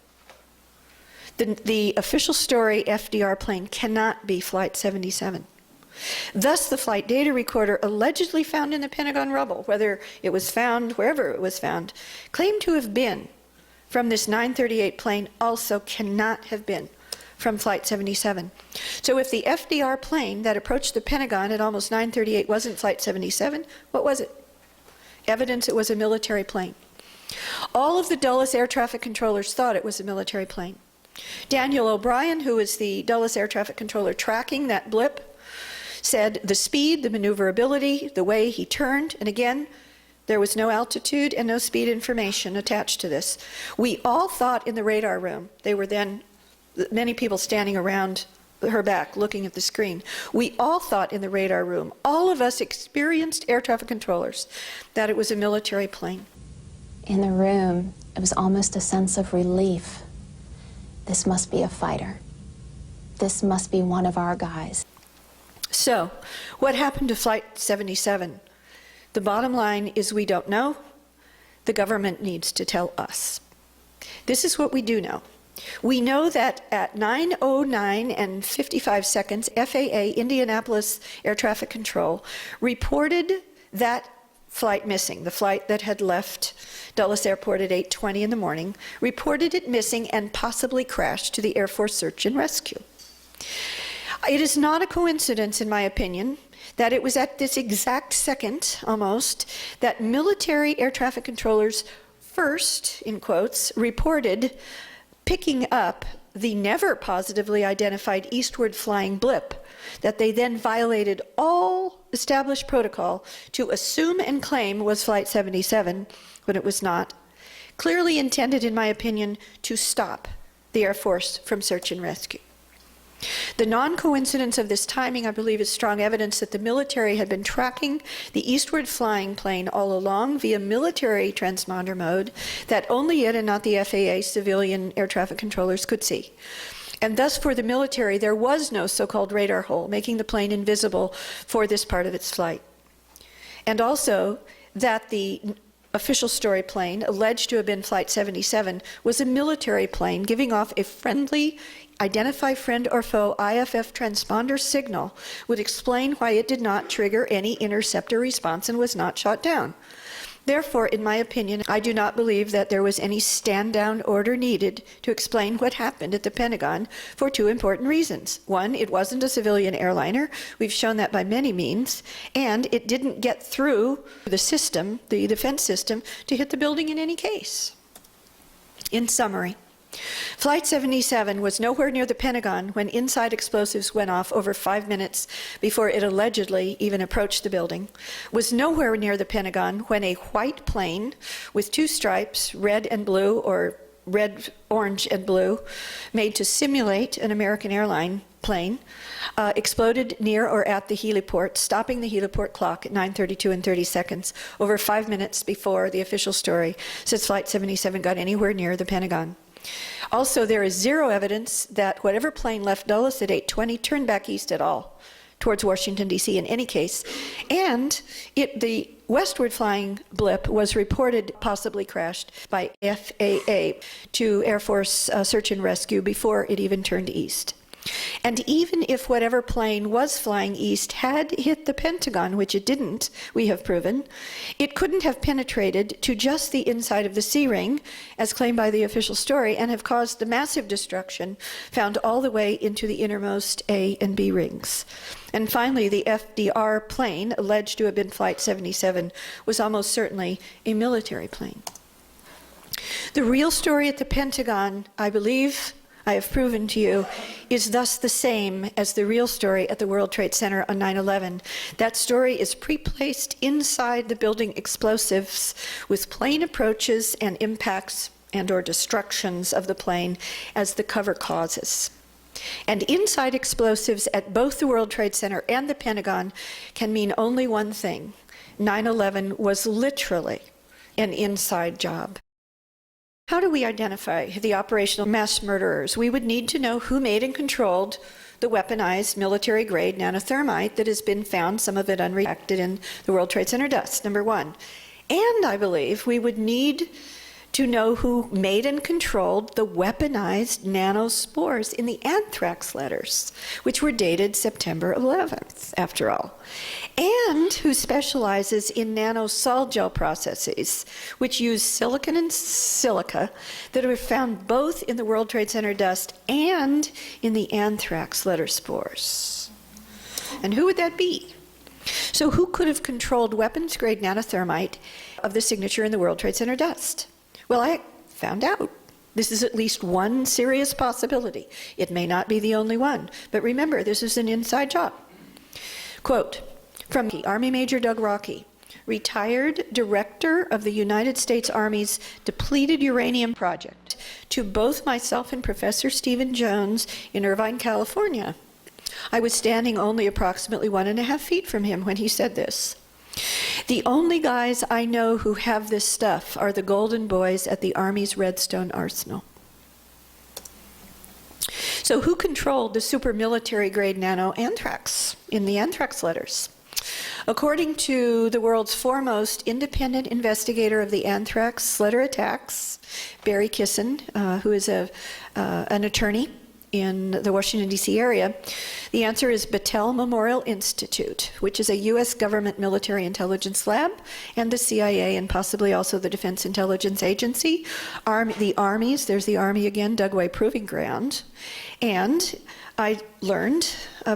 the official story FDR plane cannot be Flight 77. Thus, the flight data recorder allegedly found in the Pentagon rubble, whether it was found wherever it was found, claimed to have been from this 938 plane, also cannot have been from Flight 77. So if the FDR plane that approached the Pentagon at almost 9:38 wasn't Flight 77, what was it? Evidence it was a military plane. All of the Dulles air traffic controllers thought it was a military plane. Daniel O'Brien, who was the Dulles air traffic controller tracking that blip, said the speed, the maneuverability, the way he turned, and again, there was no altitude and no speed information attached to this. We all thought in the radar room, they were then many people standing around her back looking at the screen. We all thought in the radar room, all of us experienced air traffic controllers, that it was a military plane. In the room, it was almost a sense of relief. This must be a fighter. This must be one of our guys. So, what happened to Flight 77? The bottom line is we don't know. The government needs to tell us. This is what we do know. We know that at 9:09 and 55 seconds, FAA Indianapolis Air Traffic Control reported that flight missing, the flight that had left Dulles Airport at 8:20 in the morning, reported it missing and possibly crashed to the Air Force search and rescue. It is not a coincidence, in my opinion, that it was at this exact second, almost, that military air traffic controllers first, in quotes, reported picking up the never positively identified eastward flying blip, that they then violated all established protocol to assume and claim was Flight 77 when it was not, clearly intended, in my opinion, to stop the Air Force from search and rescue. The non-coincidence of this timing, I believe, is strong evidence that the military had been tracking the eastward flying plane all along via military transponder mode that only it and not the FAA civilian air traffic controllers could see. And thus, for the military, there was no so-called radar hole, making the plane invisible for this part of its flight. And also, that the official story plane, alleged to have been Flight 77, was a military plane giving off a friendly, identify friend or foe IFF transponder signal, would explain why it did not trigger any interceptor response and was not shot down. Therefore, in my opinion, I do not believe that there was any stand-down order needed to explain what happened at the Pentagon for two important reasons. One, it wasn't a civilian airliner. We've shown that by many means. And it didn't get through the system, the defense system, to hit the building in any case. In summary, Flight 77 was nowhere near the Pentagon when inside explosives went off over 5 minutes before it allegedly even approached the building, was nowhere near the Pentagon when a white plane with two stripes, red and blue, or red, orange, and blue, made to simulate an American airline plane, exploded near or at the heliport, stopping the heliport clock at 9:32 and 30 seconds, over 5 minutes before the official story says Flight 77 got anywhere near the Pentagon. Also, there is zero evidence that whatever plane left Dulles at 8:20 turned back east at all towards Washington, D.C. in any case. And the westward flying blip was reported possibly crashed by FAA to Air Force search and rescue before it even turned east. And even if whatever plane was flying east had hit the Pentagon, which it didn't, we have proven, it couldn't have penetrated to just the inside of the C-ring, as claimed by the official story, and have caused the massive destruction found all the way into the innermost A and B rings. And finally, the FDR plane, alleged to have been Flight 77, was almost certainly a military plane. The real story at the Pentagon, I believe, I have proven to you, is thus the same as the real story at the World Trade Center on 9/11. That story is pre-placed inside the building explosives with plane approaches and impacts and or destructions of the plane as the cover causes. And inside explosives at both the World Trade Center and the Pentagon can mean only one thing. 9/11 was literally an inside job. How do we identify the operational mass murderers? We would need to know who made and controlled the weaponized military-grade nanothermite that has been found, some of it unreacted, in the World Trade Center dust, number one. And I believe we would need to know who made and controlled the weaponized nanospores in the anthrax letters, which were dated September 11th, after all, and who specializes in nanosol gel processes, which use silicon and silica that are found both in the World Trade Center dust and in the anthrax letter spores. And who would that be? So who could have controlled weapons-grade nanothermite of the signature in the World Trade Center dust? Well, I found out. This is at least one serious possibility. It may not be the only one, but remember, this is an inside job. Quote, from Army Major Doug Rockey, retired director of the United States Army's depleted uranium project, to both myself and Professor Stephen Jones in Irvine, California. I was standing only approximately 1.5 feet from him when he said this. The only guys I know who have this stuff are the Golden Boys at the Army's Redstone Arsenal. So who controlled the super military grade nano anthrax in the anthrax letters? According to the world's foremost independent investigator of the anthrax letter attacks, Barry Kissin, who is an attorney in the Washington, D.C. area? The answer is Battelle Memorial Institute, which is a U.S. government military intelligence lab, and the CIA, and possibly also the Defense Intelligence Agency. The armies, there's the Army again, Dugway Proving Ground. And I learned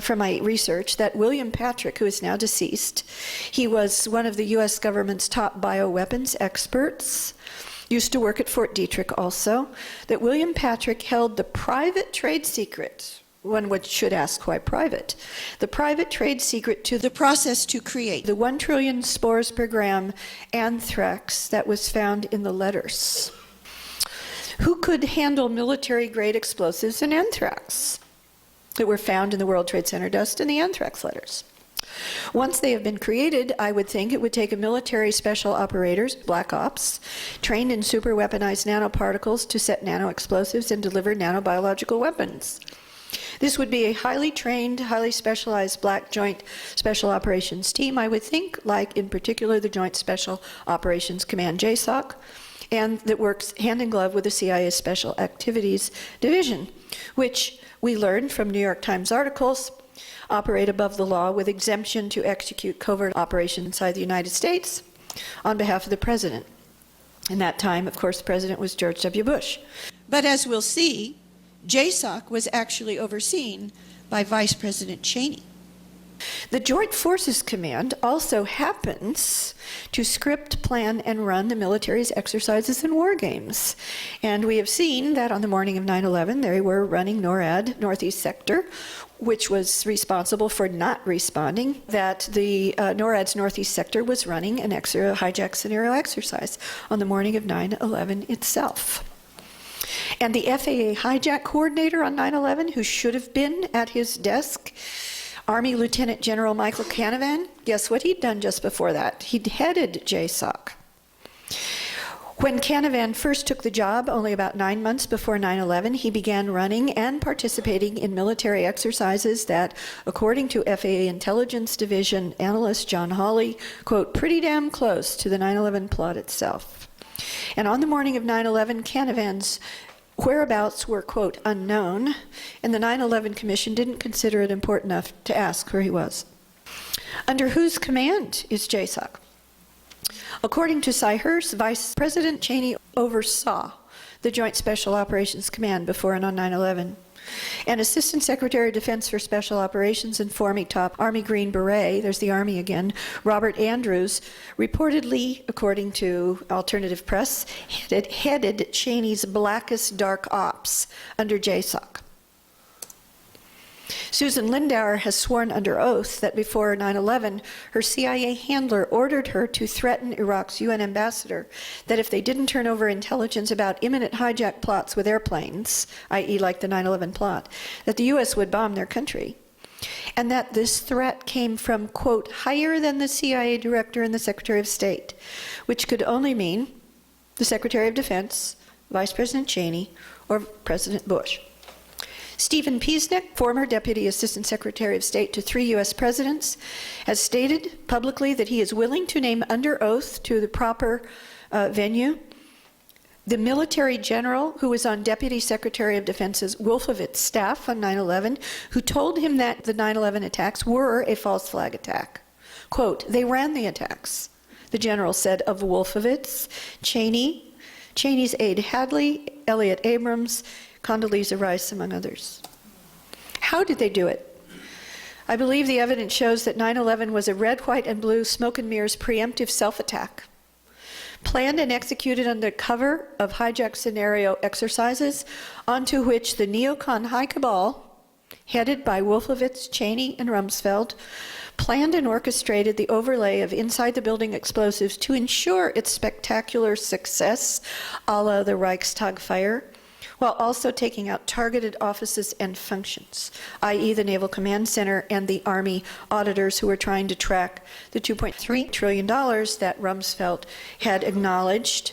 from my research that William Patrick, who is now deceased, he was one of the U.S. government's top bioweapons experts, used to work at Fort Detrick also, that William Patrick held the private trade secret. One should ask why private. The private trade secret to the process to create the 1 trillion spores per gram anthrax that was found in the letters. Who could handle military-grade explosives and anthrax that were found in the World Trade Center dust and the anthrax letters? Once they have been created, I would think it would take a military special operators, black ops, trained in super weaponized nanoparticles to set nano-explosives and deliver nanobiological weapons. This would be a highly trained, highly specialized black joint special operations team, I would think, like in particular the Joint Special Operations Command, JSOC, and that works hand in glove with the CIA's Special Activities Division, which we learned from New York Times articles operate above the law with exemption to execute covert operations inside the United States on behalf of the president. In that time, of course, the president was George W. Bush. But as we'll see, JSOC was actually overseen by Vice President Cheney. The Joint Forces Command also happens to script, plan, and run the military's exercises and war games. And we have seen that on the morning of 9/11, they were running NORAD, Northeast Sector, which was responsible for not responding, that the NORAD's Northeast Sector was running an hijack scenario exercise on the morning of 9/11 itself. And the FAA hijack coordinator on 9/11, who should have been at his desk, Army Lieutenant General Michael Canavan, guess what he'd done just before that? He'd headed JSOC. When Canavan first took the job, only about 9 months before 9/11, he began running and participating in military exercises that, according to FAA Intelligence Division analyst John Hawley, quote, pretty damn close to the 9/11 plot itself. And on the morning of 9/11, Canavan's whereabouts were, quote, unknown, and the 9/11 Commission didn't consider it important enough to ask where he was. Under whose command is JSOC? According to Cy Hurst, Vice President Cheney oversaw the Joint Special Operations Command before and on 9/11. And Assistant Secretary of Defense for Special Operations and former top Army Green Beret, there's the Army again, Robert Andrews, reportedly, according to alternative press, headed Cheney's blackest dark ops under JSOC. Susan Lindauer has sworn under oath that before 9/11, her CIA handler ordered her to threaten Iraq's UN ambassador that if they didn't turn over intelligence about imminent hijack plots with airplanes, i.e. like the 9/11 plot, that the US would bomb their country. And that this threat came from, quote, higher than the CIA director and the Secretary of State, which could only mean the Secretary of Defense, Vice President Cheney, or President Bush. Stephen Piesnik, former Deputy Assistant Secretary of State to 3 U.S. presidents, has stated publicly that he is willing to name under oath to the proper venue the military general who was on Deputy Secretary of Defense's Wolfowitz staff on 9/11, who told him that the 9/11 attacks were a false flag attack. Quote, they ran the attacks, the general said of Wolfowitz, Cheney's aide Hadley, Elliot Abrams, Condoleezza Rice, among others. How did they do it? I believe the evidence shows that 9/11 was a red, white, and blue smoke and mirrors preemptive self-attack, planned and executed under cover of hijack scenario exercises onto which the neocon high cabal, headed by Wolfowitz, Cheney, and Rumsfeld, planned and orchestrated the overlay of inside-the-building explosives to ensure its spectacular success, a la the Reichstag fire, while also taking out targeted offices and functions, i.e. the Naval Command Center and the Army auditors who were trying to track the $2.3 trillion that Rumsfeld had acknowledged.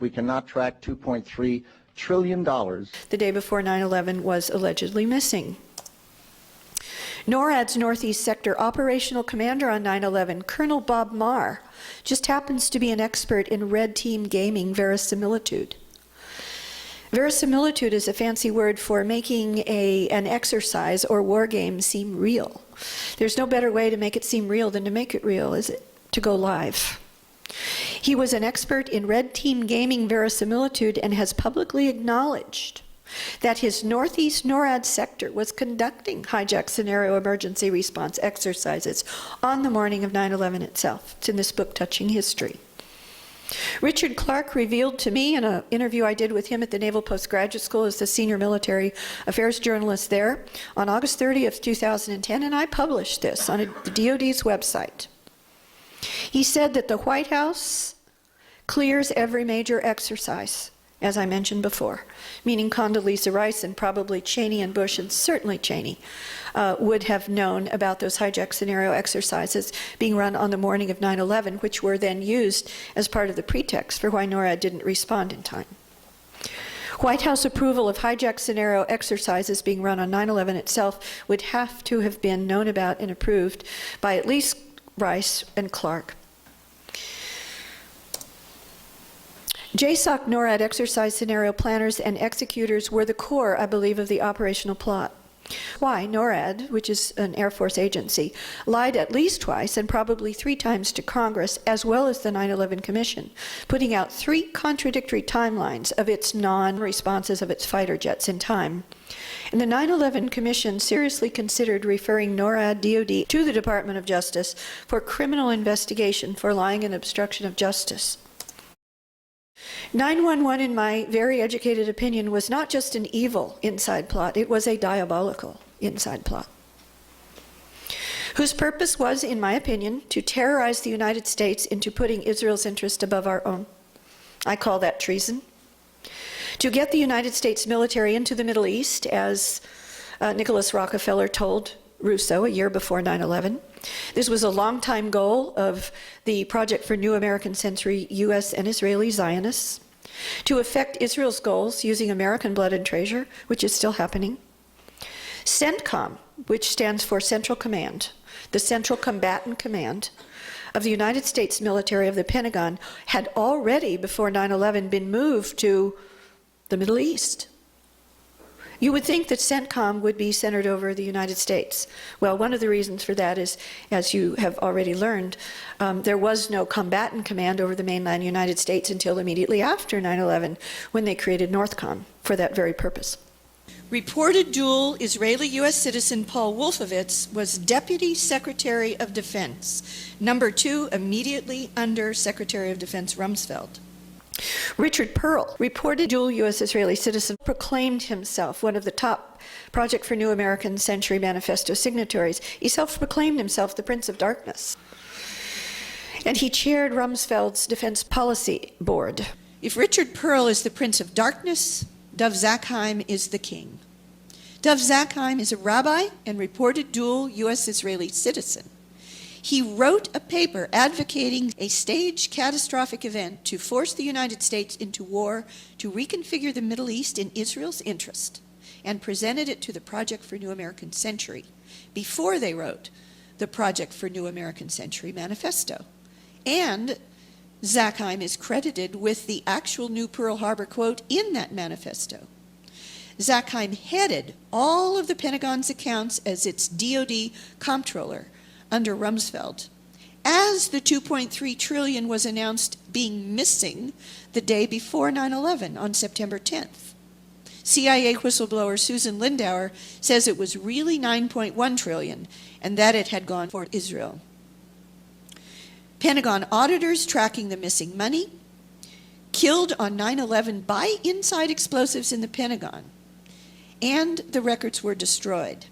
We cannot track $2.3 trillion. The day before 9/11 was allegedly missing. NORAD's Northeast Sector operational commander on 9/11, Colonel Bob Marr, just happens to be an expert in red team gaming verisimilitude. Verisimilitude is a fancy word for making an exercise or war game seem real. There's no better way to make it seem real than to make it real, is it? To go live. He was an expert in red team gaming verisimilitude and has publicly acknowledged that his Northeast NORAD sector was conducting hijack scenario emergency response exercises on the morning of 9/11 itself. It's in this book, Touching History. Richard Clark revealed to me in an interview I did with him at the Naval Postgraduate School as the senior military affairs journalist there on August 30th, 2010, and I published this on the DoD's website. He said that the White House clears every major exercise, as I mentioned before, meaning Condoleezza Rice and probably Cheney and Bush, and certainly Cheney, would have known about those hijack scenario exercises being run on the morning of 9/11, which were then used as part of the pretext for why NORAD didn't respond in time. White House approval of hijack scenario exercises being run on 9/11 itself would have to have been known about and approved by at least Rice and Clark. JSOC NORAD exercise scenario planners and executors were the core, I believe, of the operational plot. Why NORAD, which is an Air Force agency, lied at least twice and probably 3 times to Congress, as well as the 9/11 Commission, putting out 3 contradictory timelines of its non-responses of its fighter jets in time. And the 9/11 Commission seriously considered referring NORAD DoD to the Department of Justice for criminal investigation for lying and obstruction of justice. 9/11, in my very educated opinion, was not just an evil inside plot, it was a diabolical inside plot, whose purpose was, in my opinion, to terrorize the United States into putting Israel's interest above our own. I call that treason. To get the United States military into the Middle East, as Nicholas Rockefeller told Rousseau a year before 9/11. This was a long-time goal of the Project for New American Century U.S. and Israeli Zionists, to effect Israel's goals using American blood and treasure, which is still happening. CENTCOM, which stands for Central Command, the Central Combatant Command of the United States military of the Pentagon, had already, before 9/11, been moved to the Middle East. You would think that CENTCOM would be centered over the United States. Well, one of the reasons for that is, as you have already learned, there was no combatant command over the mainland United States until immediately after 9/11, when they created NORTHCOM for that very purpose. Reported dual Israeli-U.S. citizen Paul Wolfowitz was Deputy Secretary of Defense, number 2 immediately under Secretary of Defense Rumsfeld. Richard Pearl, reported dual U.S.-Israeli citizen, proclaimed himself one of the top Project for New American Century Manifesto signatories. He self-proclaimed himself the Prince of Darkness. And he chaired Rumsfeld's Defense Policy Board. If Richard Pearl is the Prince of Darkness, Dov Zakheim is the king. Dov Zakheim is a rabbi and reported dual U.S.-Israeli citizen. He wrote a paper advocating a staged catastrophic event to force the United States into war to reconfigure the Middle East in Israel's interest, and presented it to the Project for New American Century before they wrote the Project for New American Century Manifesto. And Zakheim is credited with the actual new Pearl Harbor quote in that manifesto. Zakheim headed all of the Pentagon's accounts as its DoD comptroller under Rumsfeld, as the $2.3 trillion was announced being missing the day before 9/11 on September 10th. CIA whistleblower Susan Lindauer says it was really $9.1 trillion and that it had gone for Israel. Pentagon auditors tracking the missing money, killed on 9/11 by inside explosives in the Pentagon, and the records were destroyed.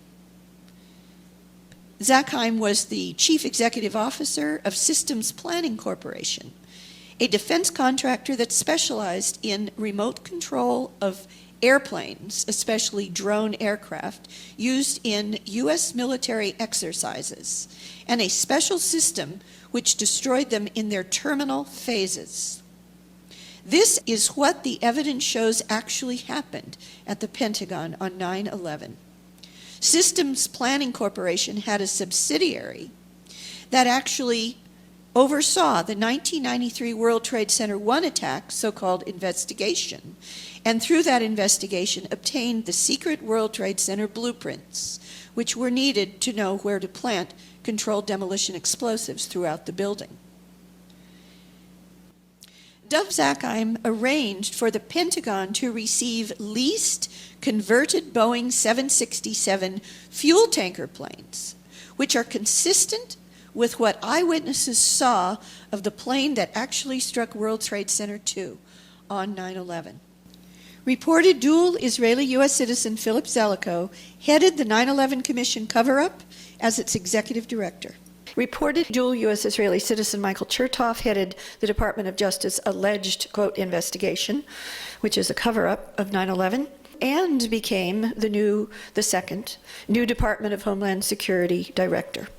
Zakheim was the chief executive officer of Systems Planning Corporation, a defense contractor that specialized in remote control of airplanes, especially drone aircraft, used in U.S. military exercises, and a special system which destroyed them in their terminal phases. This is what the evidence shows actually happened at the Pentagon on 9/11. Systems Planning Corporation had a subsidiary that actually oversaw the 1993 World Trade Center 1 attack, so-called investigation, and through that investigation obtained the secret World Trade Center blueprints, which were needed to know where to plant controlled demolition explosives throughout the building. Dov Zakheim arranged for the Pentagon to receive leased converted Boeing 767 fuel tanker planes, which are consistent with what eyewitnesses saw of the plane that actually struck World Trade Center 2 on 9/11. Reported dual Israeli-U.S. citizen Philip Zelikow headed the 9/11 Commission cover-up as its executive director. Reported dual U.S. Israeli citizen Michael Chertoff headed the Department of Justice alleged, quote, investigation, which is a cover-up of 9/11, and became the second new Department of Homeland Security director.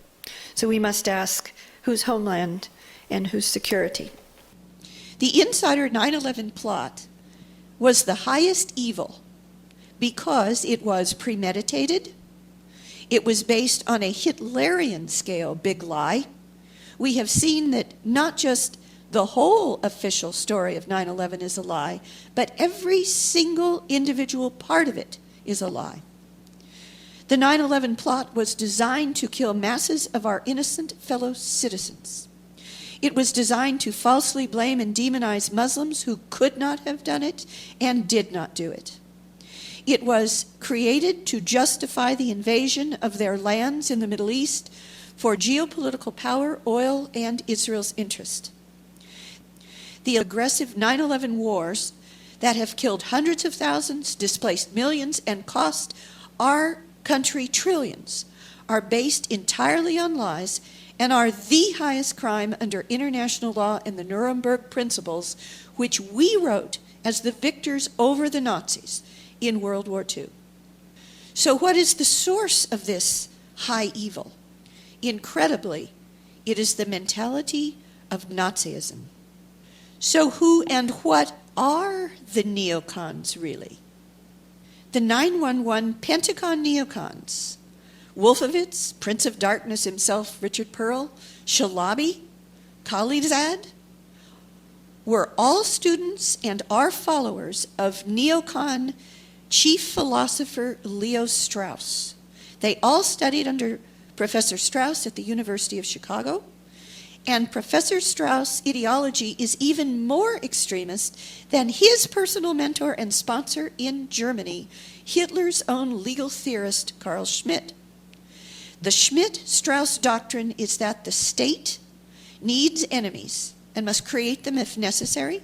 So we must ask, whose homeland and whose security? The insider 9/11 plot was the highest evil because it was premeditated. It was based on a Hitlerian scale big lie. We have seen that not just the whole official story of 9/11 is a lie, but every single individual part of it is a lie. The 9/11 plot was designed to kill masses of our innocent fellow citizens. It was designed to falsely blame and demonize Muslims who could not have done it and did not do it. It was created to justify the invasion of their lands in the Middle East for geopolitical power, oil, and Israel's interest. The aggressive 9/11 wars that have killed hundreds of thousands, displaced millions, and cost our country trillions are based entirely on lies and are the highest crime under international law and the Nuremberg Principles, which we wrote as the victors over the Nazis in World War II. So what is the source of this high evil? Incredibly, it is the mentality of Nazism. So who and what are the neocons really? The 9/11 Pentagon neocons, Wolfowitz, Prince of Darkness himself, Richard Pearl, Shalabi, Khalilzad, were all students and are followers of neocon chief philosopher Leo Strauss. They all studied under Professor Strauss at the University of Chicago, and Professor Strauss' ideology is even more extremist than his personal mentor and sponsor in Germany, Hitler's own legal theorist Carl Schmitt. The Schmitt-Strauss doctrine is that the state needs enemies and must create them if necessary,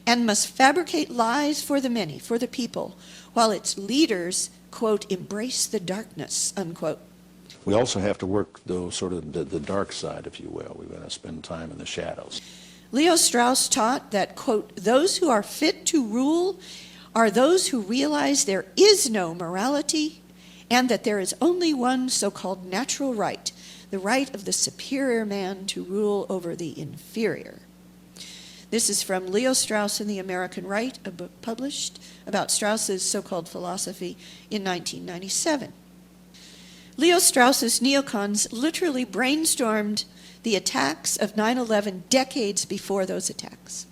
and must fabricate lies for the many, for the people, while its leaders, quote, embrace the darkness, unquote. We also have to work, though, sort of the dark side, if you will. We're going to spend time in the shadows. Leo Strauss taught that, quote, those who are fit to rule are those who realize there is no morality and that there is only one so-called natural right, the right of the superior man to rule over the inferior. This is from Leo Strauss and the American Right, a book published about Strauss's so-called philosophy in 1997. Leo Strauss's neocons literally brainstormed the attacks of 9/11 decades before those attacks.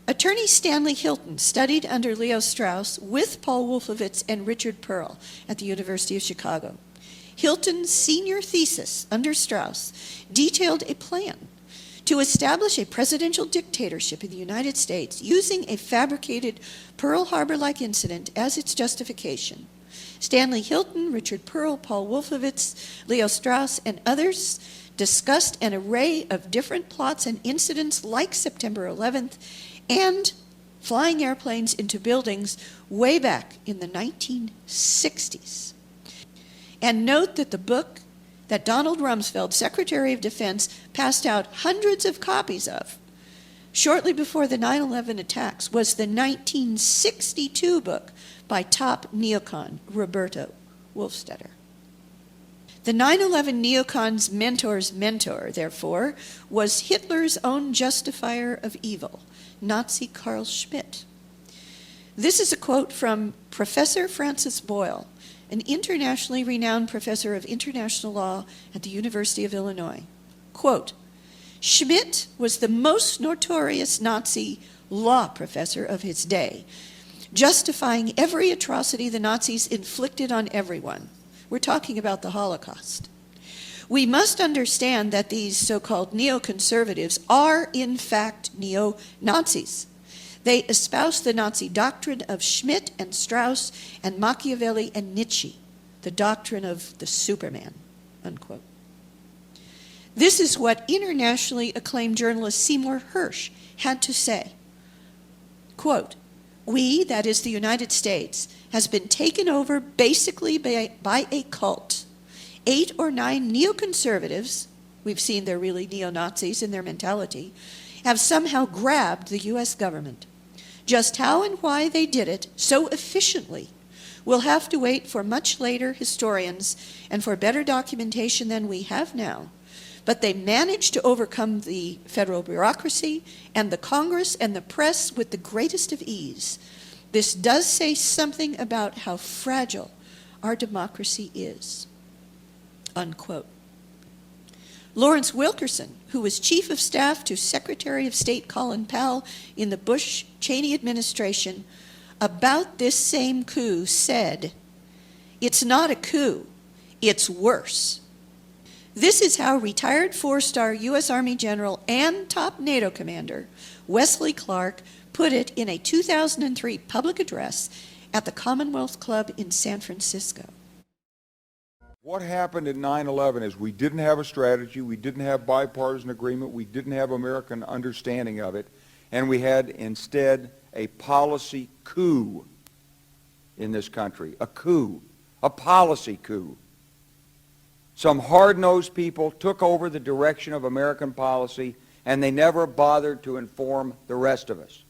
Attorney Stanley Hilton studied under Leo Strauss with Paul Wolfowitz and Richard Pearl at the University of Chicago. Hilton's senior thesis under Strauss detailed a plan to establish a presidential dictatorship in the United States using a fabricated Pearl Harbor-like incident as its justification. Stanley Hilton, Richard Pearl, Paul Wolfowitz, Leo Strauss, and others discussed an array of different plots and incidents like September 11th and flying airplanes into buildings way back in the 1960s. And note that the book that Donald Rumsfeld, Secretary of Defense, passed out hundreds of copies of shortly before the 9/11 attacks was the 1962 book by top neocon Roberto Wolfstetter. The 9/11 neocon's mentor's mentor, therefore, was Hitler's own justifier of evil, Nazi Carl Schmitt. This is a quote from Professor Francis Boyle, an internationally renowned professor of international law at the University of Illinois. Quote, Schmitt was the most notorious Nazi law professor of his day, justifying every atrocity the Nazis inflicted on everyone. We're talking about the Holocaust. We must understand that these so-called neoconservatives are, in fact, neo-Nazis. They espouse the Nazi doctrine of Schmidt and Strauss and Machiavelli and Nietzsche, the doctrine of the Superman, unquote. This is what internationally acclaimed journalist Seymour Hersh had to say. Quote, "We, that is the United States, has been taken over basically by a cult. 8 or 9 neoconservatives, we've seen they're really neo-Nazis in their mentality, have somehow grabbed the U.S. government. Just how and why they did it so efficiently, we'll have to wait for much later historians and for better documentation than we have now. But they managed to overcome the federal bureaucracy and the Congress and the press with the greatest of ease. This does say something about how fragile our democracy is." Unquote. Lawrence Wilkerson, who was Chief of Staff to Secretary of State Colin Powell in the Bush-Cheney administration, about this same coup said, "It's not a coup, it's worse." This is how retired 4-star U.S. Army General and top NATO commander Wesley Clark put it in a 2003 public address at the Commonwealth Club in San Francisco. What happened in 9/11 is we didn't have a strategy, we didn't have bipartisan agreement, we didn't have American understanding of it, and we had instead a policy coup in this country. A coup. A policy coup. Some hard-nosed people took over the direction of American policy, and they never bothered to inform the rest of us.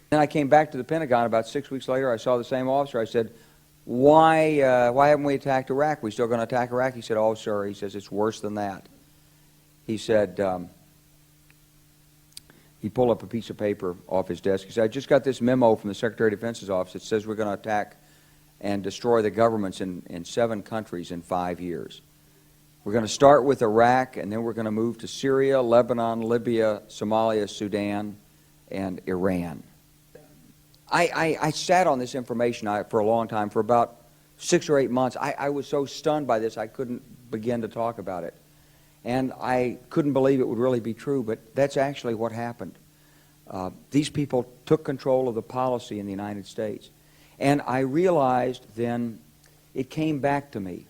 Then I came back to the Pentagon about 6 weeks later. I saw the same officer. I said, why haven't we attacked Iraq? We still going to attack Iraq? He said, "Oh, sir," he says, "it's worse than that." He said, he pulled up a piece of paper off his desk. He said, "I just got this memo from the Secretary of Defense's office that says we're going to attack and destroy the governments in 7 countries in 5 years. We're going to start with Iraq, and then we're going to move to Syria, Lebanon, Libya, Somalia, Sudan, and Iran." I sat on this information for a long time, for about 6 or 8 months. I was so stunned by this I couldn't begin to talk about it. And I couldn't believe it would really be true, but that's actually what happened. These people took control of the policy in the United States. And I realized then, it came back to me,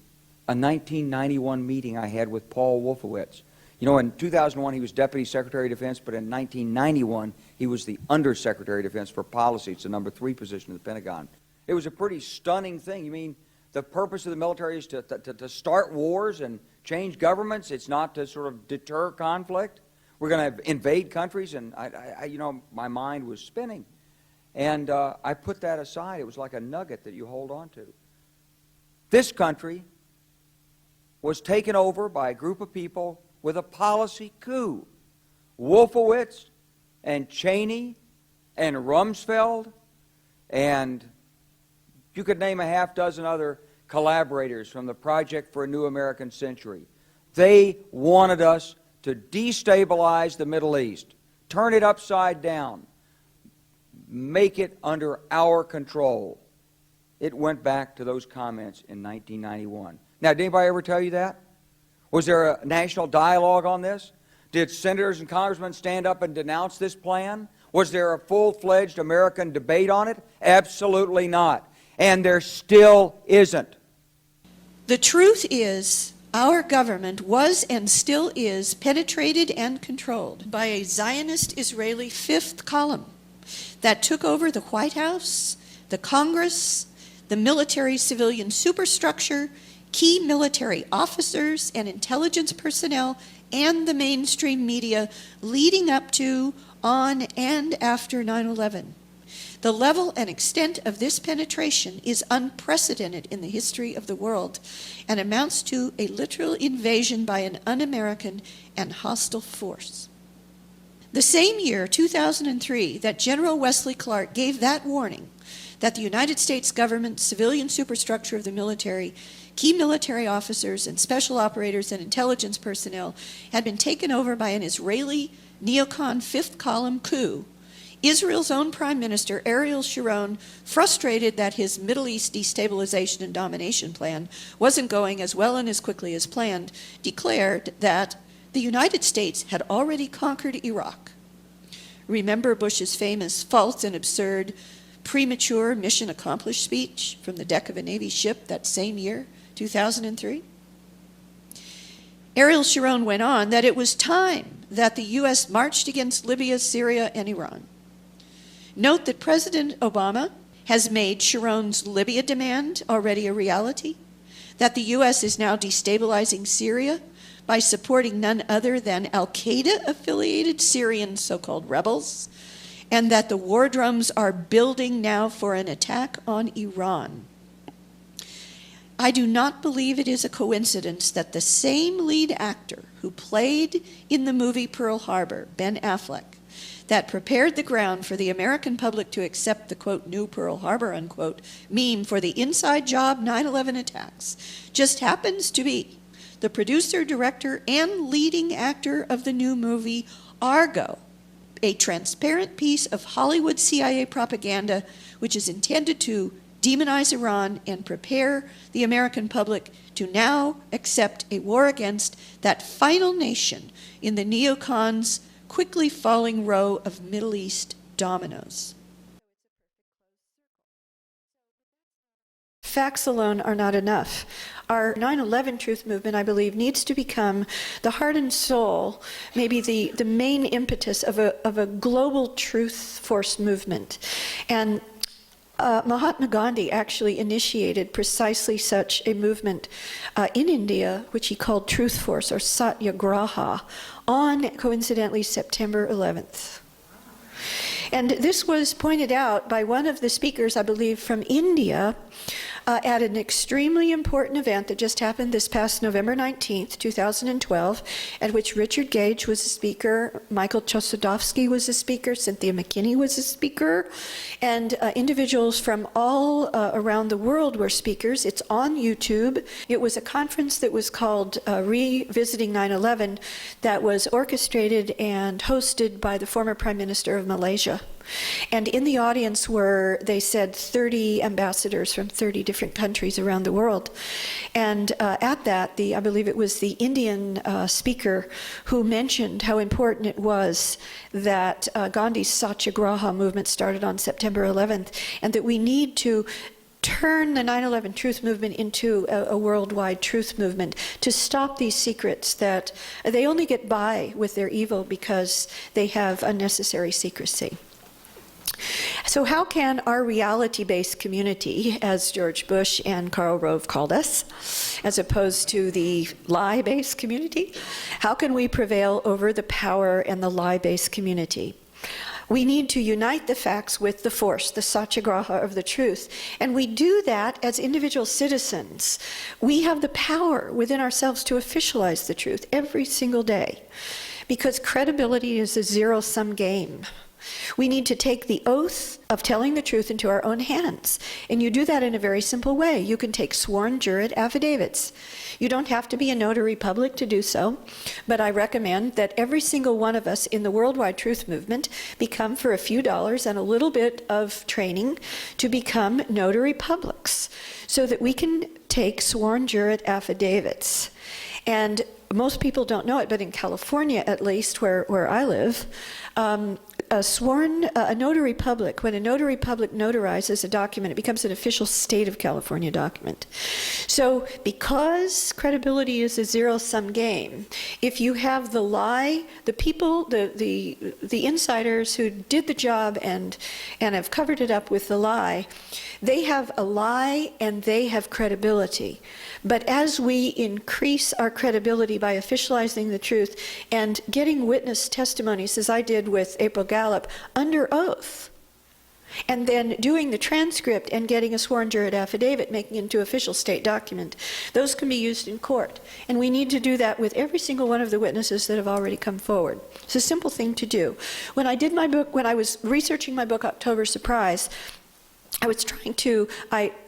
a 1991 meeting I had with Paul Wolfowitz. You know, in 2001 he was Deputy Secretary of Defense, but in 1991 he was the Undersecretary of Defense for Policy. It's the number 3 position in the Pentagon. It was a pretty stunning thing. You mean the purpose of the military is to start wars and change governments? It's not to sort of deter conflict? We're going to invade countries? And you know, my mind was spinning. And I put that aside. It was like a nugget that you hold on to. This country was taken over by a group of people with a policy coup. Wolfowitz and Cheney and Rumsfeld, and you could name a half-dozen other collaborators from the Project for a New American Century. They wanted us to destabilize the Middle East, turn it upside down, make it under our control. It went back to those comments in 1991. Now, did anybody ever tell you that? Was there a national dialogue on this? Did senators and congressmen stand up and denounce this plan? Was there a full-fledged American debate on it? Absolutely not. And there still isn't. The truth is, our government was and still is penetrated and controlled by a Zionist Israeli 5th column that took over the White House, the Congress, the military-civilian superstructure, key military officers and intelligence personnel, and the mainstream media leading up to, on, and after 9/11. The level and extent of this penetration is unprecedented in the history of the world and amounts to a literal invasion by an un-American and hostile force. The same year, 2003, that General Wesley Clark gave that warning that the United States government, civilian superstructure of the military, key military officers and special operators and intelligence personnel had been taken over by an Israeli neocon 5th column coup. Israel's own Prime Minister, Ariel Sharon, frustrated that his Middle East destabilization and domination plan wasn't going as well and as quickly as planned, declared that the United States had already conquered Iraq. Remember Bush's famous false and absurd premature mission accomplished speech from the deck of a Navy ship that same year, 2003? Ariel Sharon went on that it was time that the U.S. marched against Libya, Syria, and Iran. Note that President Obama has made Sharon's Libya demand already a reality, that the U.S. is now destabilizing Syria by supporting none other than al-Qaeda-affiliated Syrian so-called rebels, and that the war drums are building now for an attack on Iran. I do not believe it is a coincidence that the same lead actor who played in the movie Pearl Harbor, Ben Affleck, that prepared the ground for the American public to accept the, quote, new Pearl Harbor, unquote, meme for the inside job 9/11 attacks, just happens to be the producer, director, and leading actor of the new movie Argo, a transparent piece of Hollywood CIA propaganda which is intended to demonize Iran and prepare the American public to now accept a war against that final nation in the neocons' quickly falling row of Middle East dominoes. Facts alone are not enough. Our 9/11 truth movement, I believe, needs to become the heart and soul, maybe the main impetus of a global truth force movement. And Mahatma Gandhi actually initiated precisely such a movement in India, which he called Truth Force, or Satyagraha, on, coincidentally, September 11th. And this was pointed out by one of the speakers, I believe, from India, at an extremely important event that just happened this past November 19th, 2012, at which Richard Gage was a speaker, Michael Chossudovsky was a speaker, Cynthia McKinney was a speaker, and individuals from all around the world were speakers. It's on YouTube. It was a conference that was called Revisiting 9/11 that was orchestrated and hosted by the former Prime Minister of Malaysia. And in the audience were, they said, 30 ambassadors from 30 different countries around the world. And at that, I believe it was the Indian speaker who mentioned how important it was that Gandhi's Satyagraha movement started on September 11th, and that we need to turn the 9/11 truth movement into a worldwide truth movement to stop these secrets that they only get by with their evil because they have unnecessary secrecy. So how can our reality-based community, as George Bush and Karl Rove called us, as opposed to the lie-based community, how can we prevail over the power and the lie-based community? We need to unite the facts with the force, the satyagraha of the truth. And we do that as individual citizens. We have the power within ourselves to officialize the truth every single day, because credibility is a zero-sum game. We need to take the oath of telling the truth into our own hands. And you do that in a very simple way. You can take sworn jurat affidavits. You don't have to be a notary public to do so, but I recommend that every single one of us in the worldwide truth movement become, for a few dollars and a little bit of training, to become notary publics so that we can take sworn jurat affidavits. And most people don't know it, but in California, at least, where I live, a notary public, when a notary public notarizes a document, it becomes an official state of California document. So because credibility is a zero-sum game, if you have the lie, the people, the insiders who did the job and have covered it up with the lie, they have a lie and they have credibility. But as we increase our credibility by officializing the truth and getting witness testimonies, as I did with April Gallup, under oath, and then doing the transcript and getting a sworn jurat affidavit, making it into official state document, those can be used in court. And we need to do that with every single one of the witnesses that have already come forward. It's a simple thing to do. When I did my book, when I was researching my book, October Surprise, I was trying to,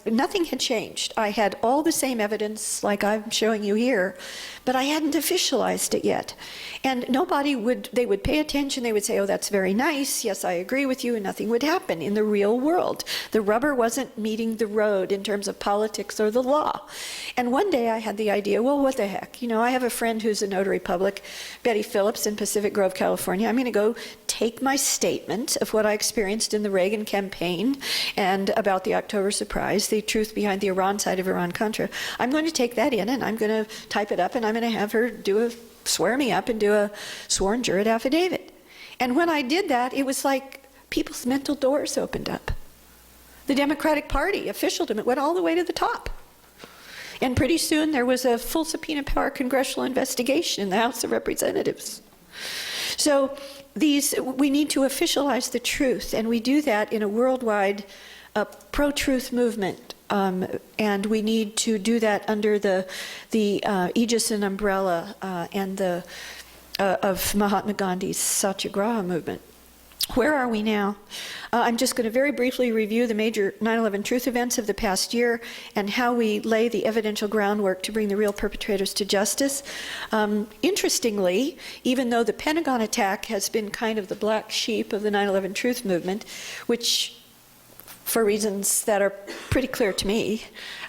nothing had changed. I had all the same evidence like I'm showing you here, but I hadn't officialized it yet. And they would pay attention, they would say, oh, that's very nice, yes, I agree with you, and nothing would happen in the real world. The rubber wasn't meeting the road in terms of politics or the law. And one day I had the idea, well, what the heck? You know, I have a friend who's a notary public, Betty Phillips in Pacific Grove, California. I'm going to go take my statement of what I experienced in the Reagan campaign and about the October surprise, the truth behind the Iran side of Iran-Contra. I'm going to take that in and I'm going to type it up and I'm going to have her swear me up and do a sworn jurat affidavit. And when I did that, it was like people's mental doors opened up. The Democratic Party officialdom, it went all the way to the top. And pretty soon there was a full subpoena power congressional investigation in the House of Representatives. So we need to officialize the truth, and we do that in a worldwide pro-truth movement. And we need to do that under the aegis and umbrella of Mahatma Gandhi's Satyagraha movement. Where are we now? I'm just going to very briefly review the major 9/11 truth events of the past year and how we lay the evidential groundwork to bring the real perpetrators to justice. Interestingly, even though the Pentagon attack has been kind of the black sheep of the 9/11 truth movement, which for reasons that are pretty clear to me.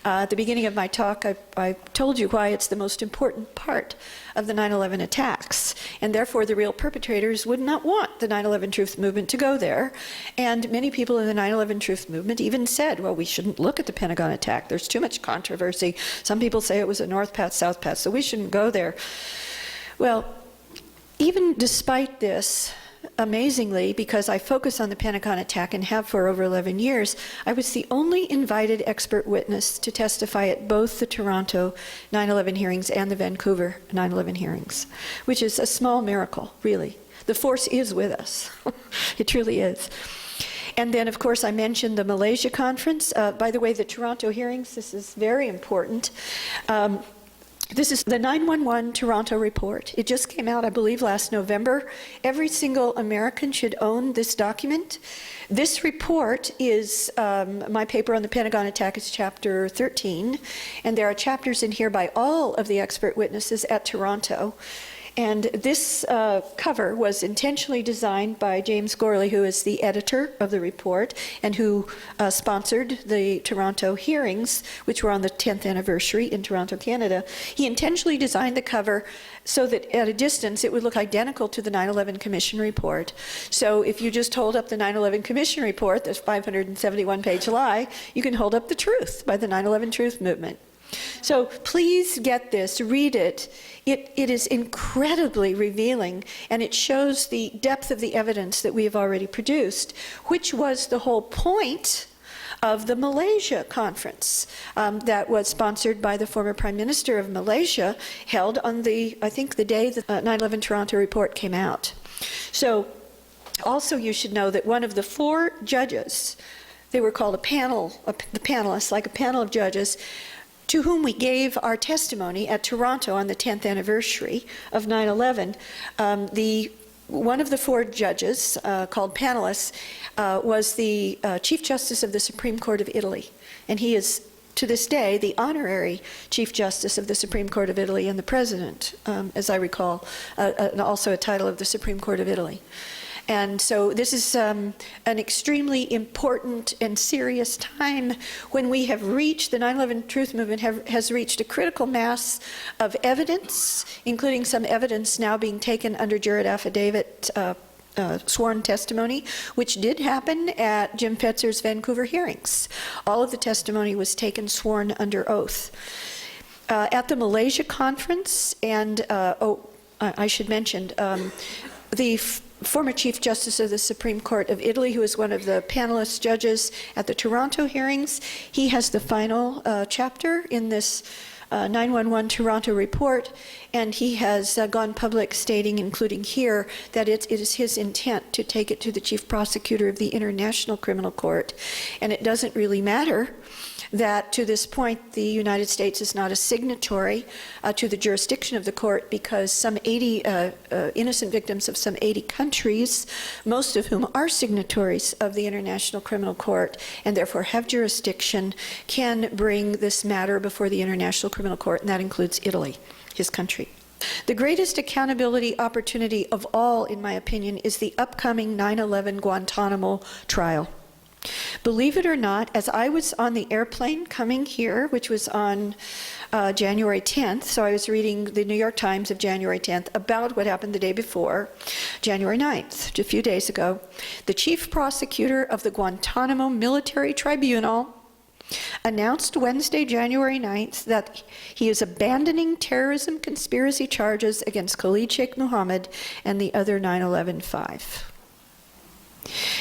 At the beginning of my talk, I told you why it's the most important part of the 9/11 attacks, and therefore the real perpetrators would not want the 9/11 truth movement to go there. And many people in the 9/11 truth movement even said, well, we shouldn't look at the Pentagon attack. There's too much controversy. Some people say it was a North Path, South Path, so we shouldn't go there. Well, even despite this, amazingly, because I focus on the Pentagon attack and have for over 11 years, I was the only invited expert witness to testify at both the Toronto 9/11 hearings and the Vancouver 9/11 hearings, which is a small miracle, really. The force is with us. It truly is. And then, of course, I mentioned the Malaysia conference. By the way, the Toronto hearings, this is very important. This is the 9/11 Toronto report. It just came out, I believe, last November. Every single American should own this document. This report is my paper on the Pentagon attack. It's chapter 13. And there are chapters in here by all of the expert witnesses at Toronto. And this cover was intentionally designed by James Gorley, who is the editor of the report and who sponsored the Toronto hearings, which were on the 10th anniversary in Toronto, Canada. He intentionally designed the cover so that at a distance it would look identical to the 9/11 Commission report. So if you just hold up the 9/11 Commission report, this 571-page lie, you can hold up the truth by the 9/11 Truth Movement. So please get this, read it. It is incredibly revealing, and it shows the depth of the evidence that we have already produced, which was the whole point of the Malaysia conference that was sponsored by the former Prime Minister of Malaysia, held on I think the day the 9/11 Toronto report came out. So also you should know that one of the 4 judges, they were called a panel, the panelists, like a panel of judges, to whom we gave our testimony at Toronto on the 10th anniversary of 9/11. One of the 4 judges, called panelists, was the Chief Justice of the Supreme Court of Italy. And he is, to this day, the honorary Chief Justice of the Supreme Court of Italy and the President, as I recall, and also a title of the Supreme Court of Italy. And so this is an extremely important and serious time when we have reached, the 9/11 Truth Movement has reached a critical mass of evidence, including some evidence now being taken under jurat affidavit sworn testimony, which did happen at Jim Fetzer's Vancouver hearings. All of the testimony was taken sworn under oath. At the Malaysia conference, and I should mention, the former Chief Justice of the Supreme Court of Italy, who is one of the panelist judges at the Toronto hearings, he has the final chapter in this 9/11 Toronto report, and he has gone public stating, including here, that it is his intent to take it to the chief prosecutor of the International Criminal Court. And it doesn't really matter that to this point the United States is not a signatory to the jurisdiction of the court, because some 80 innocent victims of some 80 countries, most of whom are signatories of the International Criminal Court and therefore have jurisdiction, can bring this matter before the International Criminal Court, and that includes Italy, his country. The greatest accountability opportunity of all, in my opinion, is the upcoming 9/11 Guantanamo trial. Believe it or not, as I was on the airplane coming here, which was on January 10th, so I was reading the New York Times of January 10th about what happened the day before, January 9th, a few days ago, the chief prosecutor of the Guantanamo Military Tribunal announced Wednesday, January 9th, that he is abandoning terrorism conspiracy charges against Khalid Sheikh Mohammed and the other 9/11-5.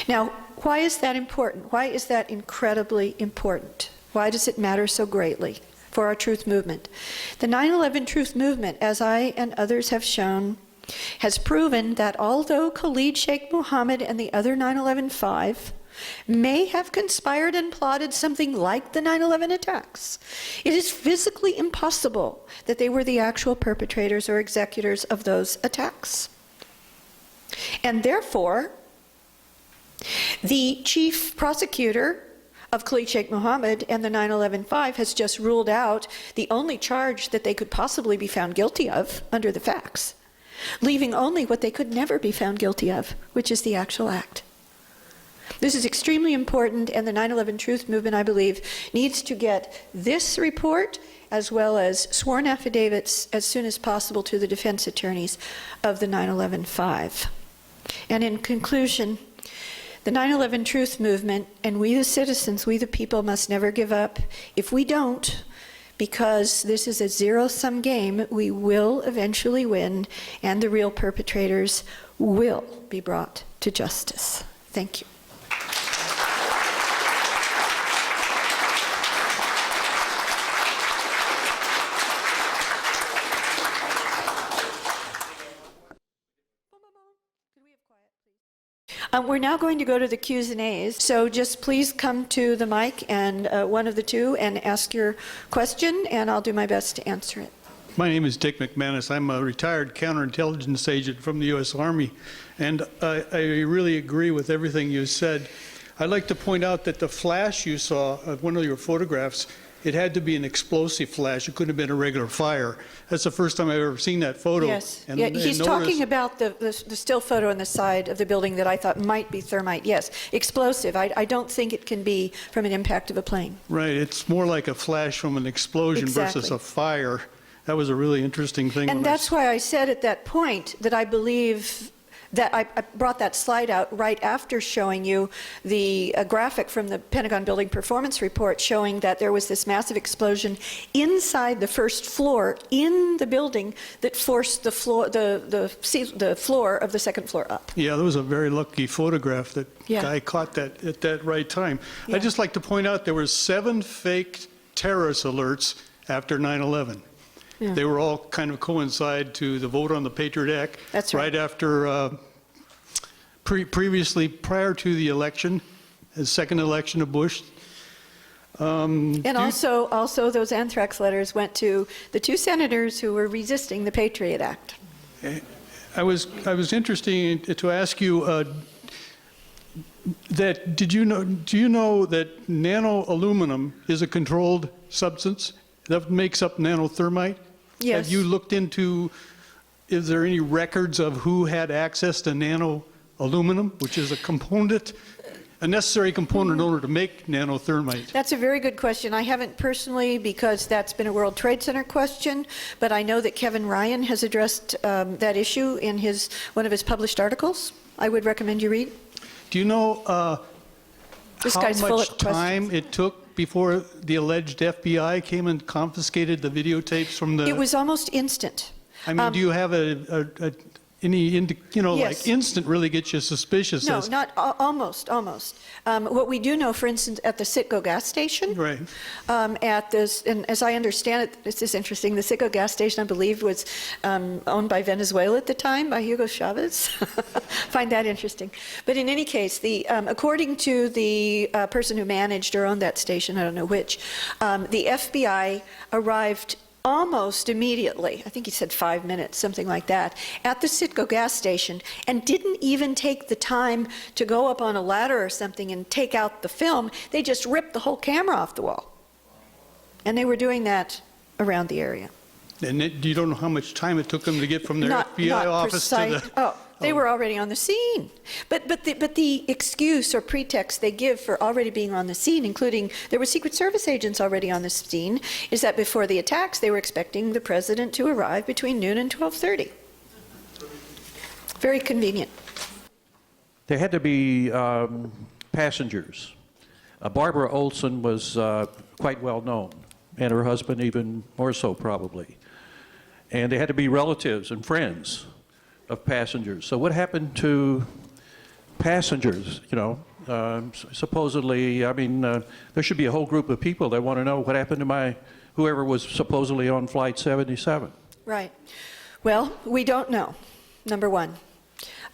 Now, why is that important? Why is that incredibly important? Why does it matter so greatly for our truth movement? The 9/11 truth movement, as I and others have shown, has proven that although Khalid Sheikh Mohammed and the other 9/11-5 may have conspired and plotted something like the 9/11 attacks, it is physically impossible that they were the actual perpetrators or executors of those attacks. And therefore, the chief prosecutor of Khalid Sheikh Mohammed and the 9/11-5 has just ruled out the only charge that they could possibly be found guilty of under the facts, leaving only what they could never be found guilty of, which is the actual act. This is extremely important, and the 9/11 Truth Movement, I believe, needs to get this report as well as sworn affidavits as soon as possible to the defense attorneys of the 9/11-5. And in conclusion, the 9/11 Truth Movement, and we the citizens, we the people, must never give up. If we don't, because this is a zero-sum game, we will eventually win, and the real perpetrators will be brought to justice. Thank you. We're now going to go to the Q's and A's, so just please come to the mic and one of the two and ask your question, and I'll do my best to answer it. My name is Dick McManus. I'm a retired counterintelligence agent from the U.S. Army, and I really agree with everything you said. I'd like to point out that the flash you saw of one of your photographs, it had to be an explosive flash. It couldn't have been a regular fire. That's the first time I've ever seen that photo. Yes. Yeah, he's talking about the still photo on the side of the building that I thought might be thermite. Yes, explosive. I don't think it can be from an impact of a plane. Right. It's more like a flash from an explosion versus a fire. That was a really interesting thing. And that's why I said at that point that I believe that I brought that slide out right after showing you the graphic from the Pentagon Building Performance Report showing that there was this massive explosion inside the first floor in the building that forced the floor, the floor of the second floor up. Yeah, that was a very lucky photograph that guy caught that at that right time. I'd just like to point out there were 7 fake terrorist alerts after 9/11. Yeah. They were all kind of coincide to the vote on the Patriot Act. That's right. Right after, previously, prior to the election, the second election of Bush. And also those anthrax letters went to the 2 senators who were resisting the Patriot Act. I was interested to ask you that do you know that nano-aluminum is a controlled substance that makes up nanothermite? Yes. Have you looked into, is there any records of who had access to nano-aluminum, which is a component, a necessary component in order to make nanothermite? That's a very good question. I haven't personally, because that's been a World Trade Center question, but I know that Kevin Ryan has addressed that issue in one of his published articles. I would recommend you read. Do you know how much time it took before the alleged FBI came and confiscated the videotapes from the... It was almost instant. I mean, do you have like Yes. instant really gets you suspicious. No, as- not almost. What we do know, for instance, at the Citgo gas station, Right. at this, and as I understand it, this is interesting. The Citgo gas station, I believe, was owned by Venezuela at the time, by Hugo Chavez. Find that interesting. But in any case, according to the person who managed or owned that station, I don't know which, the FBI arrived almost immediately, I think he said 5 minutes, something like that, at the Citgo gas station, and didn't even take the time to go up on a ladder or something and take out the film. They just ripped the whole camera off the wall. And they were doing that around the area. And you don't know how much time it took them to get from their Not FBI office to precise. the... Oh, they were already on the scene. But the excuse or pretext they give for already being on the scene, including there were Secret Service agents already on the scene, is that before the attacks they were expecting the president to arrive between noon and 12:30. Very convenient. There had to be passengers. Barbara Olson was quite well known, and her husband even more so probably. And there had to be relatives and friends of passengers. So what happened to passengers, supposedly, I mean, there should be a whole group of people that want to know what happened to whoever was supposedly on Flight 77. Right. Well, we don't know, number one.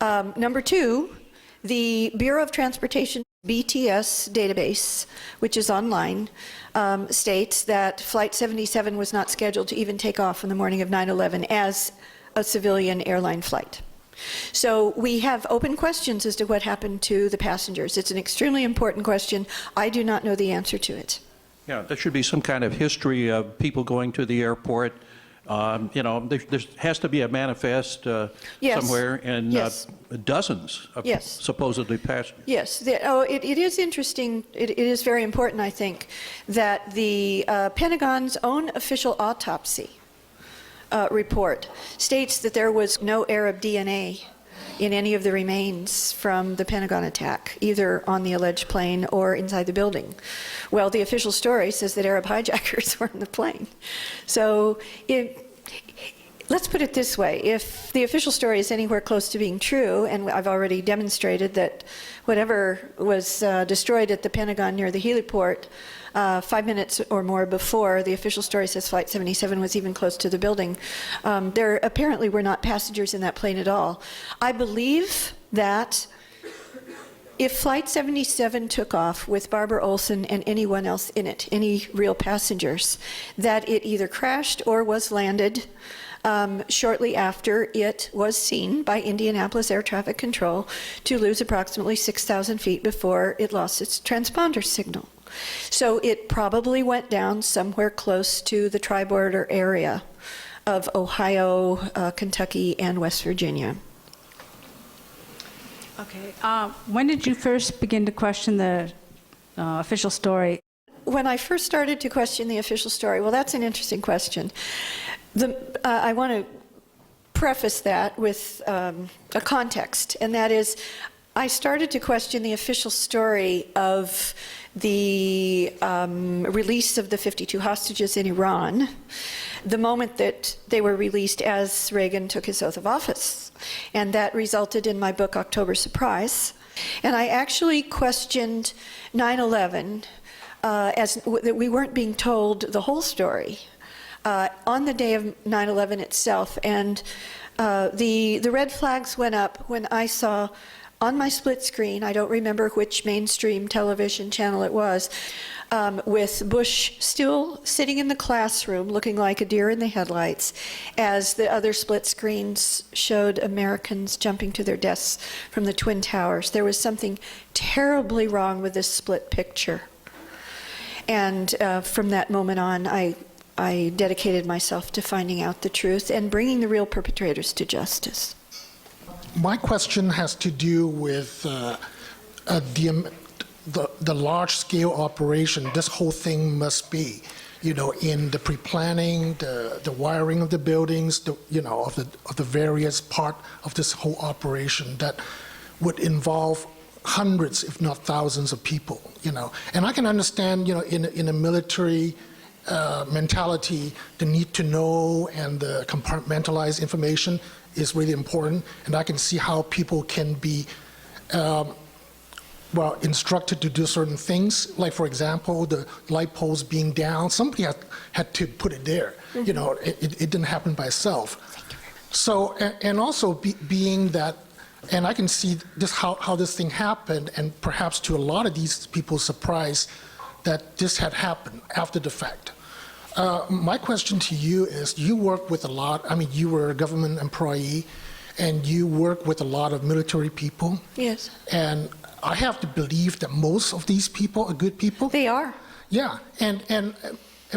Number two, the Bureau of Transportation BTS database, which is online, states that Flight 77 was not scheduled to even take off on the morning of 9/11 as a civilian airline flight. So we have open questions as to what happened to the passengers. It's an extremely important question. I do not know the answer to it. Yeah, there should be some kind of history of people going to the airport. There has to be a manifest Yes. somewhere, and Yes. dozens of Yes. supposedly passengers. Yes, it is interesting, it is very important, I think, that the Pentagon's own official autopsy report states that there was no Arab DNA in any of the remains from the Pentagon attack, either on the alleged plane or inside the building. Well, the official story says that Arab hijackers were in the plane. So let's put it this way. If the official story is anywhere close to being true, and I've already demonstrated that whatever was destroyed at the Pentagon near the heliport 5 minutes or more before the official story says Flight 77 was even close to the building, there apparently were not passengers in that plane at all. I believe that if Flight 77 took off with Barbara Olson and anyone else in it, any real passengers, that it either crashed or was landed shortly after it was seen by Indianapolis Air Traffic Control to lose approximately 6,000 feet before it lost its transponder signal. So it probably went down somewhere close to the tri-border area of Ohio, Kentucky, and West Virginia. Okay. When did you first begin to question the official story? When I first started to question the official story, well, that's an interesting question. I want to preface that with a context, and that is, I started to question the official story of the release of the 52 hostages in Iran the moment that they were released as Reagan took his oath of office. And that resulted in my book, October Surprise. And I actually questioned 9/11 that we weren't being told the whole story on the day of 9/11 itself. And the red flags went up when I saw on my split screen, I don't remember which mainstream television channel it was, with Bush still sitting in the classroom looking like a deer in the headlights as the other split screens showed Americans jumping to their deaths from the Twin Towers. There was something terribly wrong with this split picture. And from that moment on, I dedicated myself to finding out the truth and bringing the real perpetrators to justice. My question has to do with the large-scale operation this whole thing must be, in the pre-planning, the wiring of the buildings, of the various part of this whole operation that would involve hundreds, if not thousands, of people, And I can understand, in a military mentality, the need to know and the compartmentalize information is really important, and I can see how people can be well, instructed to do certain things. Like, for example, the light poles being down, somebody had to put it there. You know, it didn't happen by itself. So, and also being that, and I can see this how this thing happened, and perhaps to a lot of these people's surprise that this had happened after the fact. My question to you is, you work with a lot, I mean, you were a government employee, and you work with a lot of military people. Yes. And I have to believe that most of these people are good people. They are. Yeah, and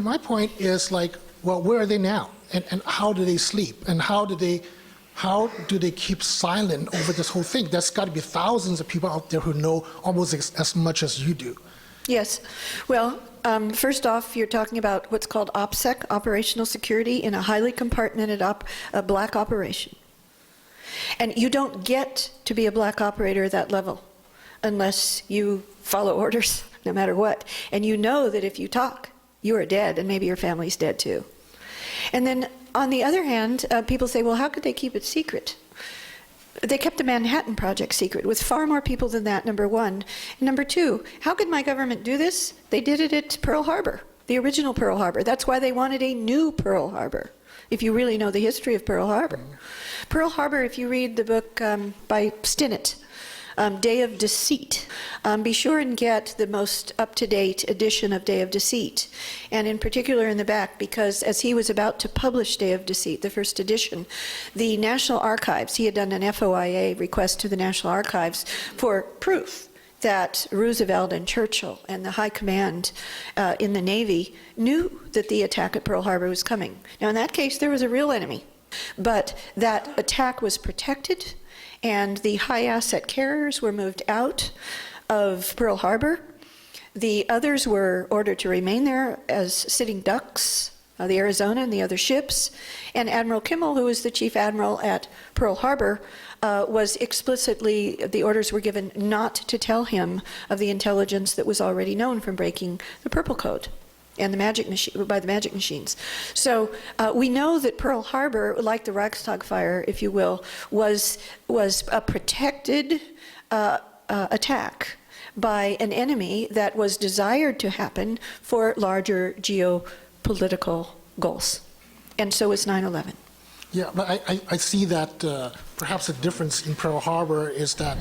my point is, like, well, where are they now? And how do they sleep? And how do they keep silent over this whole thing? There's got to be thousands of people out there who know almost as much as you do. Yes. Well, first off, you're talking about what's called OPSEC, operational security, in a highly compartmented black operation. And you don't get to be a black operator at that level unless you follow orders, no matter what. And you know that if you talk, you are dead, and maybe your family's dead too. And then, on the other hand, people say, well, how could they keep it secret? They kept the Manhattan Project secret with far more people than that, number one. And number two, how could my government do this? They did it at Pearl Harbor, the original Pearl Harbor. That's why they wanted a new Pearl Harbor, if you really know the history of Pearl Harbor. Pearl Harbor, if you read the book by Stinnett, Day of Deceit. Be sure and get the most up-to-date edition of Day of Deceit, and in particular in the back, because as he was about to publish Day of Deceit, the first edition, the National Archives, he had done an FOIA request to the National Archives for proof that Roosevelt and Churchill and the high command in the Navy knew that the attack at Pearl Harbor was coming. Now, in that case, there was a real enemy, but that attack was protected, and the high asset carriers were moved out of Pearl Harbor. The others were ordered to remain there as sitting ducks, the Arizona and the other ships. And Admiral Kimmel, who was the chief admiral at Pearl Harbor, was explicitly, the orders were given not to tell him of the intelligence that was already known from breaking the Purple Code and the magic machine, by the magic machines. So we know that Pearl Harbor, like the Reichstag fire, if you will, was a protected attack by an enemy that was desired to happen for larger geopolitical goals. And so is 9/11. Yeah, but I see that perhaps the difference in Pearl Harbor is that,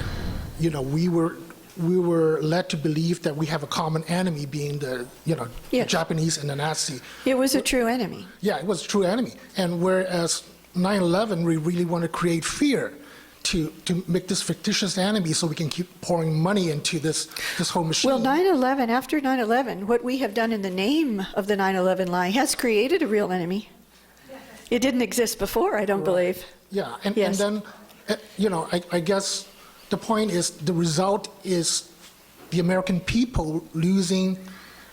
you know, we were led to believe that we have a common enemy, being the, you know, yes, Japanese and the Nazi. It was a true enemy. Yeah, it was a true enemy. And whereas 9/11, we really want to create fear to make this fictitious enemy so we can keep pouring money into this whole machine. Well, 9/11, after 9/11, what we have done in the name of the 9/11 lie has created a real enemy. It didn't exist before, I don't believe. Yeah, and, yes, and then, you know, I guess the point is, the result is the American people losing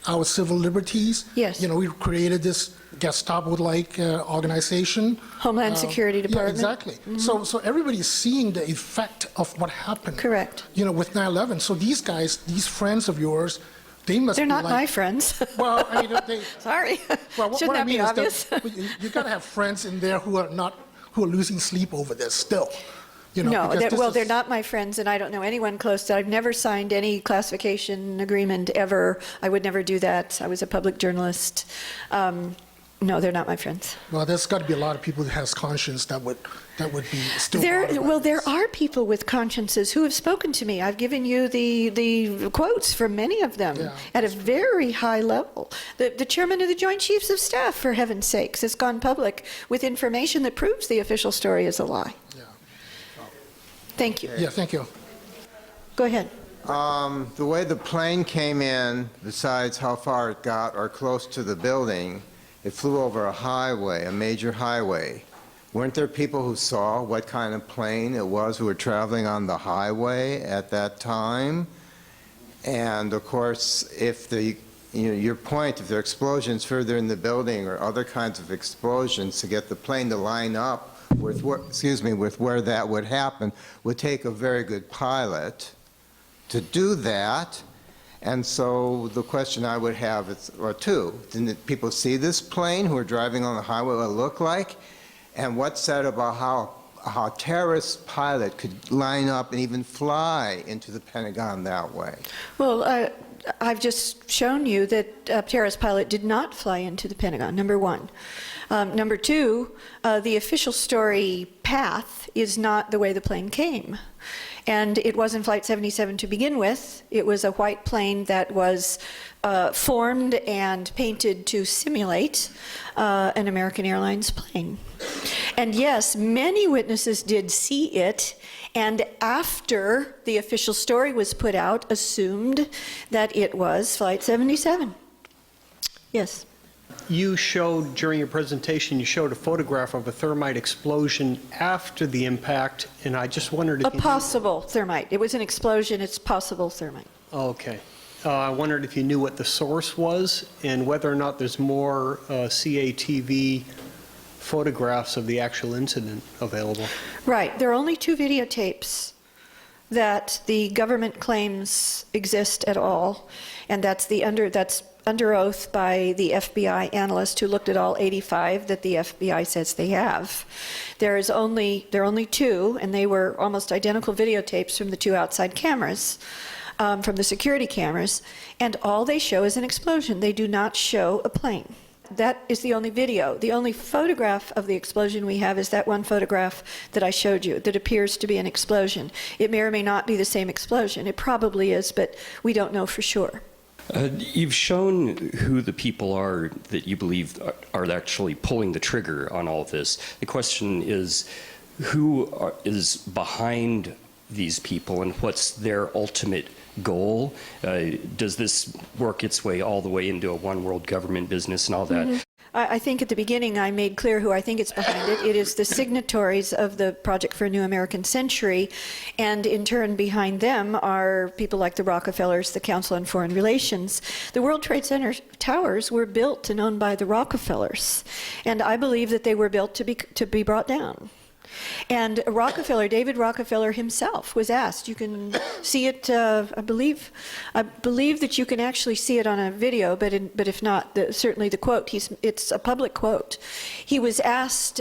our civil liberties. Yes. You know, we created this Gestapo-like organization. Homeland Security Department. Yeah, exactly. Mm-hmm. So everybody's seeing the effect of what happened. Correct. You know, with 9/11. So these guys, these friends of yours, they must They're be not like, my friends. Well, I mean, they. Sorry. Well, what Shouldn't I that be mean is obvious? that you got to have friends in there who are losing sleep over this still. You know, No, well, they're not my friends, and I don't know anyone close to. I've never signed any classification agreement ever. I would never do that. I was a public journalist. No, they're not my friends. Well, there's got to be a lot of people who has conscience that would be still. There are people with consciences who have spoken to me. I've given you the quotes from many of them at a very high level. The chairman of the Joint Chiefs of Staff, for heaven's sakes, has gone public with information that proves the official story is a lie. Yeah. Thank you. Yeah, thank you. Go ahead. The way the plane came in, besides how far it got or close to the building, it flew over a highway, a major highway. Weren't there people who saw what kind of plane it was who were traveling on the highway at that time? And of course, if your point, if there are explosions further in the building or other kinds of explosions, to get the plane to line up with where that would happen would take a very good pilot to do that. And so the question I would have is, or two, didn't people see this plane who were driving on the highway what it looked like? And what's said about a terrorist pilot could line up and even fly into the Pentagon that way? Well, I've just shown you that a terrorist pilot did not fly into the Pentagon, number one. Number two, the official story path is not the way the plane came. And it wasn't Flight 77 to begin with. It was a white plane that was formed and painted to simulate an American Airlines plane. And yes, many witnesses did see it, and after the official story was put out, assumed that it was Flight 77. Yes? You showed, during your presentation, you showed a photograph of a thermite explosion after the impact, and I just wondered if A possible thermite. It was an explosion. It's possible thermite. Okay. I wondered if you knew what the source was and whether or not there's more CATV photographs of the actual incident available. Right. There are only 2 videotapes that the government claims exist at all, and that's under oath by the FBI analyst who looked at all 85 that the FBI says they have. There are only 2, and they were almost identical videotapes from the 2 outside cameras, from the security cameras, and all they show is an explosion. They do not show a plane. That is the only video. The only photograph of the explosion we have is that one photograph that I showed you that appears to be an explosion. It may or may not be the same explosion. It probably is, but we don't know for sure. You've shown who the people are that you believe are actually pulling the trigger on all of this. The question is, who is behind these people and what's their ultimate goal? Does this work its way all the way into a one world government business and all that? Mm-hmm. I think at the beginning I made clear who I think is behind it. It is the signatories of the Project for a New American Century, and in turn behind them are people like the Rockefellers, the Council on Foreign Relations. The World Trade Center towers were built and owned by the Rockefellers, and I believe that they were built to be brought down. And Rockefeller, David Rockefeller himself, was asked. You can see it. I believe that you can actually see it on a video. But if not, certainly the quote. It's a public quote. He was asked.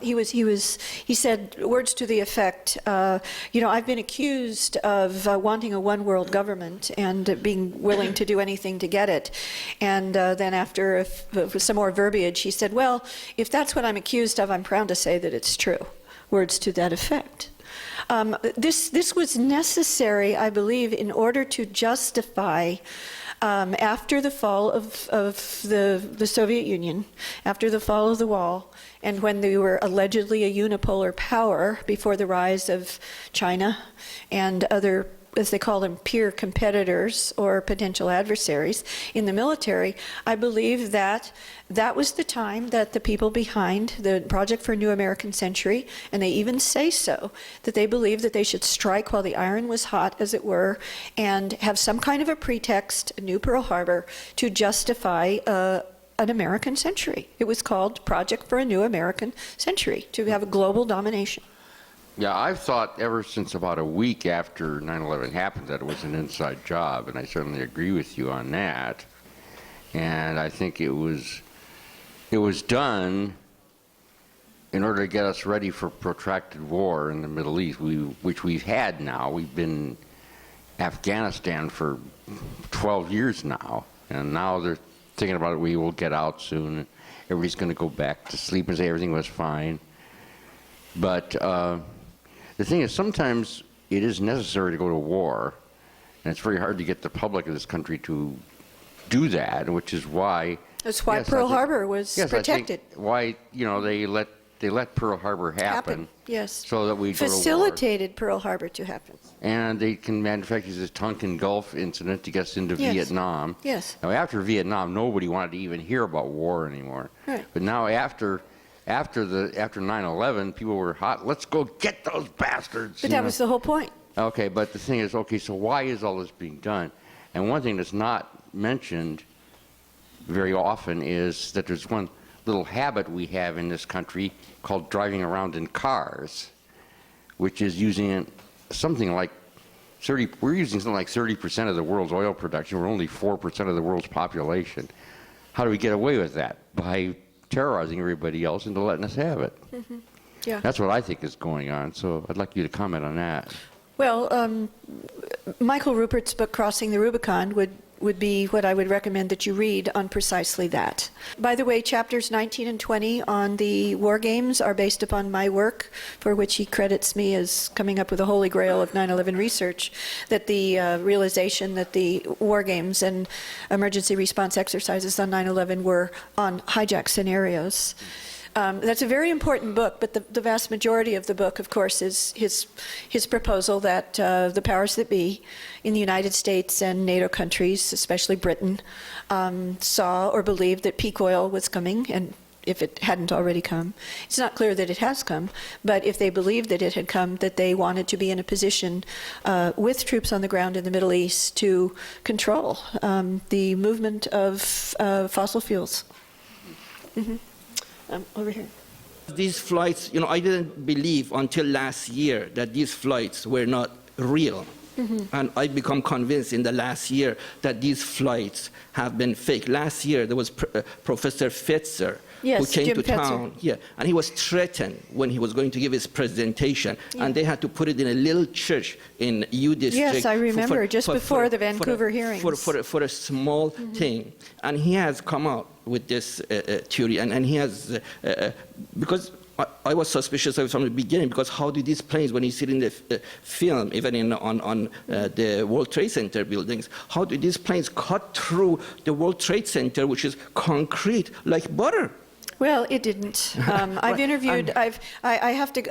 He said words to the effect. I've been accused of wanting a one-world government and being willing to do anything to get it. And then after some more verbiage, he said, "Well, if that's what I'm accused of, I'm proud to say that it's true." Words to that effect. This was necessary, I believe, in order to justify, after the fall of the Soviet Union, after the fall of the wall, and when they were allegedly a unipolar power before the rise of China and other, as they call them, peer competitors or potential adversaries in the military, I believe that that was the time that the people behind the Project for a New American Century, and they even say so, that they believed that they should strike while the iron was hot, as it were, and have some kind of a pretext, a new Pearl Harbor, to justify an American century. It was called Project for a New American Century, to have a global domination. Yeah, I've thought ever since about a week after 9/11 happened that it was an inside job, and I certainly agree with you on that. And I think it was done in order to get us ready for protracted war in the Middle East, which we've had now. We've been in Afghanistan for 12 years now, and now they're thinking about it. We will get out soon. Everybody's going to go back to sleep and say everything was fine. But the thing is, sometimes it is necessary to go to war, and it's very hard to get the public of this country to do that, which is why. That's why Pearl Harbor was protected. I think why they let Pearl Harbor happen. Yes. So that we facilitated Pearl Harbor to happen. And they can manufacture this Tonkin Gulf incident to get us into Vietnam. Yes. Now after Vietnam, nobody wanted to even hear about war anymore. Right. But now after 9/11, people were hot. Let's go get those bastards. But that was the whole point. Okay, but the thing is, okay, so why is all this being done? And one thing that's not mentioned very often is that there's one little habit we have in this country called driving around in cars, which is using something like 30% of the world's oil production. We're only 4% of the world's population. How do we get away with that? By terrorizing everybody else into letting us have it. Mm-hmm. Yeah. That's what I think is going on. So I'd like you to comment on that. Well, Michael Rupert's book, Crossing the Rubicon, would be what I would recommend that you read on precisely that. By the way, chapters 19 and 20 on the war games are based upon my work, for which he credits me as coming up with the holy grail of 9/11 research, that the realization that the war games and emergency response exercises on 9/11 were on hijack scenarios. That's a very important book, but the vast majority of the book, of course, is his proposal that the powers that be in the United States and NATO countries, especially Britain, saw or believed that peak oil was coming, and if it hadn't already come. It's not clear that it has come, but if they believed that it had come, that they wanted to be in a position with troops on the ground in the Middle East to control the movement of fossil fuels. Mm-hmm. Over here. These flights, you know, I didn't believe until last year that these flights were not real. Mm-hmm. And I become convinced in the last year that these flights have been fake. Last year, there was Professor Fetzer, who came Jim to Fetzer. town, and he was threatened when he was going to give his presentation, Yeah. and they had to put it in a little church in U District. Yes, I remember, just before the Vancouver hearings. For a small thing. And he has come out with this theory, and he has, because I was suspicious of it from the beginning, because how do these planes, when you see it in the film, even on the World Trade Center buildings, how do these planes cut through the World Trade Center, which is concrete like butter? Well, it didn't. I've interviewed. I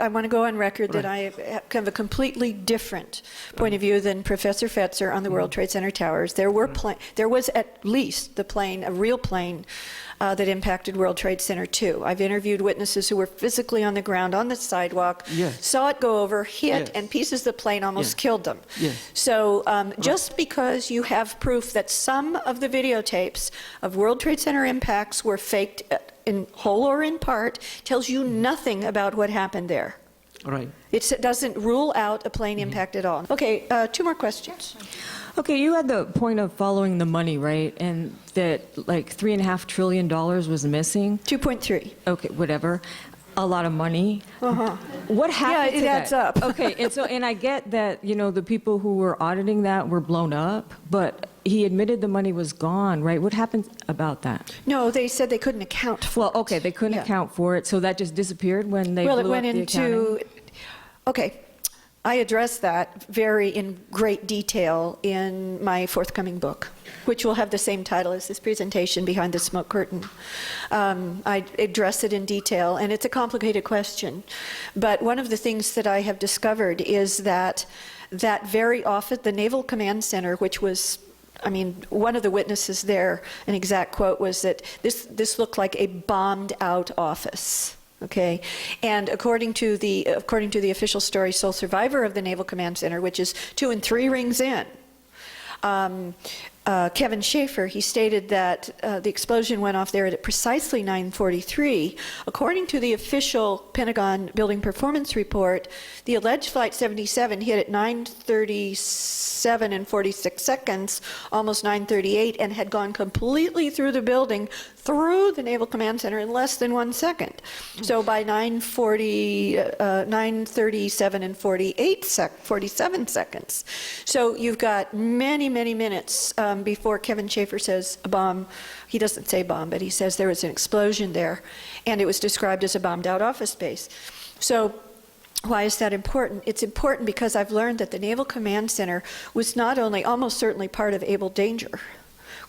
want to go on record that I have kind of a completely different point of view than Professor Fetzer on the World Trade Center towers. There was at least a real plane that impacted World Trade Center 2. I've interviewed witnesses who were physically on the ground, on the sidewalk, saw it go over, hit, and pieces of the plane almost killed them. So just because you have proof that some of the videotapes of World Trade Center impacts were faked in whole or in part, tells you nothing about what happened there. Right. It doesn't rule out a plane impact at all. Okay, 2 more questions. Okay, you had the point of following the money, right? And that like $3.5 trillion was missing? 2.3. Okay, whatever. A lot of money. Uh-huh. What happened to it adds that? up. Okay, and I get that, you know, the people who were auditing that were blown up, but he admitted the money was gone, right? What happened about that? No, they said they couldn't account for it. Well, okay, they couldn't account for it, so that just disappeared when they blew Well, it went up the into... accounting? Okay, I address that in great detail in my forthcoming book, which will have the same title as this presentation, Behind the Smoke Curtain. I address it in detail, and it's a complicated question. But one of the things that I have discovered is that very often the Naval Command Center, which was, I mean, one of the witnesses there, an exact quote was that this looked like a bombed out office. Okay, and according to the official story, sole survivor of the Naval Command Center, which is 2 and 3 rings in, Kevin Schaefer, he stated that the explosion went off there at precisely 9:43. According to the official Pentagon Building Performance Report, the alleged Flight 77 hit at 9:37 and 46 seconds, almost 9:38, and had gone completely through the building, through the Naval Command Center in less than 1 second. So by 9:37 and 47 seconds. So you've got many, many minutes before Kevin Schaefer says a bomb. He doesn't say bomb, but he says there was an explosion there, and it was described as a bombed out office space. So why is that important? It's important because I've learned that the Naval Command Center was not only, almost certainly part of Able Danger,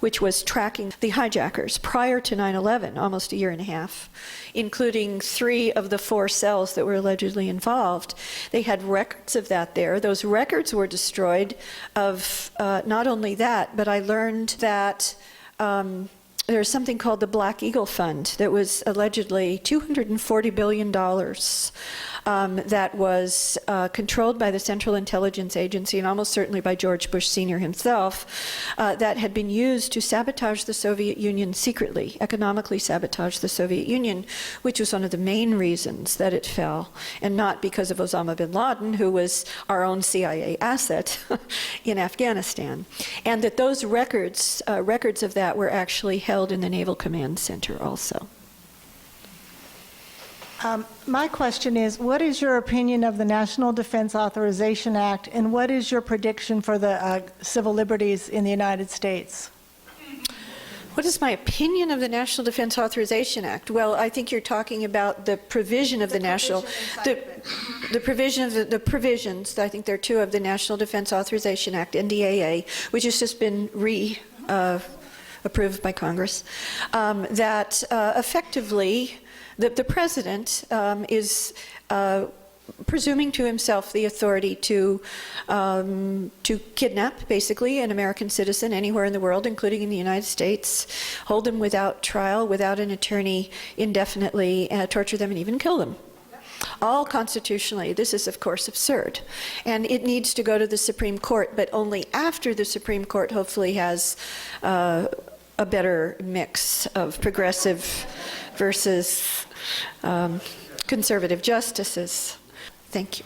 which was tracking the hijackers prior to 9/11, almost a year and a half, including 3 of the 4 cells that were allegedly involved. They had records of that there. Those records were destroyed of not only that, but I learned that there's something called the Black Eagle Fund that was allegedly $240 billion that was controlled by the Central Intelligence Agency and almost certainly by George Bush Sr. himself, that had been used to sabotage the Soviet Union secretly, economically sabotage the Soviet Union, which was one of the main reasons that it fell, and not because of Osama bin Laden, who was our own CIA asset in Afghanistan. And that those records of that were actually held in the Naval Command Center also. My question is, what is your opinion of the National Defense Authorization Act, and what is your prediction for the civil liberties in the United States? What is my opinion of the National Defense Authorization Act? Well, I think you're talking about the provision of the national, the provision of the provisions. I think there are two of the National Defense Authorization Act, NDAA, which has just been approved by Congress, that effectively the president is presuming to himself the authority to kidnap, basically, an American citizen anywhere in the world, including in the United States, hold them without trial, without an attorney, indefinitely, torture them, and even kill them. All constitutionally. This is, of course, absurd. And it needs to go to the Supreme Court, but only after the Supreme Court hopefully has a better mix of progressive versus conservative justices. Thank you.